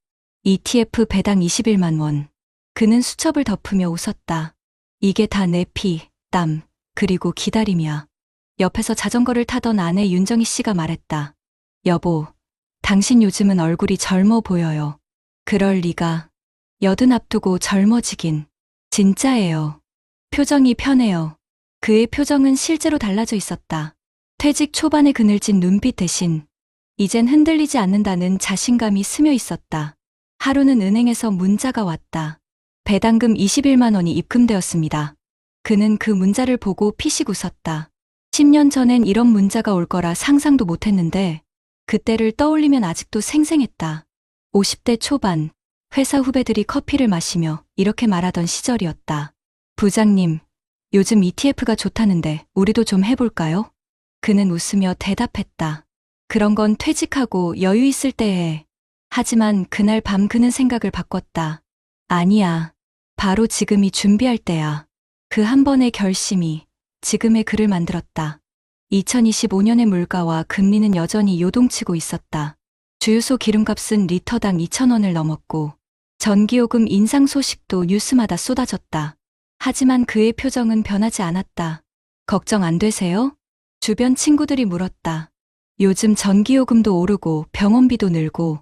ETF 배당 21만 원. 그는 수첩을 덮으며 웃었다. 이게 다 내 피, 땀, 그리고 기다림이야. 옆에서 자전거를 타던 아내 윤정희 씨가 말했다. 여보, 당신 요즘은 얼굴이 젊어 보여요. 그럴 리가. 80 앞두고 젊어지긴. 진짜예요. 표정이 편해요. 그의 표정은 실제로 달라져 있었다. 퇴직 초반의 그늘진 눈빛 대신 이젠 흔들리지 않는다는 자신감이 스며 있었다. 하루는 은행에서 문자가 왔다. 배당금 21만 원이 입금되었습니다. 그는 그 문자를 보고 피식 웃었다. 10년 전엔 이런 문자가 올 거라 상상도 못했는데 그때를 떠올리면 아직도 생생했다. 50대 초반, 회사 후배들이 커피를 마시며 이렇게 말하던 시절이었다. 부장님, 요즘 ETF가 좋다는데 우리도 좀 해볼까요? 그는 웃으며 대답했다. 그런 건 퇴직하고 여유 있을 때 해. 하지만 그날 밤 그는 생각을 바꿨다. 아니야. 바로 지금이 준비할 때야. 그 한 번의 결심이 지금의 그를 만들었다. 2025년의 물가와 금리는 여전히 요동치고 있었다. 주유소 기름값은 리터당 2,000원을 넘었고 전기요금 인상 소식도 뉴스마다 쏟아졌다. 하지만 그의 표정은 변하지 않았다. 걱정 안 되세요? 주변 친구들이 물었다. 요즘 전기요금도 오르고 병원비도 늘고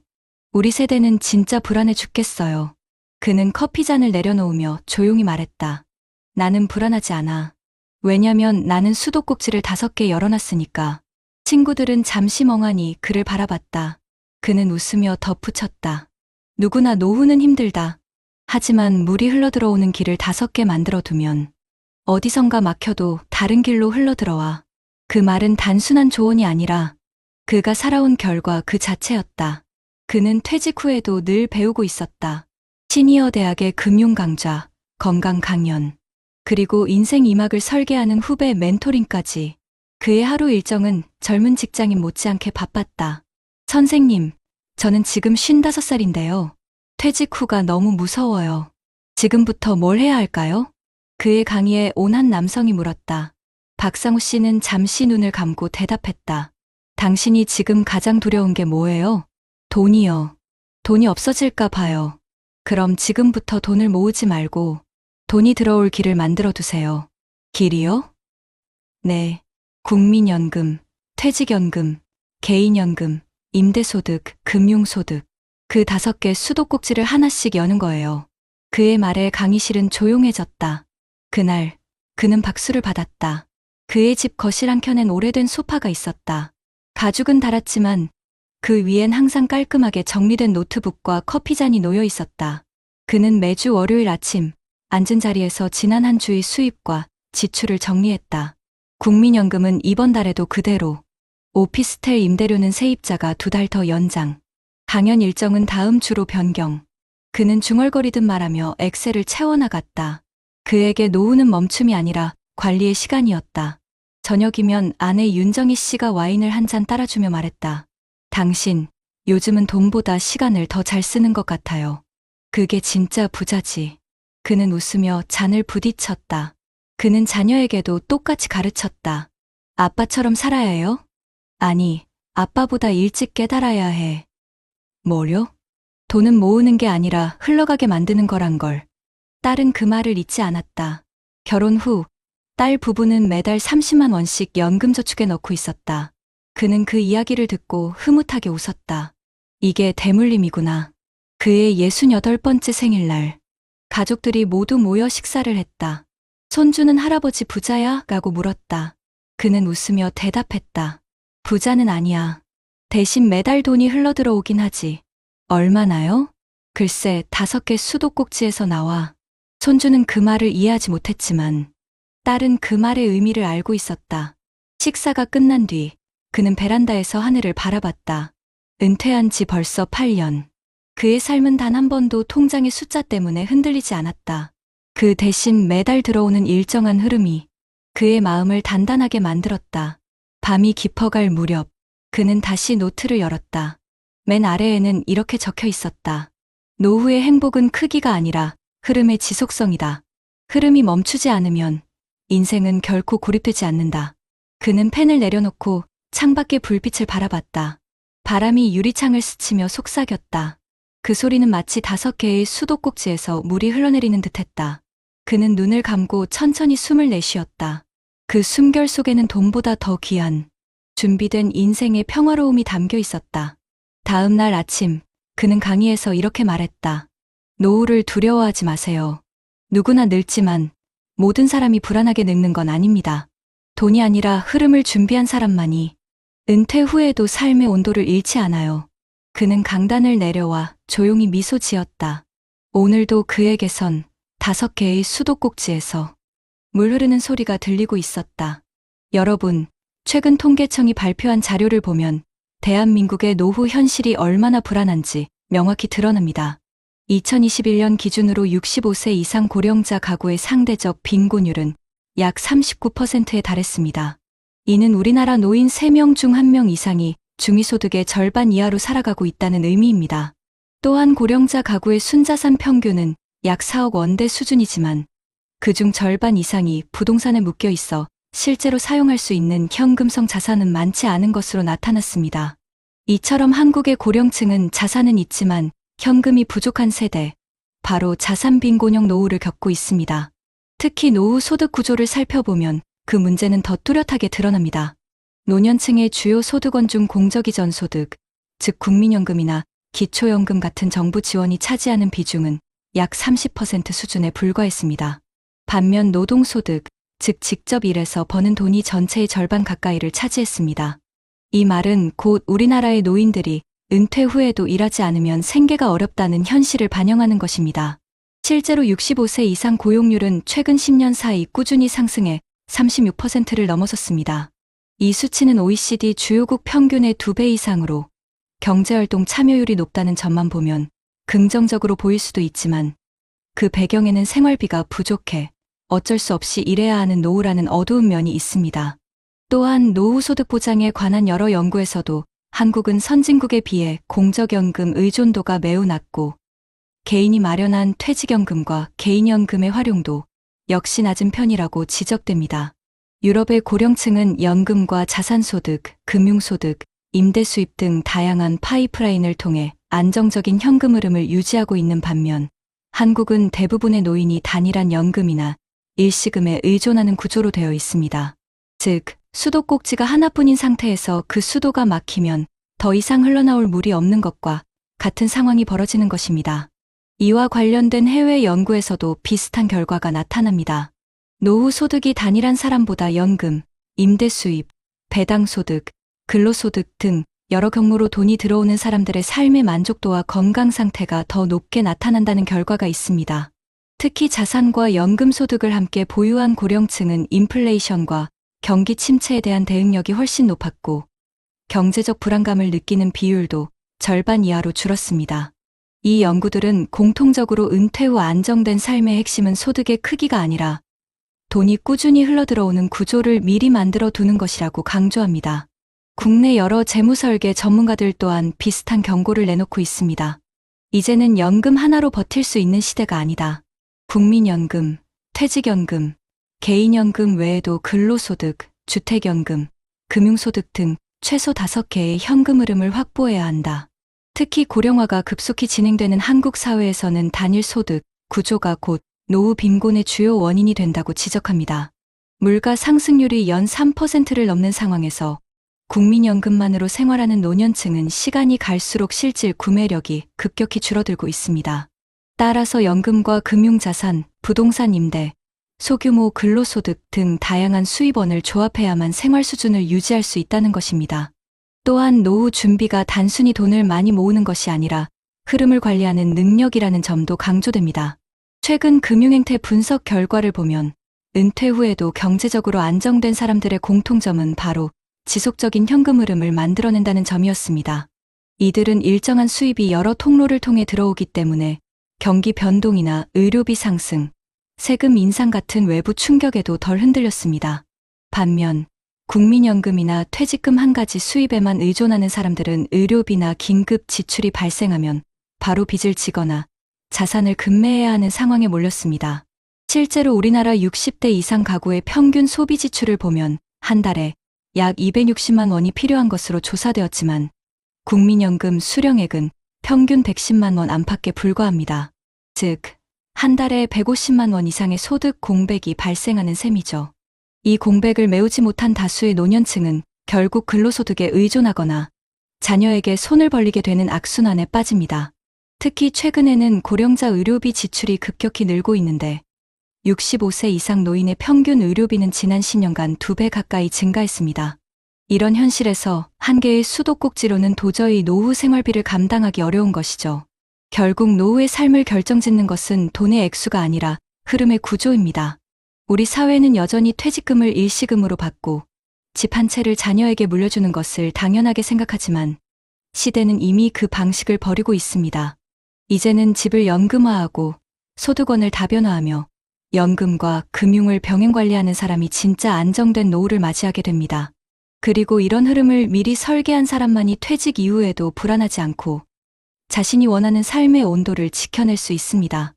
우리 세대는 진짜 불안해 죽겠어요. 그는 커피잔을 내려놓으며 조용히 말했다. 나는 불안하지 않아. 왜냐면 나는 수도꼭지를 5개 열어놨으니까. 친구들은 잠시 멍하니 그를 바라봤다. 그는 웃으며 덧붙였다. 누구나 노후는 힘들다. 하지만 물이 흘러들어오는 길을 5개 만들어두면 어디선가 막혀도 다른 길로 흘러들어와. 그 말은 단순한 조언이 아니라 그가 살아온 결과 그 자체였다. 그는 퇴직 후에도 늘 배우고 있었다. 시니어 대학의 금융 강좌, 건강 강연, 그리고 인생 2막을 설계하는 후배 멘토링까지. 그의 하루 일정은 젊은 직장인 못지않게 바빴다. 선생님, 저는 지금 55살인데요. 퇴직 후가 너무 무서워요. 지금부터 뭘 해야 할까요? 그의 강의에 온 한 남성이 물었다. 박상우 씨는 잠시 눈을 감고 대답했다. 당신이 지금 가장 두려운 게 뭐예요? 돈이요. 돈이 없어질까 봐요. 그럼 지금부터 돈을 모으지 말고 돈이 들어올 길을 만들어 두세요. 길이요? 네. 국민연금, 퇴직연금, 개인연금, 임대소득, 금융소득. 그 5개 수도꼭지를 하나씩 여는 거예요. 그의 말에 강의실은 조용해졌다. 그날 그는 박수를 받았다. 그의 집 거실 한켠엔 오래된 소파가 있었다. 가죽은 닳았지만 그 위엔 항상 깔끔하게 정리된 노트북과 커피잔이 놓여 있었다. 그는 매주 월요일 아침 앉은 자리에서 지난 한 주의 수입과 지출을 정리했다. 국민연금은 이번 달에도 그대로, 오피스텔 임대료는 세입자가 2달 더 연장, 강연 일정은 다음 주로 변경. 그는 중얼거리듯 말하며 엑셀을 채워나갔다. 그에게 노후는 멈춤이 아니라 관리의 시간이었다. 저녁이면 아내 윤정희 씨가 와인을 한 잔 따라주며 말했다. 당신, 요즘은 돈보다 시간을 더 잘 쓰는 것 같아요. 그게 진짜 부자지. 그는 웃으며 잔을 부딪혔다. 그는 자녀에게도 똑같이 가르쳤다. 아빠처럼 살아야 해요? 아니, 아빠보다 일찍 깨달아야 해. 뭐요? 돈은 모으는 게 아니라 흘러가게 만드는 거란 걸. 딸은 그 말을 잊지 않았다. 결혼 후, 딸 부부는 매달 30만 원씩 연금저축에 넣고 있었다. 그는 그 이야기를 듣고 흐뭇하게 웃었다. 이게 대물림이구나. 그의 68번째 생일날, 가족들이 모두 모여 식사를 했다. 손주는 할아버지 부자야? 라고 물었다. 그는 웃으며 대답했다. 부자는 아니야. 대신 매달 돈이 흘러들어오긴 하지. 얼마나요? 글쎄 5개 수도꼭지에서 나와. 손주는 그 말을 이해하지 못했지만 딸은 그 말의 의미를 알고 있었다. 식사가 끝난 뒤 그는 베란다에서 하늘을 바라봤다. 은퇴한 지 벌써 8년. 그의 삶은 단 한 번도 통장의 숫자 때문에 흔들리지 않았다. 그 대신 매달 들어오는 일정한 흐름이 그의 마음을 단단하게 만들었다. 밤이 깊어갈 무렵 그는 다시 노트를 열었다. 맨 아래에는 이렇게 적혀 있었다. 노후의 행복은 크기가 아니라 흐름의 지속성이다. 흐름이 멈추지 않으면 인생은 결코 고립되지 않는다. 그는 펜을 내려놓고 창밖의 불빛을 바라봤다. 바람이 유리창을 스치며 속삭였다. 그 소리는 마치 5개의 수도꼭지에서 물이 흘러내리는 듯했다. 그는 눈을 감고 천천히 숨을 내쉬었다. 그 숨결 속에는 돈보다 더 귀한 준비된 인생의 평화로움이 담겨 있었다. 다음 날 아침 그는 강의에서 이렇게 말했다. 노후를 두려워하지 마세요. 누구나 늙지만 모든 사람이 불안하게 늙는 건 아닙니다. 돈이 아니라 흐름을 준비한 사람만이 은퇴 후에도 삶의 온도를 잃지 않아요. 그는 강단을 내려와 조용히 미소 지었다. 오늘도 그에게선 5개의 수도꼭지에서 물 흐르는 소리가 들리고 있었다. 여러분, 최근 통계청이 발표한 자료를 보면 대한민국의 노후 현실이 얼마나 불안한지 명확히 드러납니다. 2021년 기준으로 65세 이상 고령자 가구의 상대적 빈곤율은 약 39%에 달했습니다. 이는 우리나라 노인 3명 중 1명 이상이 중위소득의 절반 이하로 살아가고 있다는 의미입니다. 또한 고령자 가구의 순자산 평균은 약 4억 원대 수준이지만 그중 절반 이상이 부동산에 묶여 있어 실제로 사용할 수 있는 현금성 자산은 많지 않은 것으로 나타났습니다. 이처럼 한국의 고령층은 자산은 있지만 현금이 부족한 세대, 바로 자산 빈곤형 노후를 겪고 있습니다. 특히 노후 소득 구조를 살펴보면 그 문제는 더 뚜렷하게 드러납니다. 노년층의 주요 소득원 중 공적이전 소득, 즉 국민연금이나 기초연금 같은 정부 지원이 차지하는 비중은 약 30% 수준에 불과했습니다. 반면 노동소득, 즉 직접 일해서 버는 돈이 전체의 절반 가까이를 차지했습니다. 이 말은 곧 우리나라의 노인들이 은퇴 후에도 일하지 않으면 생계가 어렵다는 현실을 반영하는 것입니다. 실제로 65세 이상 고용률은 최근 10년 사이 꾸준히 상승해 36%를 넘어섰습니다. 이 수치는 OECD 주요국 평균의 2배 이상으로 경제활동 참여율이 높다는 점만 보면 긍정적으로 보일 수도 있지만 그 배경에는 생활비가 부족해 어쩔 수 없이 일해야 하는 노후라는 어두운 면이 있습니다. 또한 노후 소득 보장에 관한 여러 연구에서도 한국은 선진국에 비해 공적연금 의존도가 매우 낮고 개인이 마련한 퇴직연금과 개인연금의 활용도 역시 낮은 편이라고 지적됩니다. 유럽의 고령층은 연금과 자산소득, 금융소득, 임대수입 등 다양한 파이프라인을 통해 안정적인 현금 흐름을 유지하고 있는 반면 한국은 대부분의 노인이 단일한 연금이나 일시금에 의존하는 구조로 되어 있습니다. 즉, 수도꼭지가 하나뿐인 상태에서 그 수도가 막히면 더 이상 흘러나올 물이 없는 것과 같은 상황이 벌어지는 것입니다. 이와 관련된 해외 연구에서도 비슷한 결과가 나타납니다. 노후 소득이 단일한 사람보다 연금, 임대수입, 배당소득, 근로소득 등 여러 경로로 돈이 들어오는 사람들의 삶의 만족도와 건강 상태가 더 높게 나타난다는 결과가 있습니다. 특히 자산과 연금 소득을 함께 보유한 고령층은 인플레이션과 경기 침체에 대한 대응력이 훨씬 높았고 경제적 불안감을 느끼는 비율도 절반 이하로 줄었습니다. 이 연구들은 공통적으로 은퇴 후 안정된 삶의 핵심은 소득의 크기가 아니라 돈이 꾸준히 흘러들어오는 구조를 미리 만들어 두는 것이라고 강조합니다. 국내 여러 재무설계 전문가들 또한 비슷한 경고를 내놓고 있습니다. 이제는 연금 하나로 버틸 수 있는 시대가 아니다. 국민연금, 퇴직연금, 개인연금 외에도 근로소득, 주택연금, 금융소득 등 최소 5개의 현금 흐름을 확보해야 한다. 특히 고령화가 급속히 진행되는 한국 사회에서는 단일 소득 구조가 곧 노후 빈곤의 주요 원인이 된다고 지적합니다. 물가 상승률이 연 3%를 넘는 상황에서 국민연금만으로 생활하는 노년층은 시간이 갈수록 실질 구매력이 급격히 줄어들고 있습니다. 따라서 연금과 금융자산, 부동산 임대, 소규모 근로소득 등 다양한 수입원을 조합해야만 생활 수준을 유지할 수 있다는 것입니다. 또한 노후 준비가 단순히 돈을 많이 모으는 것이 아니라 흐름을 관리하는 능력이라는 점도 강조됩니다. 최근 금융행태 분석 결과를 보면 은퇴 후에도 경제적으로 안정된 사람들의 공통점은 바로 지속적인 현금 흐름을 만들어낸다는 점이었습니다. 이들은 일정한 수입이 여러 통로를 통해 들어오기 때문에 경기 변동이나 의료비 상승, 세금 인상 같은 외부 충격에도 덜 흔들렸습니다. 반면 국민연금이나 퇴직금 한 가지 수입에만 의존하는 사람들은 의료비나 긴급 지출이 발생하면 바로 빚을 지거나 자산을 급매해야 하는 상황에 몰렸습니다. 실제로 우리나라 60대 이상 가구의 평균 소비 지출을 보면 한 달에 약 260만 원이 필요한 것으로 조사되었지만 국민연금 수령액은 평균 110만 원 안팎에 불과합니다. 즉, 한 달에 150만 원 이상의 소득 공백이 발생하는 셈이죠. 이 공백을 메우지 못한 다수의 노년층은 결국 근로소득에 의존하거나 자녀에게 손을 벌리게 되는 악순환에 빠집니다. 특히 최근에는 고령자 의료비 지출이 급격히 늘고 있는데 65세 이상 노인의 평균 의료비는 지난 10년간 2배 가까이 증가했습니다. 이런 현실에서 한 개의 수도꼭지로는 도저히 노후 생활비를 감당하기 어려운 것이죠. 결국 노후의 삶을 결정짓는 것은 돈의 액수가 아니라 흐름의 구조입니다. 우리 사회는 여전히 퇴직금을 일시금으로 받고 집 한 채를 자녀에게 물려주는 것을 당연하게 생각하지만 시대는 이미 그 방식을 버리고 있습니다. 이제는 집을 연금화하고 소득원을 다변화하며 연금과 금융을 병행관리하는 사람이 진짜 안정된 노후를 맞이하게 됩니다. 그리고 이런 흐름을 미리 설계한 사람만이 퇴직 이후에도 불안하지 않고 자신이 원하는 삶의 온도를 지켜낼 수 있습니다.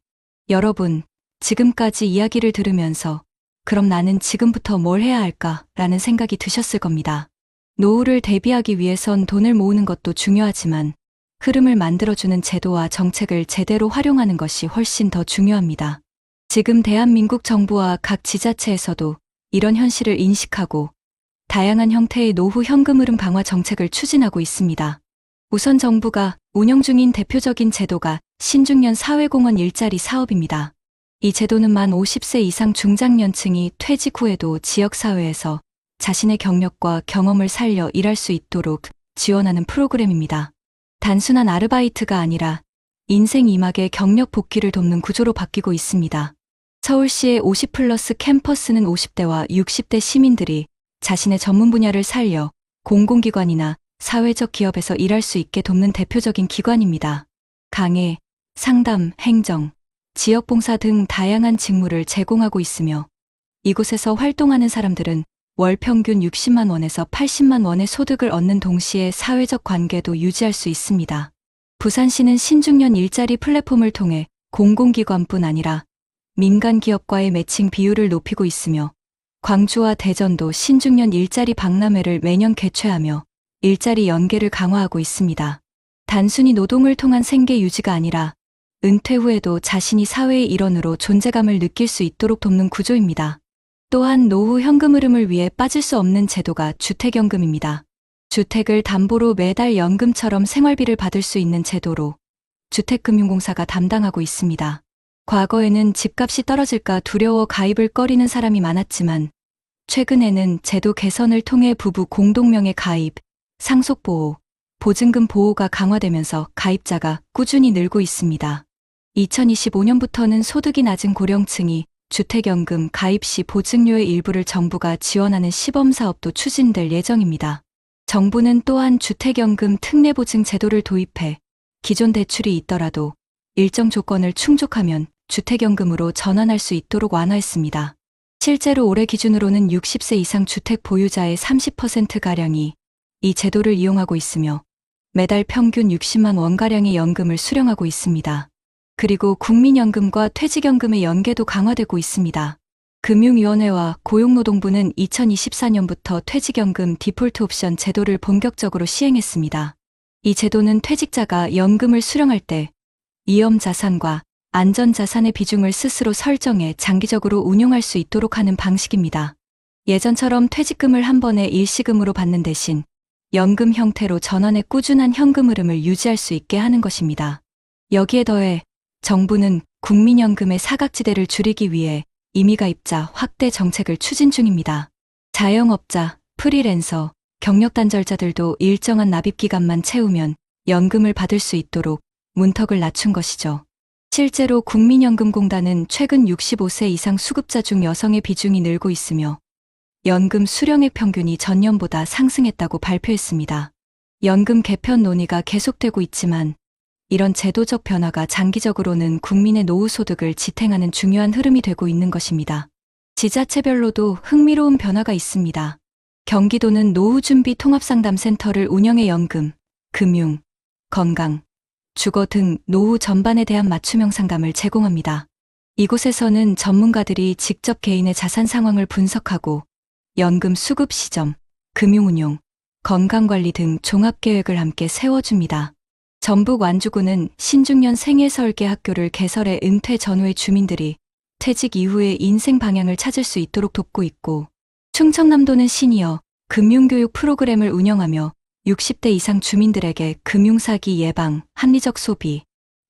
여러분, 지금까지 이야기를 들으면서 그럼 나는 지금부터 뭘 해야 할까? 라는 생각이 드셨을 겁니다. 노후를 대비하기 위해선 돈을 모으는 것도 중요하지만 흐름을 만들어주는 제도와 정책을 제대로 활용하는 것이 훨씬 더 중요합니다. 지금 대한민국 정부와 각 지자체에서도 이런 현실을 인식하고 다양한 형태의 노후 현금 흐름 강화 정책을 추진하고 있습니다. 우선 정부가 운영 중인 대표적인 제도가 신중년 사회공헌 일자리 사업입니다. 이 제도는 만 50세 이상 중장년층이 퇴직 후에도 지역사회에서 자신의 경력과 경험을 살려 일할 수 있도록 지원하는 프로그램입니다. 단순한 아르바이트가 아니라 인생 2막의 경력 복귀를 돕는 구조로 바뀌고 있습니다. 서울시의 50플러스 캠퍼스는 50대와 60대 시민들이 자신의 전문 분야를 살려 공공기관이나 사회적 기업에서 일할 수 있게 돕는 대표적인 기관입니다. 강의, 상담, 행정, 지역봉사 등 다양한 직무를 제공하고 있으며 이곳에서 활동하는 사람들은 월 평균 60만 원에서 80만 원의 소득을 얻는 동시에 사회적 관계도 유지할 수 있습니다. 부산시는 신중년 일자리 플랫폼을 통해 공공기관뿐 아니라 민간 기업과의 매칭 비율을 높이고 있으며 광주와 대전도 신중년 일자리 박람회를 매년 개최하며 일자리 연계를 강화하고 있습니다. 단순히 노동을 통한 생계 유지가 아니라 은퇴 후에도 자신이 사회의 일원으로 존재감을 느낄 수 있도록 돕는 구조입니다. 또한 노후 현금 흐름을 위해 빠질 수 없는 제도가 주택연금입니다. 주택을 담보로 매달 연금처럼 생활비를 받을 수 있는 제도로 주택금융공사가 담당하고 있습니다. 과거에는 집값이 떨어질까 두려워 가입을 꺼리는 사람이 많았지만 최근에는 제도 개선을 통해 부부 공동명의 가입, 상속보호, 보증금 보호가 강화되면서 가입자가 꾸준히 늘고 있습니다. 2025년부터는 소득이 낮은 고령층이 주택연금 가입 시 보증료의 일부를 정부가 지원하는 시범사업도 추진될 예정입니다. 정부는 또한 주택연금 특례보증 제도를 도입해 기존 대출이 있더라도 일정 조건을 충족하면 주택연금으로 전환할 수 있도록 완화했습니다. 실제로 올해 기준으로는 60세 이상 주택 보유자의 30%가량이 이 제도를 이용하고 있으며 매달 평균 60만 원가량의 연금을 수령하고 있습니다. 그리고 국민연금과 퇴직연금의 연계도 강화되고 있습니다. 금융위원회와 고용노동부는 2024년부터 퇴직연금 디폴트 옵션 제도를 본격적으로 시행했습니다. 이 제도는 퇴직자가 연금을 수령할 때 위험자산과 안전자산의 비중을 스스로 설정해 장기적으로 운용할 수 있도록 하는 방식입니다. 예전처럼 퇴직금을 한 번에 일시금으로 받는 대신 연금 형태로 전환해 꾸준한 현금 흐름을 유지할 수 있게 하는 것입니다. 여기에 더해 정부는 국민연금의 사각지대를 줄이기 위해 임의가입자 확대 정책을 추진 중입니다. 자영업자, 프리랜서, 경력단절자들도 일정한 납입기간만 채우면 연금을 받을 수 있도록 문턱을 낮춘 것이죠. 실제로 국민연금공단은 최근 65세 이상 수급자 중 여성의 비중이 늘고 있으며 연금 수령액 평균이 전년보다 상승했다고 발표했습니다. 연금 개편 논의가 계속되고 있지만 이런 제도적 변화가 장기적으로는 국민의 노후 소득을 지탱하는 중요한 흐름이 되고 있는 것입니다. 지자체별로도 흥미로운 변화가 있습니다. 경기도는 노후준비 통합상담센터를 운영해 연금, 금융, 건강, 주거 등 노후 전반에 대한 맞춤형 상담을 제공합니다. 이곳에서는 전문가들이 직접 개인의 자산 상황을 분석하고 연금 수급 시점, 금융운용, 건강관리 등 종합계획을 함께 세워줍니다. 전북 완주군은 신중년 생애설계학교를 개설해 은퇴 전후의 주민들이 퇴직 이후의 인생 방향을 찾을 수 있도록 돕고 있고, 충청남도는 시니어 금융교육 프로그램을 운영하며 60대 이상 주민들에게 금융사기 예방, 합리적 소비,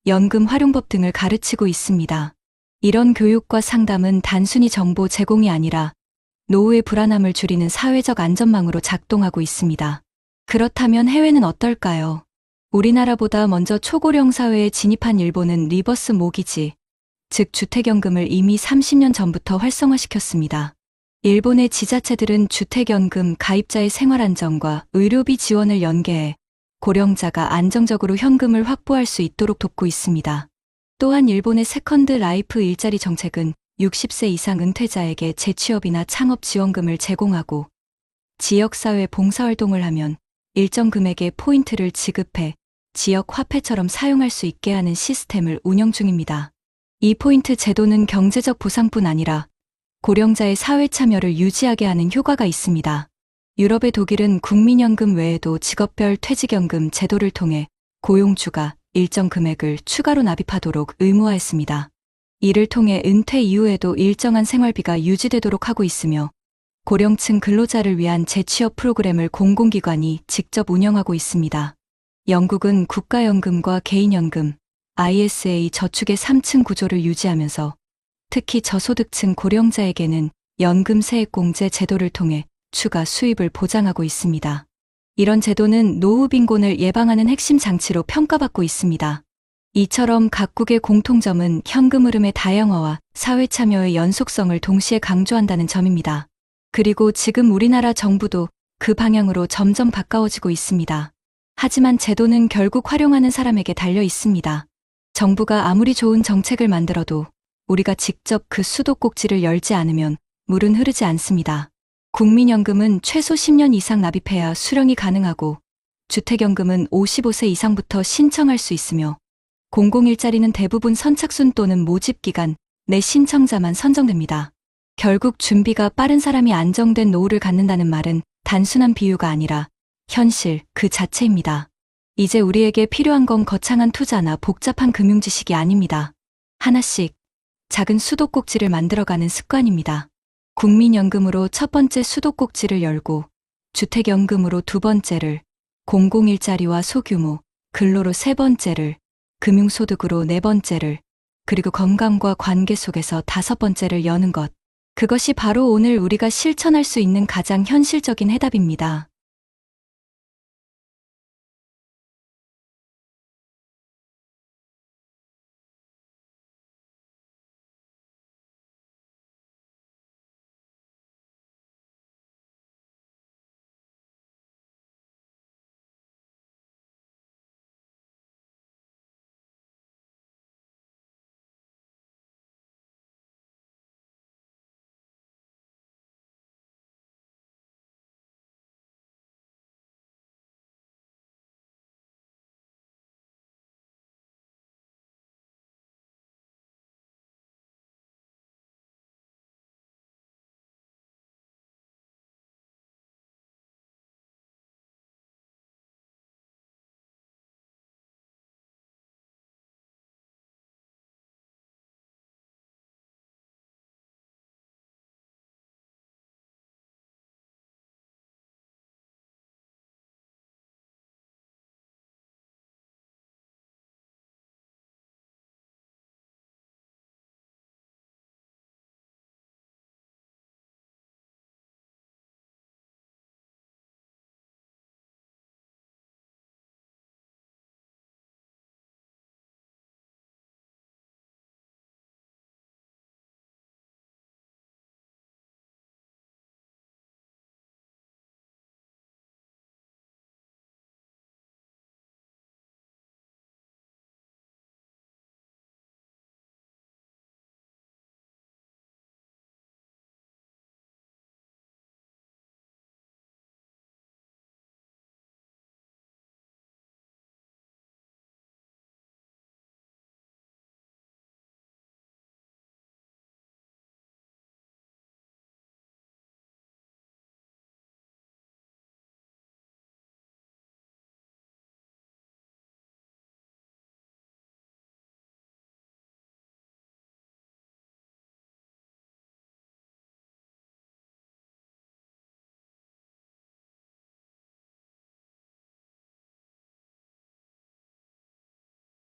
연금 활용법 등을 가르치고 있습니다. 이런 교육과 상담은 단순히 정보 제공이 아니라 노후의 불안함을 줄이는 사회적 안전망으로 작동하고 있습니다. 그렇다면 해외는 어떨까요? 우리나라보다 먼저 초고령 사회에 진입한 일본은 리버스 모기지, 즉 주택연금을 이미 30년 전부터 활성화시켰습니다. 일본의 지자체들은 주택연금 가입자의 생활안정과 의료비 지원을 연계해 고령자가 안정적으로 현금을 확보할 수 있도록 돕고 있습니다. 또한 일본의 세컨드 라이프 일자리 정책은 60세 이상 은퇴자에게 재취업이나 창업 지원금을 제공하고 지역사회 봉사활동을 하면 일정 금액의 포인트를 지급해 지역 화폐처럼 사용할 수 있게 하는 시스템을 운영 중입니다. 이 포인트 제도는 경제적 보상뿐 아니라 고령자의 사회 참여를 유지하게 하는 효과가 있습니다. 유럽의 독일은 국민연금 외에도 직업별 퇴직연금 제도를 통해 고용주가 일정 금액을 추가로 납입하도록 의무화했습니다. 이를 통해 은퇴 이후에도 일정한 생활비가 유지되도록 하고 있으며 고령층 근로자를 위한 재취업 프로그램을 공공기관이 직접 운영하고 있습니다. 영국은 국가연금과 개인연금, ISA 저축의 3층 구조를 유지하면서 특히 저소득층 고령자에게는 연금 세액공제 제도를 통해 추가 수입을 보장하고 있습니다. 이런 제도는 노후 빈곤을 예방하는 핵심 장치로 평가받고 있습니다. 이처럼 각국의 공통점은 현금 흐름의 다양화와 사회 참여의 연속성을 동시에 강조한다는 점입니다. 그리고 지금 우리나라 정부도 그 방향으로 점점 가까워지고 있습니다. 하지만 제도는 결국 활용하는 사람에게 달려 있습니다. 정부가 아무리 좋은 정책을 만들어도 우리가 직접 그 수도꼭지를 열지 않으면 물은 흐르지 않습니다. 국민연금은 최소 10년 이상 납입해야 수령이 가능하고 주택연금은 55세 이상부터 신청할 수 있으며 공공일자리는 대부분 선착순 또는 모집기간 내 신청자만 선정됩니다. 결국 준비가 빠른 사람이 안정된 노후를 갖는다는 말은 단순한 비유가 아니라 현실 그 자체입니다. 이제 우리에게 필요한 건 거창한 투자나 복잡한 금융 지식이 아닙니다. 하나씩 작은 수도꼭지를 만들어가는 습관입니다. 국민연금으로 첫 번째 수도꼭지를 열고 주택연금으로 두 번째를, 공공일자리와 소규모, 근로로 세 번째를, 금융소득으로 네 번째를, 그리고 건강과 관계 속에서 다섯 번째를 여는 것. 그것이 바로 오늘 우리가 실천할 수 있는 가장 현실적인 해답입니다.